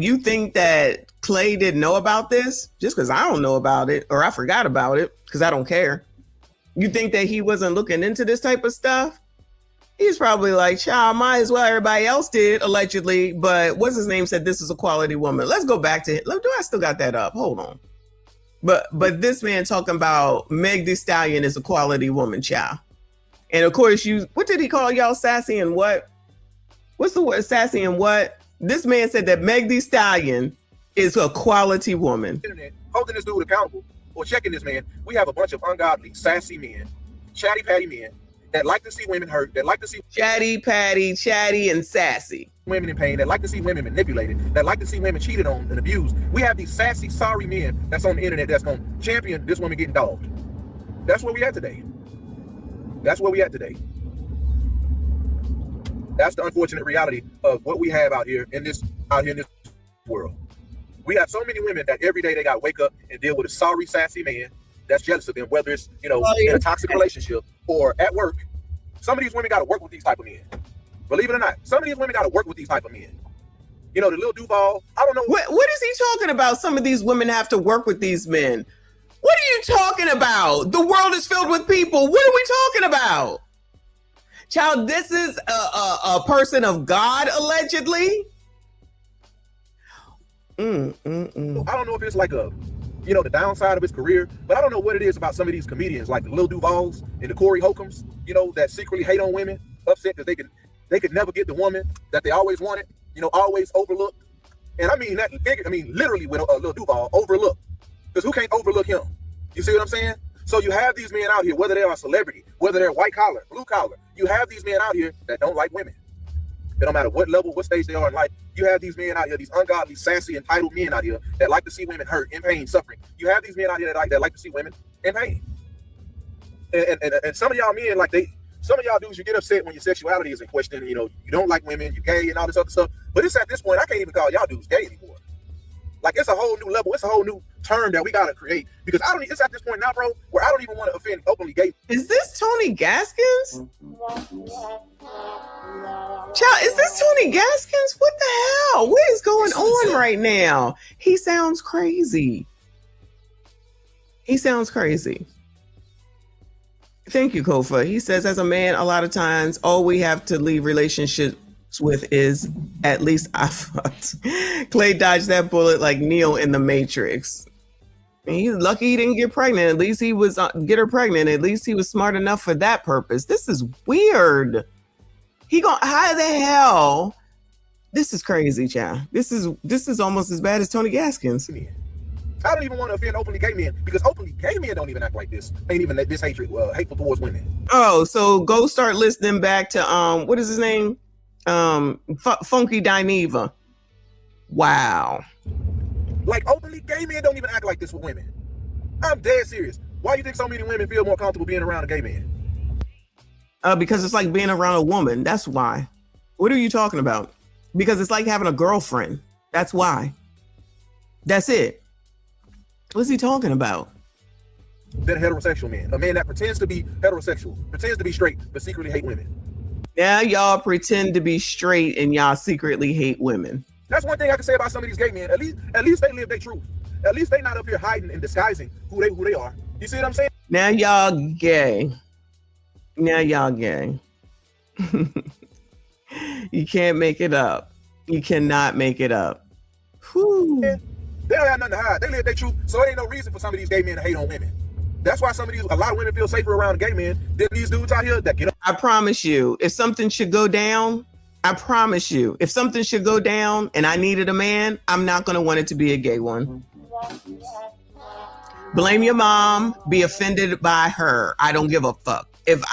you think that Klay didn't know about this just because I don't know about it or I forgot about it because I don't care. You think that he wasn't looking into this type of stuff? He's probably like, child, might as well everybody else did, allegedly. But what's his name said this is a quality woman. Let's go back to it. Look, do I still got that up? Hold on. But this man talking about Meg Thee Stallion is a quality woman, child. And of course, what did he call y'all, sassy and what? What's the word, sassy and what? This man said that Meg Thee Stallion is a quality woman. Holding this dude accountable or checking this man, we have a bunch of ungodly, sassy men, chatty patty men that like to see women hurt, that like to see chatty patty, chatty and sassy women in pain, that like to see women manipulated, that like to see women cheated on and abused. We have these sassy, sorry men that's on the internet that's gonna champion this woman getting dogged. That's where we at today. That's where we at today. That's the unfortunate reality of what we have out here in this world. We have so many women that every day they got to wake up and deal with a sorry, sassy man that's jealous of them, whether it's, in a toxic relationship or at work. Some of these women got to work with these type of men. Believe it or not, some of these women got to work with these type of men. The little Duval, I don't know. What is he talking about? Some of these women have to work with these men. What are you talking about? The world is filled with people. What are we talking about? Child, this is a person of God, allegedly. I don't know if it's like the downside of his career, but I don't know what it is about some of these comedians, like the Lil Duvals and the Corey Holcombs, that secretly hate on women, upset because they could never get the woman that they always wanted, always overlooked. And I mean that, literally with Lil Duval, overlooked, because who can't overlook him? You see what I'm saying? So you have these men out here, whether they're a celebrity, whether they're white collar, blue collar, you have these men out here that don't like women. It don't matter what level, what stage they are in life. You have these men out here, these ungodly, sassy, entitled men out here that like to see women hurt, in pain, suffering. You have these men out here that like to see women in pain. And some of y'all men, some of y'all dudes, you get upset when your sexuality is in question. You don't like women, you're gay and all this other stuff. But it's at this point, I can't even call y'all dudes gay anymore. Like, it's a whole new level. It's a whole new term that we got to create. Because it's at this point now, bro, where I don't even want to offend openly gay. Is this Tony Gaskins? Child, is this Tony Gaskins? What the hell? What is going on right now? He sounds crazy. Thank you, Kofa. He says, as a man, a lot of times, all we have to leave relationships with is at least I fucked. Klay dodged that bullet like Neo in the Matrix. He's lucky he didn't get pregnant. At least he was get her pregnant. At least he was smart enough for that purpose. This is weird. How the hell? This is crazy, child. This is almost as bad as Tony Gaskins. I don't even want to offend openly gay men because openly gay men don't even act like this. Ain't even this hatred, hateful towards women. Oh, so go start listening back to what is his name? Funky Dineva. Wow. Like openly gay men don't even act like this with women. I'm dead serious. Why do you think so many women feel more comfortable being around a gay man? Because it's like being around a woman. That's why. What are you talking about? Because it's like having a girlfriend. That's why. That's it. What's he talking about? Than heterosexual men. A man that pretends to be heterosexual, pretends to be straight, but secretly hate women. Now y'all pretend to be straight and y'all secretly hate women. That's one thing I can say about some of these gay men. At least they live their truth. At least they not up here hiding and disguising who they are. You see what I'm saying? Now y'all gay. Now y'all gay. You can't make it up. You cannot make it up. Whew. Yeah, they don't have nothing to hide. They live their truth, so there ain't no reason for some of these gay men to hate on women. That's why a lot of women feel safer around gay men than these dudes out here that get up. I promise you, if something should go down, I promise you, if something should go down and I needed a man, I'm not going to want it to be a gay one. Blame your mom, be offended by her. I don't give a fuck. If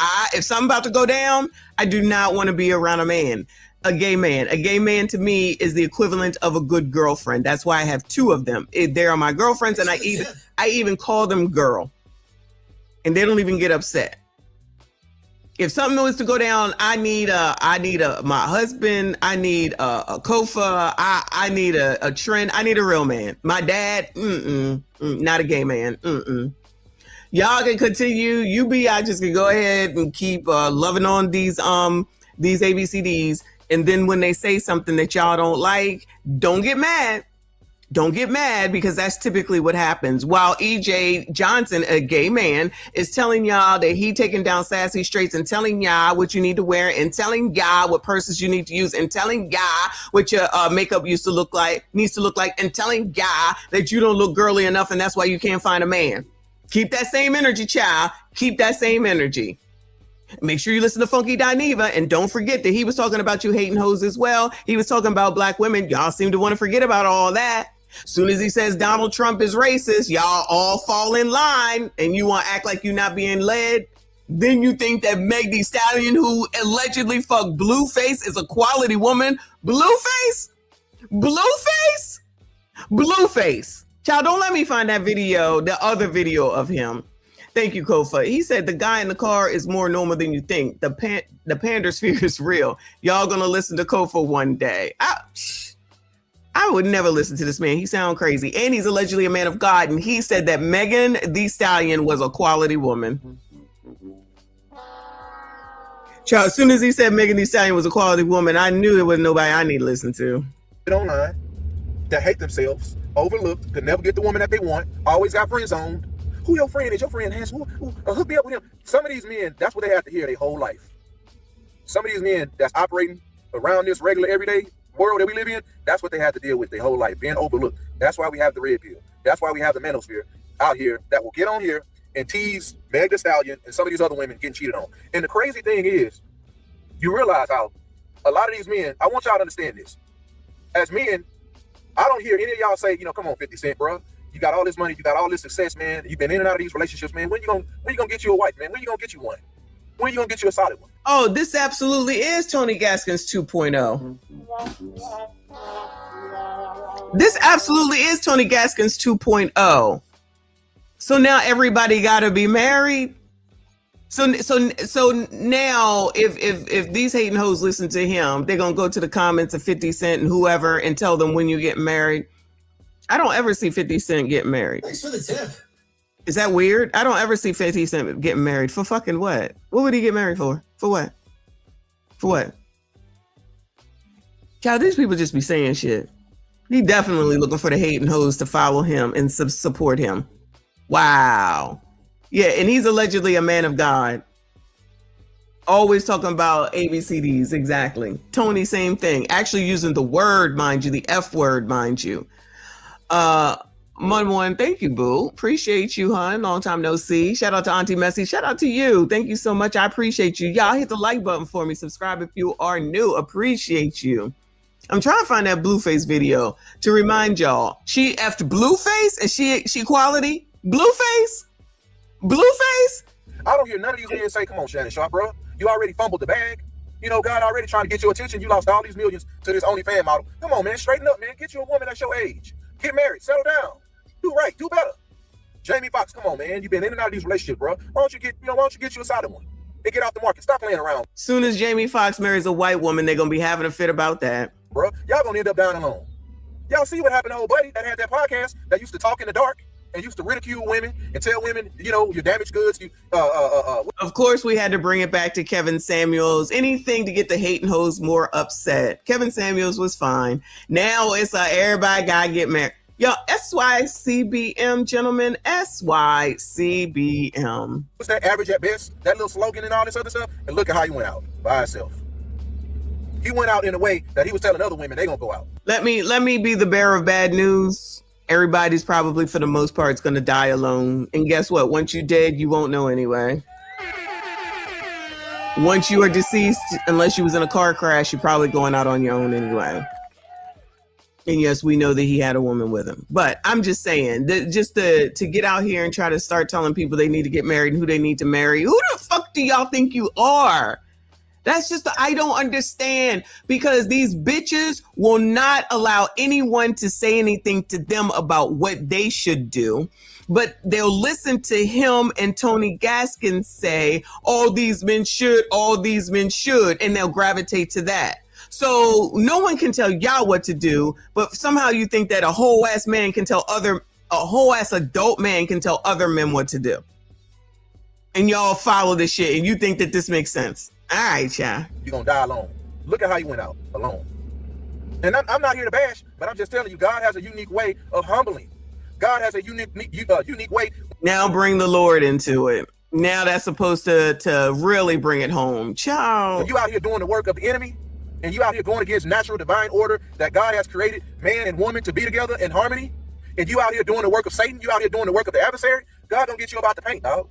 something about to go down, I do not want to be around a man, a gay man. A gay man to me is the equivalent of a good girlfriend. That's why I have two of them. They are my girlfriends, and I even call them girl, and they don't even get upset. If something was to go down, I need my husband. I need a Kofa. I need a Trent. I need a real man. My dad, not a gay man. Y'all can continue. I just can go ahead and keep loving on these ABCDs. And then when they say something that y'all don't like, don't get mad. Don't get mad, because that's typically what happens. While EJ Johnson, a gay man, is telling y'all that he taking down sassy straights and telling y'all what you need to wear and telling y'all what purses you need to use and telling y'all what your makeup needs to look like and telling y'all that you don't look girly enough and that's why you can't find a man. Keep that same energy, child. Keep that same energy. Make sure you listen to Funky Dineva, and don't forget that he was talking about you hating hoes as well. He was talking about black women. Y'all seem to want to forget about all that. Soon as he says Donald Trump is racist, y'all all fall in line and you want to act like you're not being led. Then you think that Meg Thee Stallion, who allegedly fucked Blueface, is a quality woman. Blueface? Child, don't let me find that video, the other video of him. Thank you, Kofa. He said the guy in the car is more normal than you think. The pandersphere is real. Y'all gonna listen to Kofa one day. I would never listen to this man. He sounds crazy. And he's allegedly a man of God. And he said that Megan Thee Stallion was a quality woman. Child, as soon as he said Megan Thee Stallion was a quality woman, I knew there was nobody I need to listen to. Online that hate themselves, overlooked, could never get the woman that they want, always got friend zoned. Who your friend is? Your friend has who hook me up with him. Some of these men, that's what they have to hear their whole life. Some of these men that's operating around this regular everyday world that we live in, that's what they have to deal with their whole life, being overlooked. That's why we have the red pill. That's why we have the manosphere out here that will get on here and tease Meg Thee Stallion and some of these other women getting cheated on. And the crazy thing is, you realize how a lot of these men, I want y'all to understand this. As men, I don't hear any of y'all say, come on, 50 Cent, bro. You got all this money, you got all this success, man. You've been in and out of these relationships, man. When you gonna get you a wife, man? When you gonna get you one? When you gonna get you a solid one? Oh, this absolutely is Tony Gaskins 2.0. This absolutely is Tony Gaskins 2.0. So now everybody gotta be married. So now if these hating hoes listen to him, they're gonna go to the comments of 50 Cent and whoever and tell them when you get married. I don't ever see 50 Cent get married. Thanks for the tip. Is that weird? I don't ever see 50 Cent getting married. For fucking what? What would he get married for? For what? For what? Child, these people just be saying shit. He definitely looking for the hating hoes to follow him and support him. Wow. Yeah, and he's allegedly a man of God. Always talking about ABCDs, exactly. Tony, same thing. Actually using the word, mind you, the F word, mind you. One, thank you, boo. Appreciate you, hun. Long time no see. Shout out to Auntie Messy. Shout out to you. Thank you so much. I appreciate you. Y'all hit the like button for me. Subscribe if you are new. Appreciate you. I'm trying to find that Blueface video to remind y'all. She effed Blueface and she quality? Blueface? Blueface? I don't hear none of these men say, come on, Shannon Sharp, bro. You already fumbled the bag. You know, God already trying to get your attention. You lost all these millions to this OnlyFans model. Come on, man. Straighten up, man. Get you a woman that's your age. Get married. Settle down. Do right. Do better. Jamie Foxx, come on, man. You've been in and out of these relationships, bro. Why don't you get you a solid one? They get off the market. Stop playing around. Soon as Jamie Foxx marries a white woman, they're going to be having a fit about that. Bro, y'all going to end up down alone. Y'all see what happened to old buddy that had that podcast that used to talk in the dark and used to ridicule women and tell women, you know, you're damaged goods. Of course, we had to bring it back to Kevin Samuels. Anything to get the hating hoes more upset. Kevin Samuels was fine. Now it's everybody got to get married. Yo, SYCBM, gentlemen, SYCBM. What's that average at best? That little slogan and all this other stuff? And look at how he went out by himself. He went out in a way that he was telling other women they gonna go out. Let me be the bearer of bad news. Everybody's probably, for the most part, going to die alone. And guess what? Once you're dead, you won't know anyway. Once you are deceased, unless you was in a car crash, you're probably going out on your own anyway. And yes, we know that he had a woman with him. But I'm just saying, just to get out here and try to start telling people they need to get married and who they need to marry. Who the fuck do y'all think you are? That's just, I don't understand, because these bitches will not allow anyone to say anything to them about what they should do. But they'll listen to him and Tony Gaskins say, all these men should, and they'll gravitate to that. So no one can tell y'all what to do, but somehow you think that a whole ass adult man can tell other men what to do. And y'all follow this shit and you think that this makes sense. All right, y'all. You're going to die alone. Look at how you went out alone. And I'm not here to bash, but I'm just telling you, God has a unique way of humbling. God has a unique way. Now bring the Lord into it. Now that's supposed to really bring it home. Ciao. When you out here doing the work of the enemy, and you out here going against natural divine order that God has created man and woman to be together in harmony, and you out here doing the work of Satan, you out here doing the work of the adversary, God gonna get you about the paint, dog.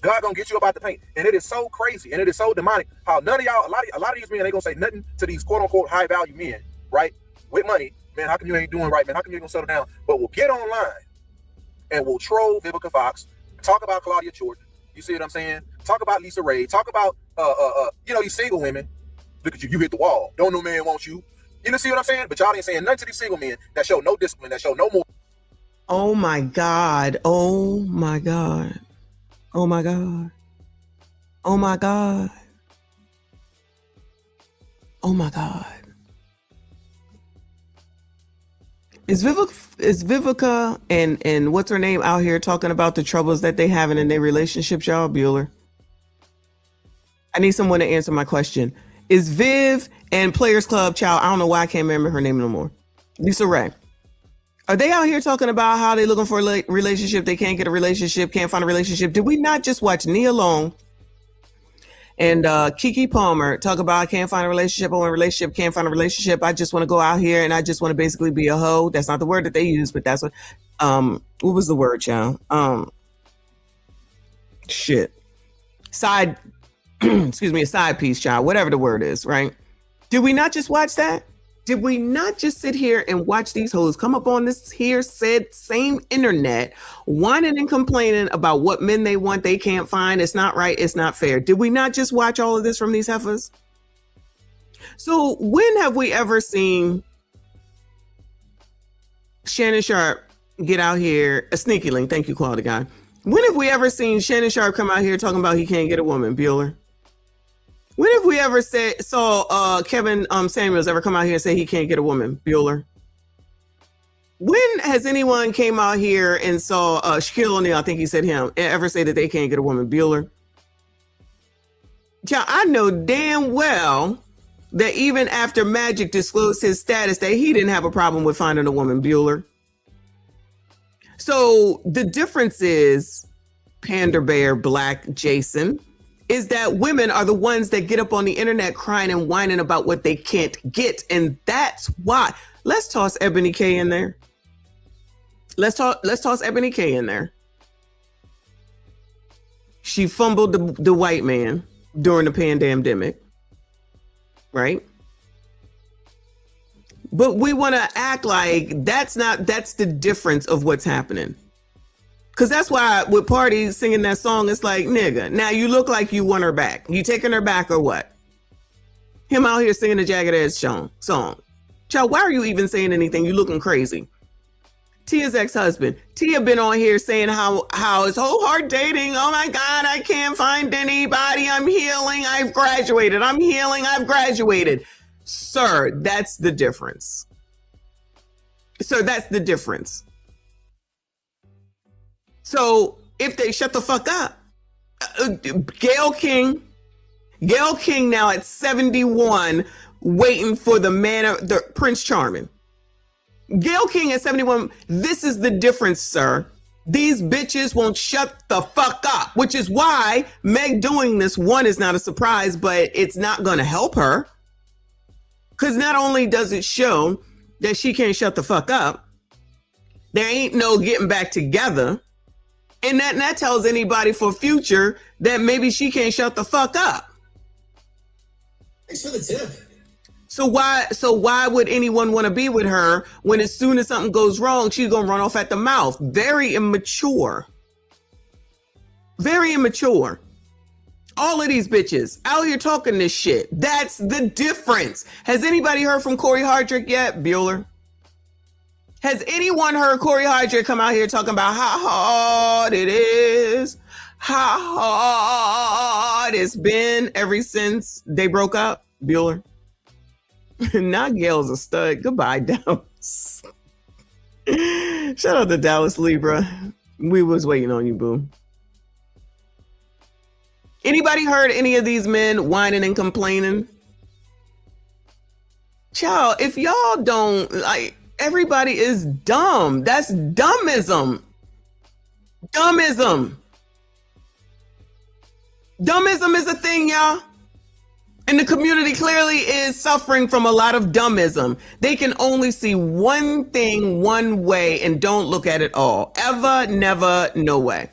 God gonna get you about the paint. And it is so crazy and it is so demonic how none of y'all, a lot of these men, they gonna say nothing to these quote unquote high value men, right? With money, man, how come you ain't doing right, man? How come you ain't gonna settle down? But we'll get online and we'll troll Vivica Fox, talk about Claudia Jordan. You see what I'm saying? Talk about Lisa Ray, talk about these single women. Look at you, you hit the wall. Don't no man want you. You know, see what I'm saying? But y'all ain't saying nothing to these single men that show no discipline, that show no more. Oh my God. Oh my God. Oh my God. Oh my God. Oh my God. Is Vivica and what's her name out here talking about the troubles that they having in their relationships, y'all? Bueller? I need someone to answer my question. Is Viv and Players Club Child, I don't know why I can't remember her name no more, Lisa Ray, are they out here talking about how they looking for a relationship, they can't get a relationship, can't find a relationship? Did we not just watch Nia Long and Keke Palmer talk about I can't find a relationship, I want a relationship, can't find a relationship, I just want to go out here and I just want to basically be a hoe? That's not the word that they use, but that's what was the word, y'all? A side piece, child, whatever the word is, right? Did we not just watch that? Did we not just sit here and watch these hoes come up on this here said same internet, whining and complaining about what men they want, they can't find, it's not right, it's not fair? Did we not just watch all of this from these heifers? So when have we ever seen Shannon Sharp get out here, a sneaky link, thank you, Quality Guy. When have we ever seen Shannon Sharp come out here talking about he can't get a woman, Bueller? When have we ever saw Kevin Samuels ever come out here and say he can't get a woman, Bueller? When has anyone came out here and saw Shaquille O'Neal, I think he said him, ever say that they can't get a woman, Bueller? Child, I know damn well that even after Magic disclosed his status, that he didn't have a problem with finding a woman, Bueller. So the difference is, Panda Bear Black Jason, is that women are the ones that get up on the internet crying and whining about what they can't get. And that's why. Let's toss Ebony K in there. Let's toss Ebony K in there. She fumbled the white man during the pandemic, right? But we want to act like that's the difference of what's happening. Because that's why with Party singing that song, it's like, nigga, now you look like you want her back. You taking her back or what? Him out here singing the Jagged Edge song. Child, why are you even saying anything? You looking crazy. Tia's ex-husband. Tia been on here saying how it's so hard dating. Oh my God, I can't find anybody. I'm healing. I've graduated. I'm healing. I've graduated. Sir, that's the difference. Sir, that's the difference. So if they shut the fuck up, Gayle King now at 71, waiting for the Prince Charming. Gayle King at 71, this is the difference, sir. These bitches won't shut the fuck up, which is why Meg doing this, one, is not a surprise, but it's not going to help her. Because not only does it show that she can't shut the fuck up, there ain't no getting back together. And that tells anybody for future that maybe she can't shut the fuck up. Thanks for the tip. So why would anyone want to be with her when as soon as something goes wrong, she's going to run off at the mouth? Very immature. Very immature. All of these bitches out here talking this shit. That's the difference. Has anybody heard from Corey Hardrick yet, Bueller? Has anyone heard Corey Hardrick come out here talking about how hard it is? How hard it's been ever since they broke up, Bueller? Now Gail's a stud. Goodbye, Dallas. Shout out to Dallas Libra. We was waiting on you, boo. Anybody heard any of these men whining and complaining? Child, if y'all don't, like, everybody is dumb. That's dummism. Dummism. Dummism is a thing, y'all. And the community clearly is suffering from a lot of dummism. They can only see one thing one way and don't look at it all. Ever, never, no way.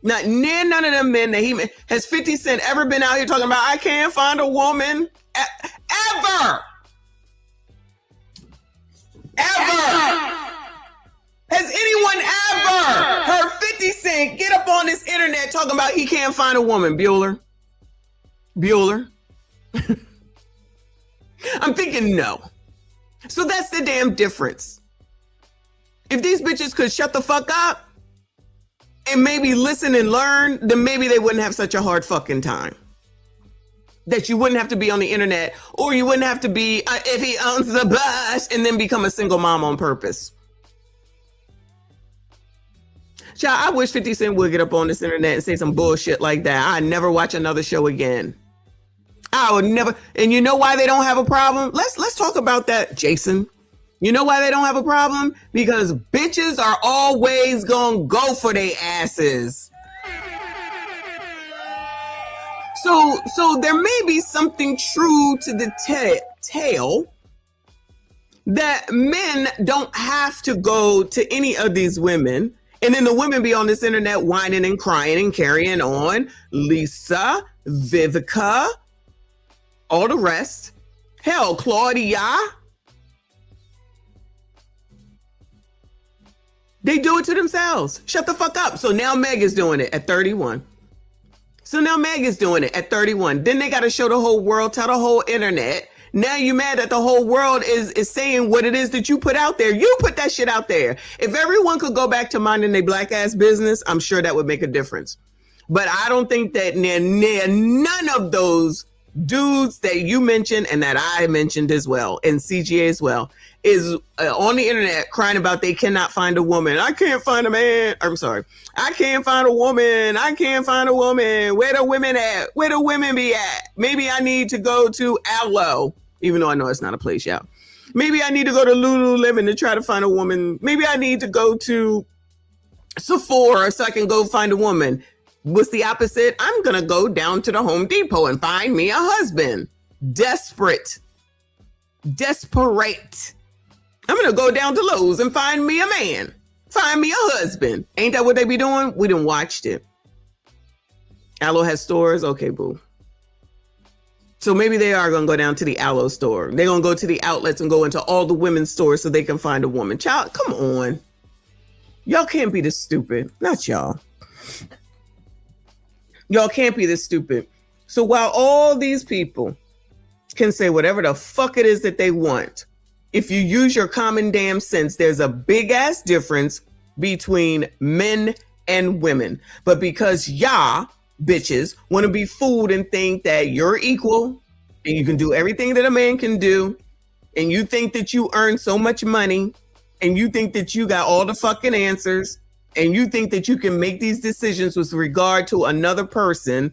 Not near none of them men that he has 50 Cent ever been out here talking about, I can't find a woman. Ever. Has anyone ever heard 50 Cent get up on this internet talking about he can't find a woman? Bueller? I'm thinking no. So that's the damn difference. If these bitches could shut the fuck up and maybe listen and learn, then maybe they wouldn't have such a hard fucking time. That you wouldn't have to be on the internet, or you wouldn't have to be if he owns the bus and then become a single mom on purpose. Child, I wish 50 Cent would get up on this internet and say some bullshit like that. I'd never watch another show again. I would never. And you know why they don't have a problem? Let's talk about that, Jason. You know why they don't have a problem? Because bitches are always gonna go for their asses. So there may be something true to the tale that men don't have to go to any of these women. And then the women be on this internet whining and crying and carrying on. Lisa, Vivica, all the rest. Hell, Claudia. They do it to themselves. Shut the fuck up. So now Meg is doing it at 31. Then they got to show the whole world, tell the whole internet. Now you mad that the whole world is saying what it is that you put out there. You put that shit out there. If everyone could go back to minding their black ass business, I'm sure that would make a difference. But I don't think that none of those dudes that you mentioned and that I mentioned as well, and CGA as well, is on the internet crying about they cannot find a woman. I can't find a man. I'm sorry. I can't find a woman. I can't find a woman. Where the women at? Where the women be at? Maybe I need to go to Aloe, even though I know it's not a place, y'all. Maybe I need to go to Lululemon to try to find a woman. Maybe I need to go to Sephora so I can go find a woman. What's the opposite? I'm going to go down to the Home Depot and find me a husband. Desperate. I'm going to go down to Lowe's and find me a man. Find me a husband. Ain't that what they be doing? We done watched it. Aloe has stores? Okay, boo. So maybe they are going to go down to the Aloe store. They're going to go to the outlets and go into all the women's stores so they can find a woman. Child, come on. Y'all can't be this stupid. Not y'all. Y'all can't be this stupid. So while all these people can say whatever the fuck it is that they want, if you use your common damn sense, there's a big ass difference between men and women. But because y'all bitches want to be fooled and think that you're equal and you can do everything that a man can do, and you think that you earn so much money, and you think that you got all the fucking answers, and you think that you can make these decisions with regard to another person,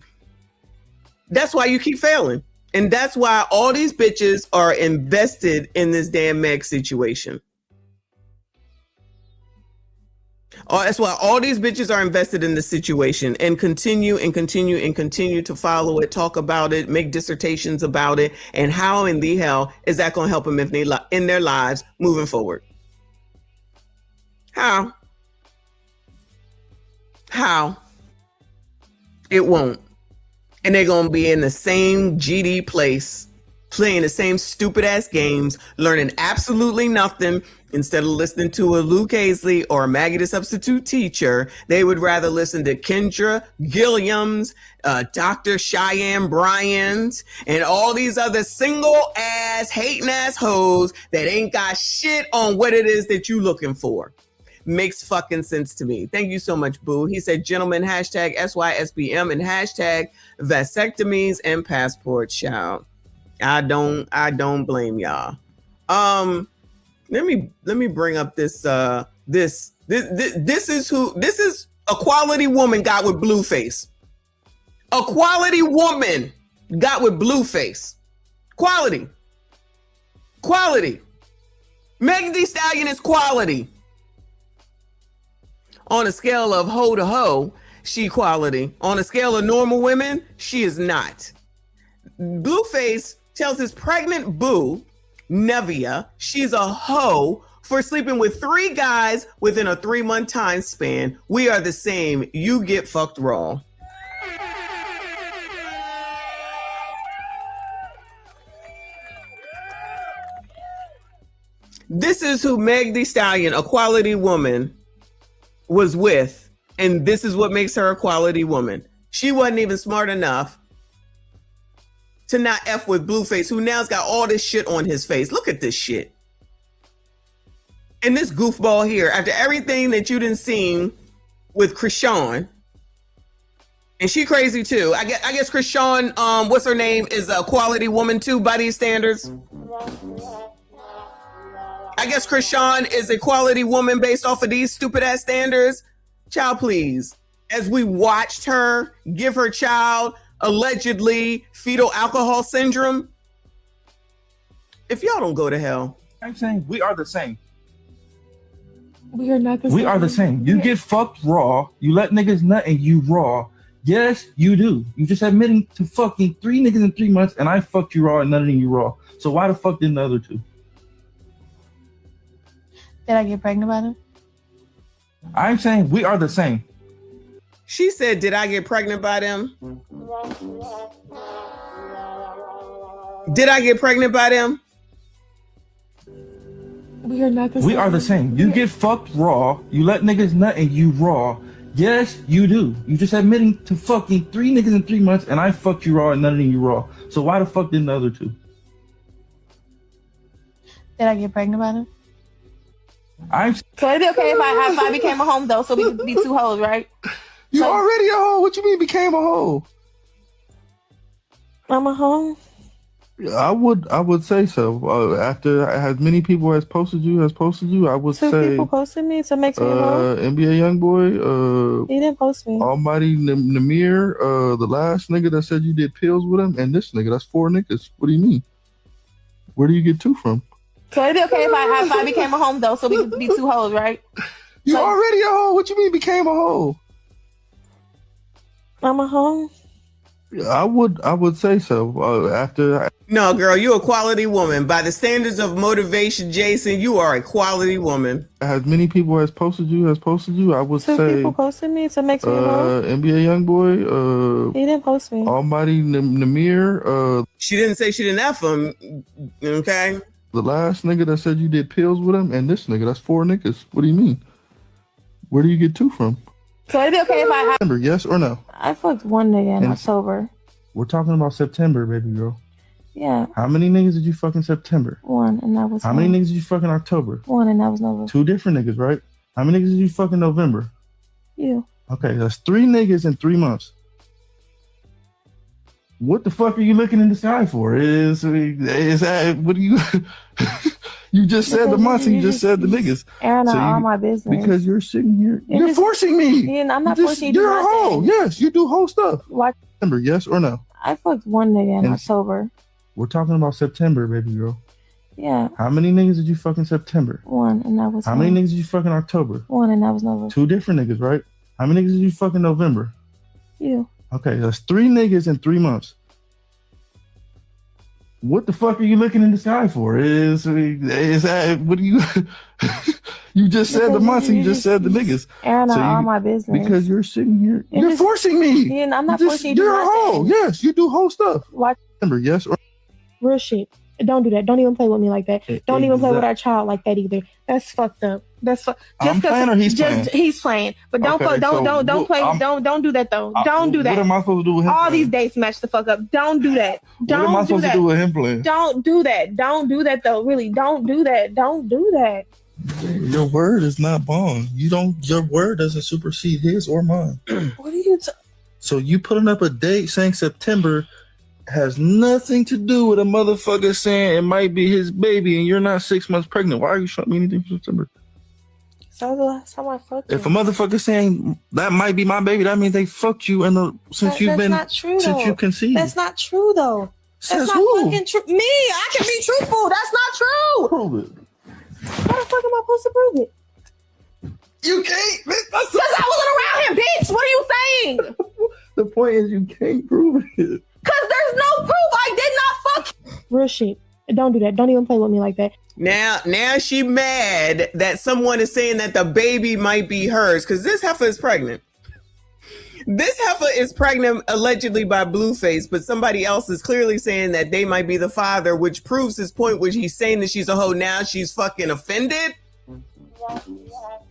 that's why you keep failing. And that's why all these bitches are invested in this damn Meg situation. Oh, that's why all these bitches are invested in this situation and continue to follow it, talk about it, make dissertations about it. And how in the hell is that going to help them in their lives moving forward? How? It won't. And they're going to be in the same GD place, playing the same stupid ass games, learning absolutely nothing. Instead of listening to a Luke Hazley or a Maggie the Substitute Teacher, they would rather listen to Kendra Gilliams, Dr. Cheyenne Bryant, and all these other single ass, hating ass hoes that ain't got shit on what it is that you looking for. Makes fucking sense to me. Thank you so much, boo. He said, gentlemen, hashtag SYSBM and hashtag vasectomies and passport shout. I don't blame y'all. Let me bring up this this is a quality woman got with blue face. A quality woman got with blue face. Quality. Meg Thee Stallion is quality. On a scale of hoe to hoe, she quality. On a scale of normal women, she is not. Blueface tells his pregnant boo, Nevia, she's a hoe for sleeping with 3 guys within a 3-month time span. We are the same. You get fucked raw. This is who Meg Thee Stallion, a quality woman, was with, and this is what makes her a quality woman. She wasn't even smart enough to not F with Blueface, who now's got all this shit on his face. Look at this shit. And this goofball here, after everything that you didn't see with Krishan, and she crazy too. I guess Krishan, what's her name, is a quality woman too by these standards. I guess Krishan is a quality woman based off of these stupid ass standards. Child, please. As we watched her give her child allegedly fetal alcohol syndrome. If y'all don't go to hell. I'm saying we are the same. We are not the same. We are the same. You get fucked raw. You let niggas nut and you raw. Yes, you do. You just admitting to fucking 3 niggas in 3 months and I fucked you raw and nutting you raw. So why the fuck didn't the other 2? Did I get pregnant by them? I'm saying we are the same. She said, did I get pregnant by them? Did I get pregnant by them? We are not the same. We are the same. You get fucked raw. You let niggas nut and you raw. Yes, you do. You just admitting to fucking 3 niggas in 3 months and I fucked you raw and nutting you raw. So why the fuck didn't the other 2? Did I get pregnant by them? So it'd be okay if I became a hoe though, so we could be 2 hoes, right? You already a hoe. What you mean became a hoe? I'm a hoe. I would say so. After as many people has posted you, I would 2 say people posted me, so it makes me a hoe. NBA Youngboy, He didn't post me. Almighty Namir, the last nigga that said you did pills with him, and this nigga. That's 4 niggas. What do you mean? Where do you get 2 from? So it'd be okay if I became a hoe though, so we could be 2 hoes, right? You already a hoe. What you mean became a hoe? I'm a hoe. I would say so. After No, girl, you a quality woman. By the standards of motivation, Jason, you are a quality woman. as many people has posted you, I would Two say people posted me, so it makes me a hoe. NBA Youngboy, He didn't post me. Almighty Namir, She didn't say she didn't F him, okay? the last nigga that said you did pills with him, and this nigga. That's 4 niggas. What do you mean? Where do you get 2 from? So it'd be okay if I September, yes or no? I fucked one nigga in October. We're talking about September, baby girl. Yeah, How many niggas did you fuck in September? one, and that was How many niggas did you fuck in October? one, and that was November. 2 different niggas, right? How many niggas did you fuck in November? You. Okay, that's 3 niggas in 3 months. What the fuck are you looking in the sky for? Is that what do you? You just said the months and you just said the niggas. Airing out all my business. Because you're sitting here. It You're just- forcing me. Yeah, I'm not forcing you to do You're a hoe. nothing. Yes, you do whole stuff. Why? September, yes or no? I fucked one nigga in And- October. We're talking about September, baby girl. Yeah, How many niggas did you fuck in September? one, and that was How many niggas did you fuck in October? one, and that was November. 2 different niggas, right? How many niggas did you fuck in November? You. Okay, that's 3 niggas in 3 months. What the fuck are you looking in the sky for? Is that what do you? You just said the months and you just said the niggas. Airing out all my business. Because you're sitting here. It You're just- forcing me. Yeah, I'm not forcing you to do You're a hoe. nothing. Yes, you do whole stuff. Why? September, yes or Real shit. Don't do that. Don't even play with me like that. Don't even play with our child like that either. That's fucked up. That's I'm playing or he's playing? He's playing. But don't Okay, don't so don't play. I'm- Don't do that though. Don't do that. What am I supposed to do with him? All playing? these dates match the fuck up. Don't do that. What am I Don't do supposed that. to do with him playing? Don't do that. Don't do that though. Really, don't do that. Don't do that. Your word is not bond. You don't. Your word doesn't supersede his or mine. What are you? So you putting up a date saying September has nothing to do with a motherfucker saying it might be his baby and you're not 6 months pregnant. Why are you showing me anything from September? So the last time I fucked If a you. motherfucker saying that might be my baby, that means they fucked you since you've That's been not true, since though. you conceived. That's not true though. Says That's not who? fucking true. Me, I can be truthful. That's not true. Prove it. How the fuck am I supposed to prove it? You can't. Because I wasn't around him, bitch. What are you saying? The point is you can't prove it. Because there's no proof. I did not fuck. Real shit. Don't do that. Don't even play with me like that. Now she mad that someone is saying that the baby might be hers because this heifer is pregnant. This heifer is pregnant allegedly by Blueface, but somebody else is clearly saying that they might be the father, which proves his point, which he's saying that she's a hoe. Now she's fucking offended.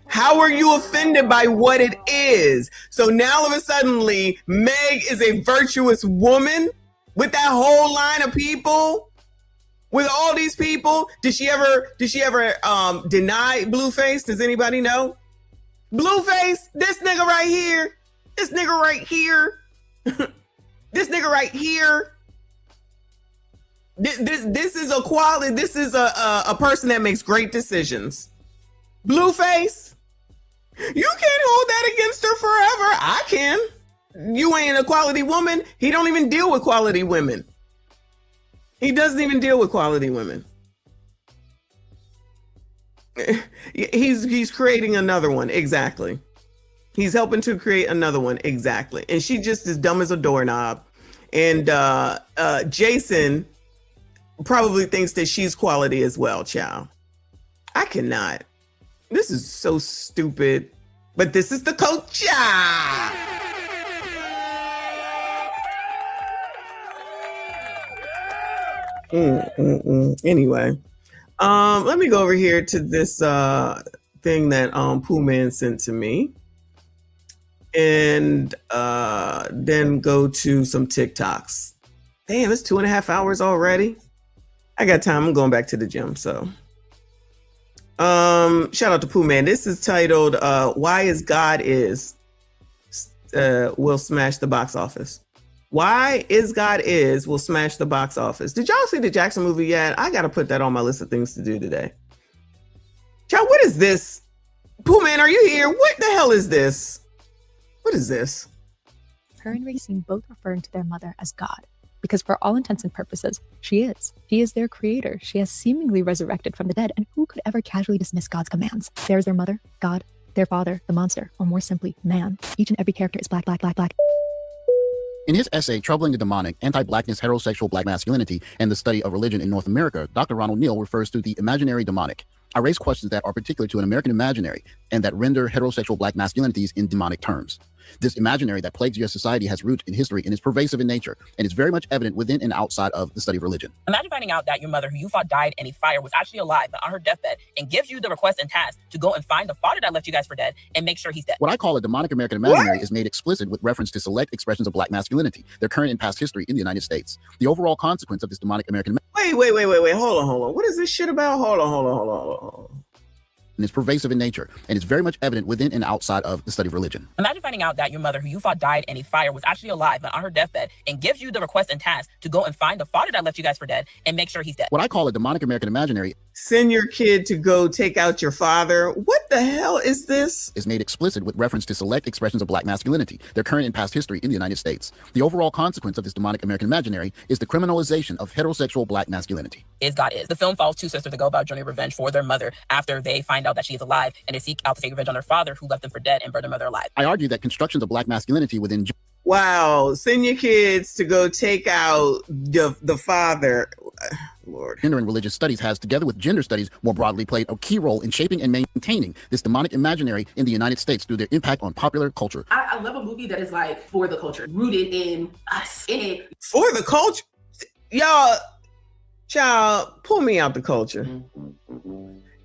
How are you offended by what it is? So now all of a suddenly, Meg is a virtuous woman with that whole line of people, with all these people. Did she ever deny Blueface? Does anybody know? Blueface, this nigga right here, this nigga right here, this nigga right here. This is a quality. This is a person that makes great decisions. Blueface, you can't hold that against her forever. I can. You ain't a quality woman. He don't even deal with quality women. He doesn't even deal with quality women. He's creating another one. Exactly. He's helping to create another one. Exactly. And she just is dumb as a doorknob. And Jason probably thinks that she's quality as well, child. I cannot. This is so stupid. But this is the culture. Anyway, let me go over here to this thing that Pooh Man sent to me, and then go to some TikToks. Damn, it's 2.5 hours already. I got time. I'm going back to the gym. So, shout out to Pooh Man. This is titled "Why Is God Is." Will smash the box office. Why Is God Is will smash the box office. Did y'all see the Jackson movie yet? I gotta put that on my list of things to do today. Child, what is this? Pooh Man, are you here? What the hell is this? What is this? Her and Racine both referring to their mother as God, because for all intents and purposes, she is. She is their creator. She has seemingly resurrected from the dead, and who could ever casually dismiss God's commands? There's their mother, God, their father, the monster, or more simply, man. Each and every character is black, black, black, black. In his essay, Troubling the Demonic, Anti-Blackness, Heterosexual Black Masculinity, and the Study of Religion in North America, Dr. Ronald Neal refers to the imaginary demonic. I raise questions that are particular to an American imaginary and that render heterosexual black masculinities in demonic terms. This imaginary that plagues your society has roots in history and is pervasive in nature, and is very much evident within and outside of the study of religion. Imagine finding out that your mother, who you thought died in a fire, was actually alive but on her deathbed, and gives you the request and task to go and find the father that left you guys for dead and make sure he's dead. What I call a demonic American imaginary is made explicit with reference to select expressions of black masculinity, their current and past history in the United States. The overall consequence of this demonic American Wait. Hold on. What is this shit about? Hold on. And is pervasive in nature, and is very much evident within and outside of the study of religion. Imagine finding out that your mother, who you thought died in a fire, was actually alive but on her deathbed, and gives you the request and task to go and find the father that left you guys for dead and make sure he's dead. What I call a demonic American imaginary. Send your kid to go take out your father. What the hell is this? Is made explicit with reference to select expressions of black masculinity, their current and past history in the United States. The overall consequence of this demonic American imaginary is the criminalization of heterosexual black masculinity. Is God is. The film follows two sisters that go about a journey of revenge for their mother after they find out that she is alive, and they seek out to take revenge on their father who left them for dead and burned their mother alive. I argue that constructions of black masculinity within... Wow, send your kids to go take out the father. Lord. Gender and religious studies has, together with gender studies, more broadly played a key role in shaping and maintaining this demonic imaginary in the United States through their impact on popular culture. I love a movie that is like for the culture, rooted in us, in it. For the culture? Y'all, child, pull me out the culture.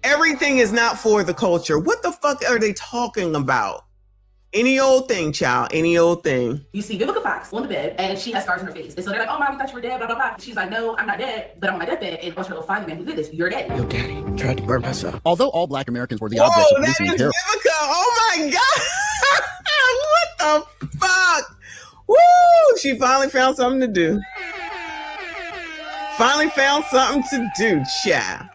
Everything is not for the culture. What the fuck are they talking about? Any old thing, child. Any old thing. You see Vivica Fox on the bed, and she has scars on her face. And so they're like, oh, Mom, we thought you were dead, blah, blah, blah. She's like, no, I'm not dead, but I'm on my deathbed. And once her go find the man who did this, you're dead. Your daddy tried to burn myself. Although all black Americans were the objects of policing and terror. Vivica. Oh my God. What the fuck? Woo! She finally found something to do. Child.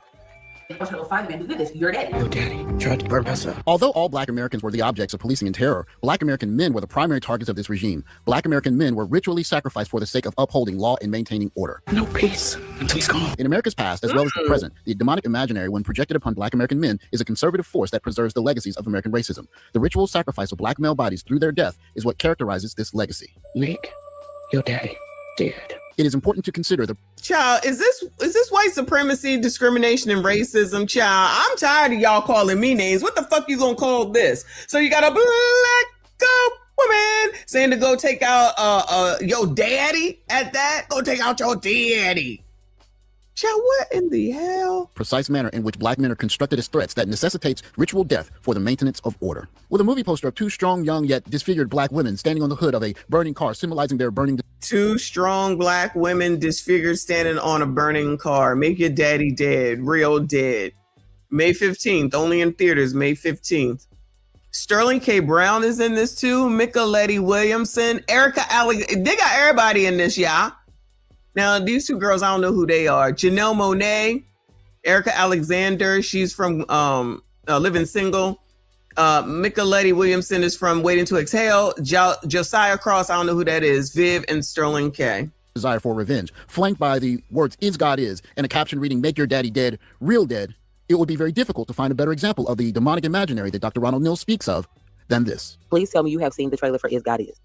Once her go find the man who did this, you're dead. Your daddy tried to burn myself. Although all black Americans were the objects of policing and terror, black American men were the primary targets of this regime. Black American men were ritually sacrificed for the sake of upholding law and maintaining order. No peace until he's gone. In America's past, as well as the present, the demonic imaginary, when projected upon black American men, is a conservative force that preserves the legacies of American racism. The ritual sacrifice of black male bodies through their death is what characterizes this legacy. Nick, your daddy dead. It is important to consider the... Child, is this white supremacy, discrimination, and racism, child? I'm tired of y'all calling me names. What the fuck you gonna call this? So you got a black woman saying to go take out your daddy at that? Go take out your daddy. Child, what in the hell? Precise manner in which black men are constructed as threats that necessitates ritual death for the maintenance of order. With a movie poster of two strong, young, yet disfigured black women standing on the hood of a burning car, symbolizing their burning... Two strong black women disfigured standing on a burning car. Make your daddy dead, real dead. May 15th, only in theaters, May 15th. Sterling K. Brown is in this too. Michelette Williamson, Erica Alexander. They got everybody in this, y'all. Now, these two girls, I don't know who they are. Janelle Monáe, Erica Alexander, she's from Living Single. Michelette Williamson is from Waiting to Exhale. Josiah Cross, I don't know who that is. Viv and Sterling K. Desire for revenge, flanked by the words, is God is, and a caption reading, make your daddy dead, real dead. It would be very difficult to find a better example of the demonic imaginary that Dr. Ronald Neal speaks of than this. Please tell me you have seen the trailer for Is God Is.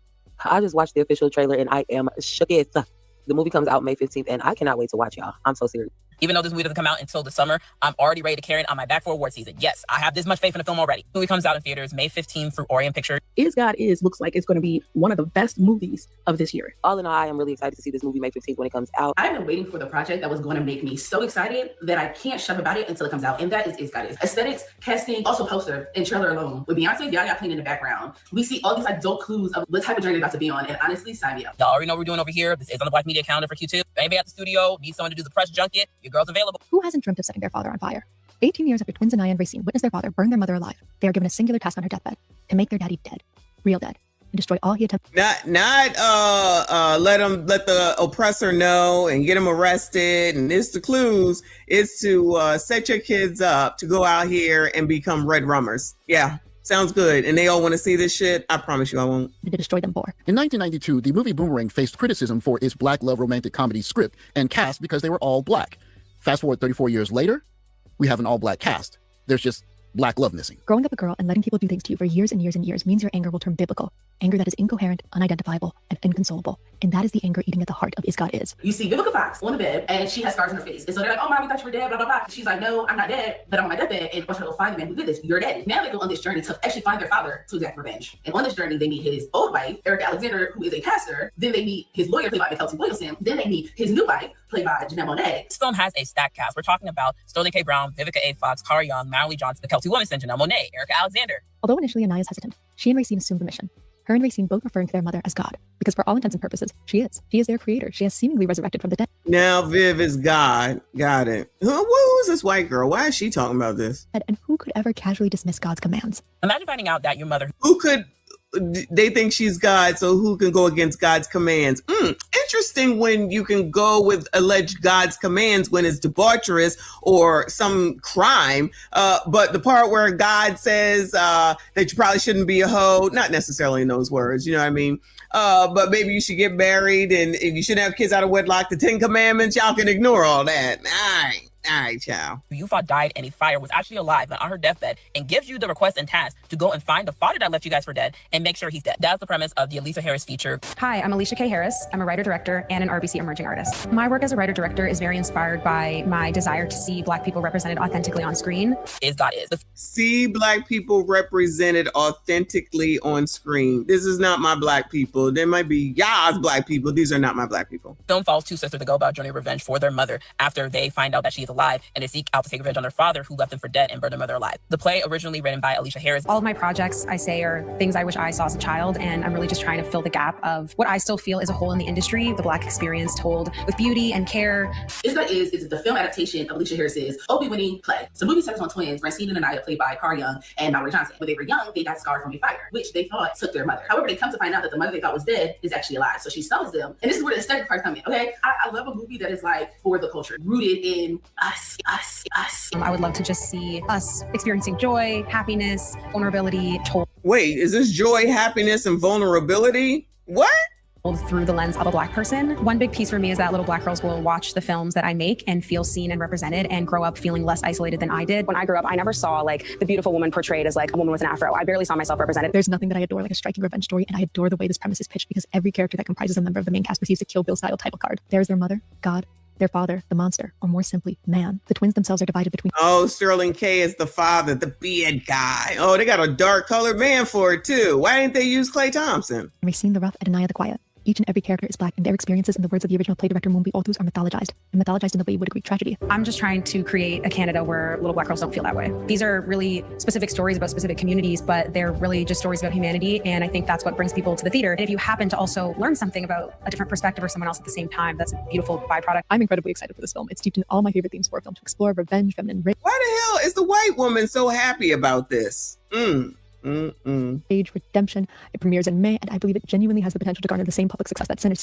I just watched the official trailer and I am shook as fuck. The movie comes out May 15th, and I cannot wait to watch y'all. I'm so serious. Even though this movie doesn't come out until the summer, I'm already ready to carry it on my back for award season. Yes, I have this much faith in the film already. The movie comes out in theaters May 15th through Orient Pictures. Is God Is looks like it's going to be one of the best movies of this year. All in all, I am really excited to see this movie May 15th when it comes out. I've been waiting for the project that was going to make me so excited that I can't shut up about it until it comes out. And that is God Is. Aesthetics, casting, also poster and trailer alone. With Beyonce, Yaya playing in the background, we see all these like dope clues of the type of journey they're about to be on. And honestly, sign me up. Y'all already know what we're doing over here. This is on the Black Media calendar for Q2. If anybody at the studio needs someone to do the press junket, your girl's available. Who hasn't dreamt of setting their father on fire? 18 years after twins Anaya and Racine witnessed their father burn their mother alive, they are given a singular task on her deathbed: to make their daddy dead, real dead, and destroy all he attempted. Not let the oppressor know and get him arrested. And it's the clues. It's to set your kids up to go out here and become red rummers. Yeah. Sounds good. And they all want to see this shit? I promise you I won't. To destroy them for. In 1992, the movie Boomerang faced criticism for its black love romantic comedy script and cast because they were all black. Fast forward 34 years later, we have an all-black cast. There's just black love missing. Growing up a girl and letting people do things to you for years and years and years means your anger will turn biblical. anger that is incoherent, unidentifiable, and inconsolable. And that is the anger eating at the heart of Is God Is. You see Vivica Fox on the bed, and she has scars on her face. And so they're like, oh, Mom, we thought you were dead, blah, blah, blah. She's like, no, I'm not dead, but I'm on my deathbed, and we're trying to go find the man who did this. You're dead. Now they go on this journey to actually find their father to exact revenge. And on this journey, they meet his old wife, Erica Alexander, who is a pastor. Then they meet his lawyer, played by Kelsey Williamson. Then they meet his new wife, played by Janelle Monáe. This film has a stacked cast. We're talking about Sterling K. Brown, Vivica A. Fox, Cara Young, Marilyn Johnson, Kelsey Williamson, Janelle Monáe, Erica Alexander. Although initially Anaya's hesitant, she and Racine assumed the mission. Her and Racine both referring to their mother as God, because for all intents and purposes, she is. She is their creator. She has seemingly resurrected from the dead. Now Viv is God. Got it. Who's this white girl? Why is she talking about this? And who could ever casually dismiss God's commands? Imagine finding out that your mother... Who could... They think she's God, so who can go against God's commands? Interesting when you can go with alleged God's commands when it's debaucherous or some crime. But the part where God says that you probably shouldn't be a hoe, not necessarily in those words, you know what I mean? But maybe you should get married and if you shouldn't have kids out of wedlock, the 10 Commandments, y'all can ignore all that. All right, child. Who you thought died in a fire was actually alive and on her deathbed and gives you the request and task to go and find the father that left you guys for dead and make sure he's dead. That's the premise of the Alicia Harris feature. Hi, I'm Alicia K. Harris. I'm a writer-director and an RBC emerging artist. My work as a writer-director is very inspired by my desire to see Black people represented authentically on screen. Is God Is. See Black people represented authentically on screen. This is not my Black people. There might be y'all's Black people. These are not my Black people. Film follows two sisters that go about a journey of revenge for their mother after they find out that she is alive and they seek out to take revenge on their father who left them for dead and burned their mother alive. The play, originally written by Alicia Harris. All of my projects, I say, are things I wish I saw as a child, and I'm really just trying to fill the gap of what I still feel is a hole in the industry, the Black experience told with beauty and care. Is God Is the film adaptation of Alicia Harris's Obie-winning play. So the movie centers on twins, Racine and Anaya, played by Cara Young and Marilyn Johnson. When they were young, they got scarred from a fire, which they thought took their mother. However, they come to find out that the mother they thought was dead is actually alive. So she summons them. And this is where the aesthetic part comes in, okay? I love a movie that is like for the culture, rooted in us. I would love to just see us experiencing joy, happiness, vulnerability told. Wait, is this joy, happiness, and vulnerability? What? Through the lens of a Black person. One big piece for me is that little Black girls will watch the films that I make and feel seen and represented and grow up feeling less isolated than I did. When I grew up, I never saw like the beautiful woman portrayed as like a woman with an afro. I barely saw myself represented. There's nothing that I adore like a striking revenge story, and I adore the way this premise is pitched because every character that comprises a member of the main cast receives a Kill Bill style title card. There's their mother, God, their father, the monster, or more simply, man. The twins themselves are divided between... Oh, Sterling K is the father, the beard guy. Oh, they got a dark colored man for it too. Why didn't they use Klay Thompson? Racine the rough and Anaya the quiet. Each and every character is Black, and their experiences, in the words of the original play director Moonbi Othus, are mythologized. And mythologized in the way you would a Greek tragedy. I'm just trying to create a Canada where little Black girls don't feel that way. These are really specific stories about specific communities, but they're really just stories about humanity. And I think that's what brings people to the theater. And if you happen to also learn something about a different perspective or someone else at the same time, that's a beautiful byproduct. I'm incredibly excited for this film. It's steeped in all my favorite themes for a film to explore revenge, feminine rape. Why the hell is the white woman so happy about this? Age redemption. It premieres in May, and I believe it genuinely has the potential to garner the same public success that Sinners.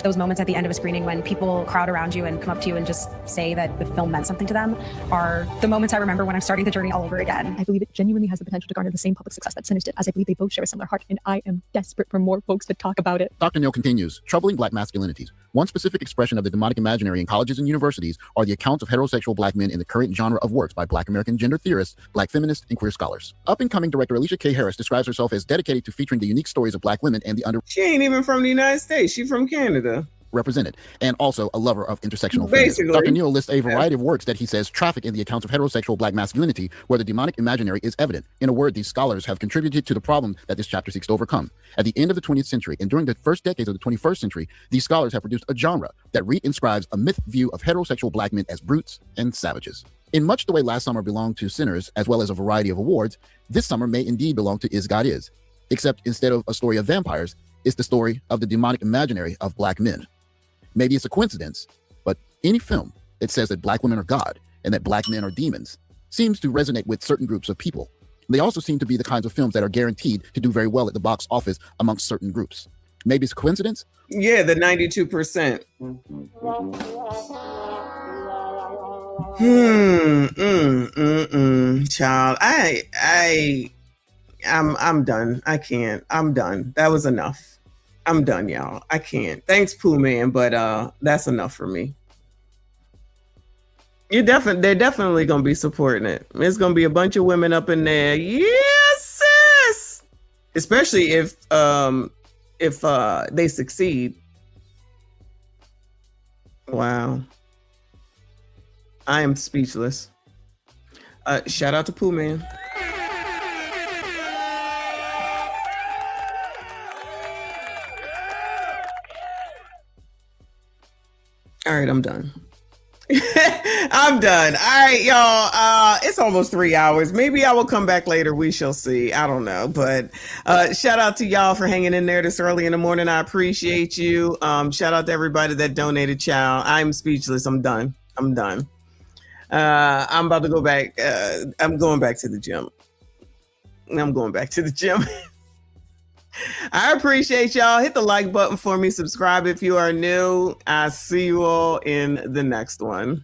Those moments at the end of a screening when people crowd around you and come up to you and just say that the film meant something to them are the moments I remember when I'm starting the journey all over again. I believe it genuinely has the potential to garner the same public success that Sinners did, as I believe they both share a similar heart, and I am desperate for more folks to talk about it. Dr. Neal continues, troubling Black masculinities. One specific expression of the demonic imaginary in colleges and universities are the accounts of heterosexual Black men in the current genre of works by Black American gender theorists, Black feminists, and queer scholars. Up-and-coming director Alicia K. Harris describes herself as dedicated to featuring the unique stories of Black women and the She ain't even from the United States. She's from Canada. Represented, and also a lover of intersectional Basically. feminism. Dr. Neal lists a variety of works that he says traffic in the accounts of heterosexual Black masculinity where the demonic imaginary is evident. In a word, these scholars have contributed to the problem that this chapter seeks to overcome. At the end of the 20th century and during the first decades of the 21st century, these scholars have produced a genre that reinscribes a myth view of heterosexual Black men as brutes and savages. In much the way last summer belonged to Sinners, as well as a variety of awards, this summer may indeed belong to Is God Is. Except instead of a story of vampires, it's the story of the demonic imaginary of Black men. Maybe it's a coincidence, but any film that says that Black women are God and that Black men are demons seems to resonate with certain groups of people. They also seem to be the kinds of films that are guaranteed to do very well at the box office amongst certain groups. Maybe it's a coincidence? Yeah, the 92%. Child, I'm done. I can't. I'm done. That was enough. I'm done, y'all. I can't. Thanks, Pooh Man, but that's enough for me. They're definitely gonna be supporting it. There's gonna be a bunch of women up in there. Yes, sis. especially if they succeed. Wow. I am speechless. Shout out to Pooh Man. All right, I'm done. I'm done. All right, y'all. It's almost 3 hours. Maybe I will come back later. We shall see. I don't know. But shout out to y'all for hanging in there this early in the morning. I appreciate you. Shout out to everybody that donated, child. I'm speechless. I'm done. I'm done. I'm about to go back. I'm going back to the gym. I appreciate y'all. Hit the like button for me. Subscribe if you are new. I see you all in the next one.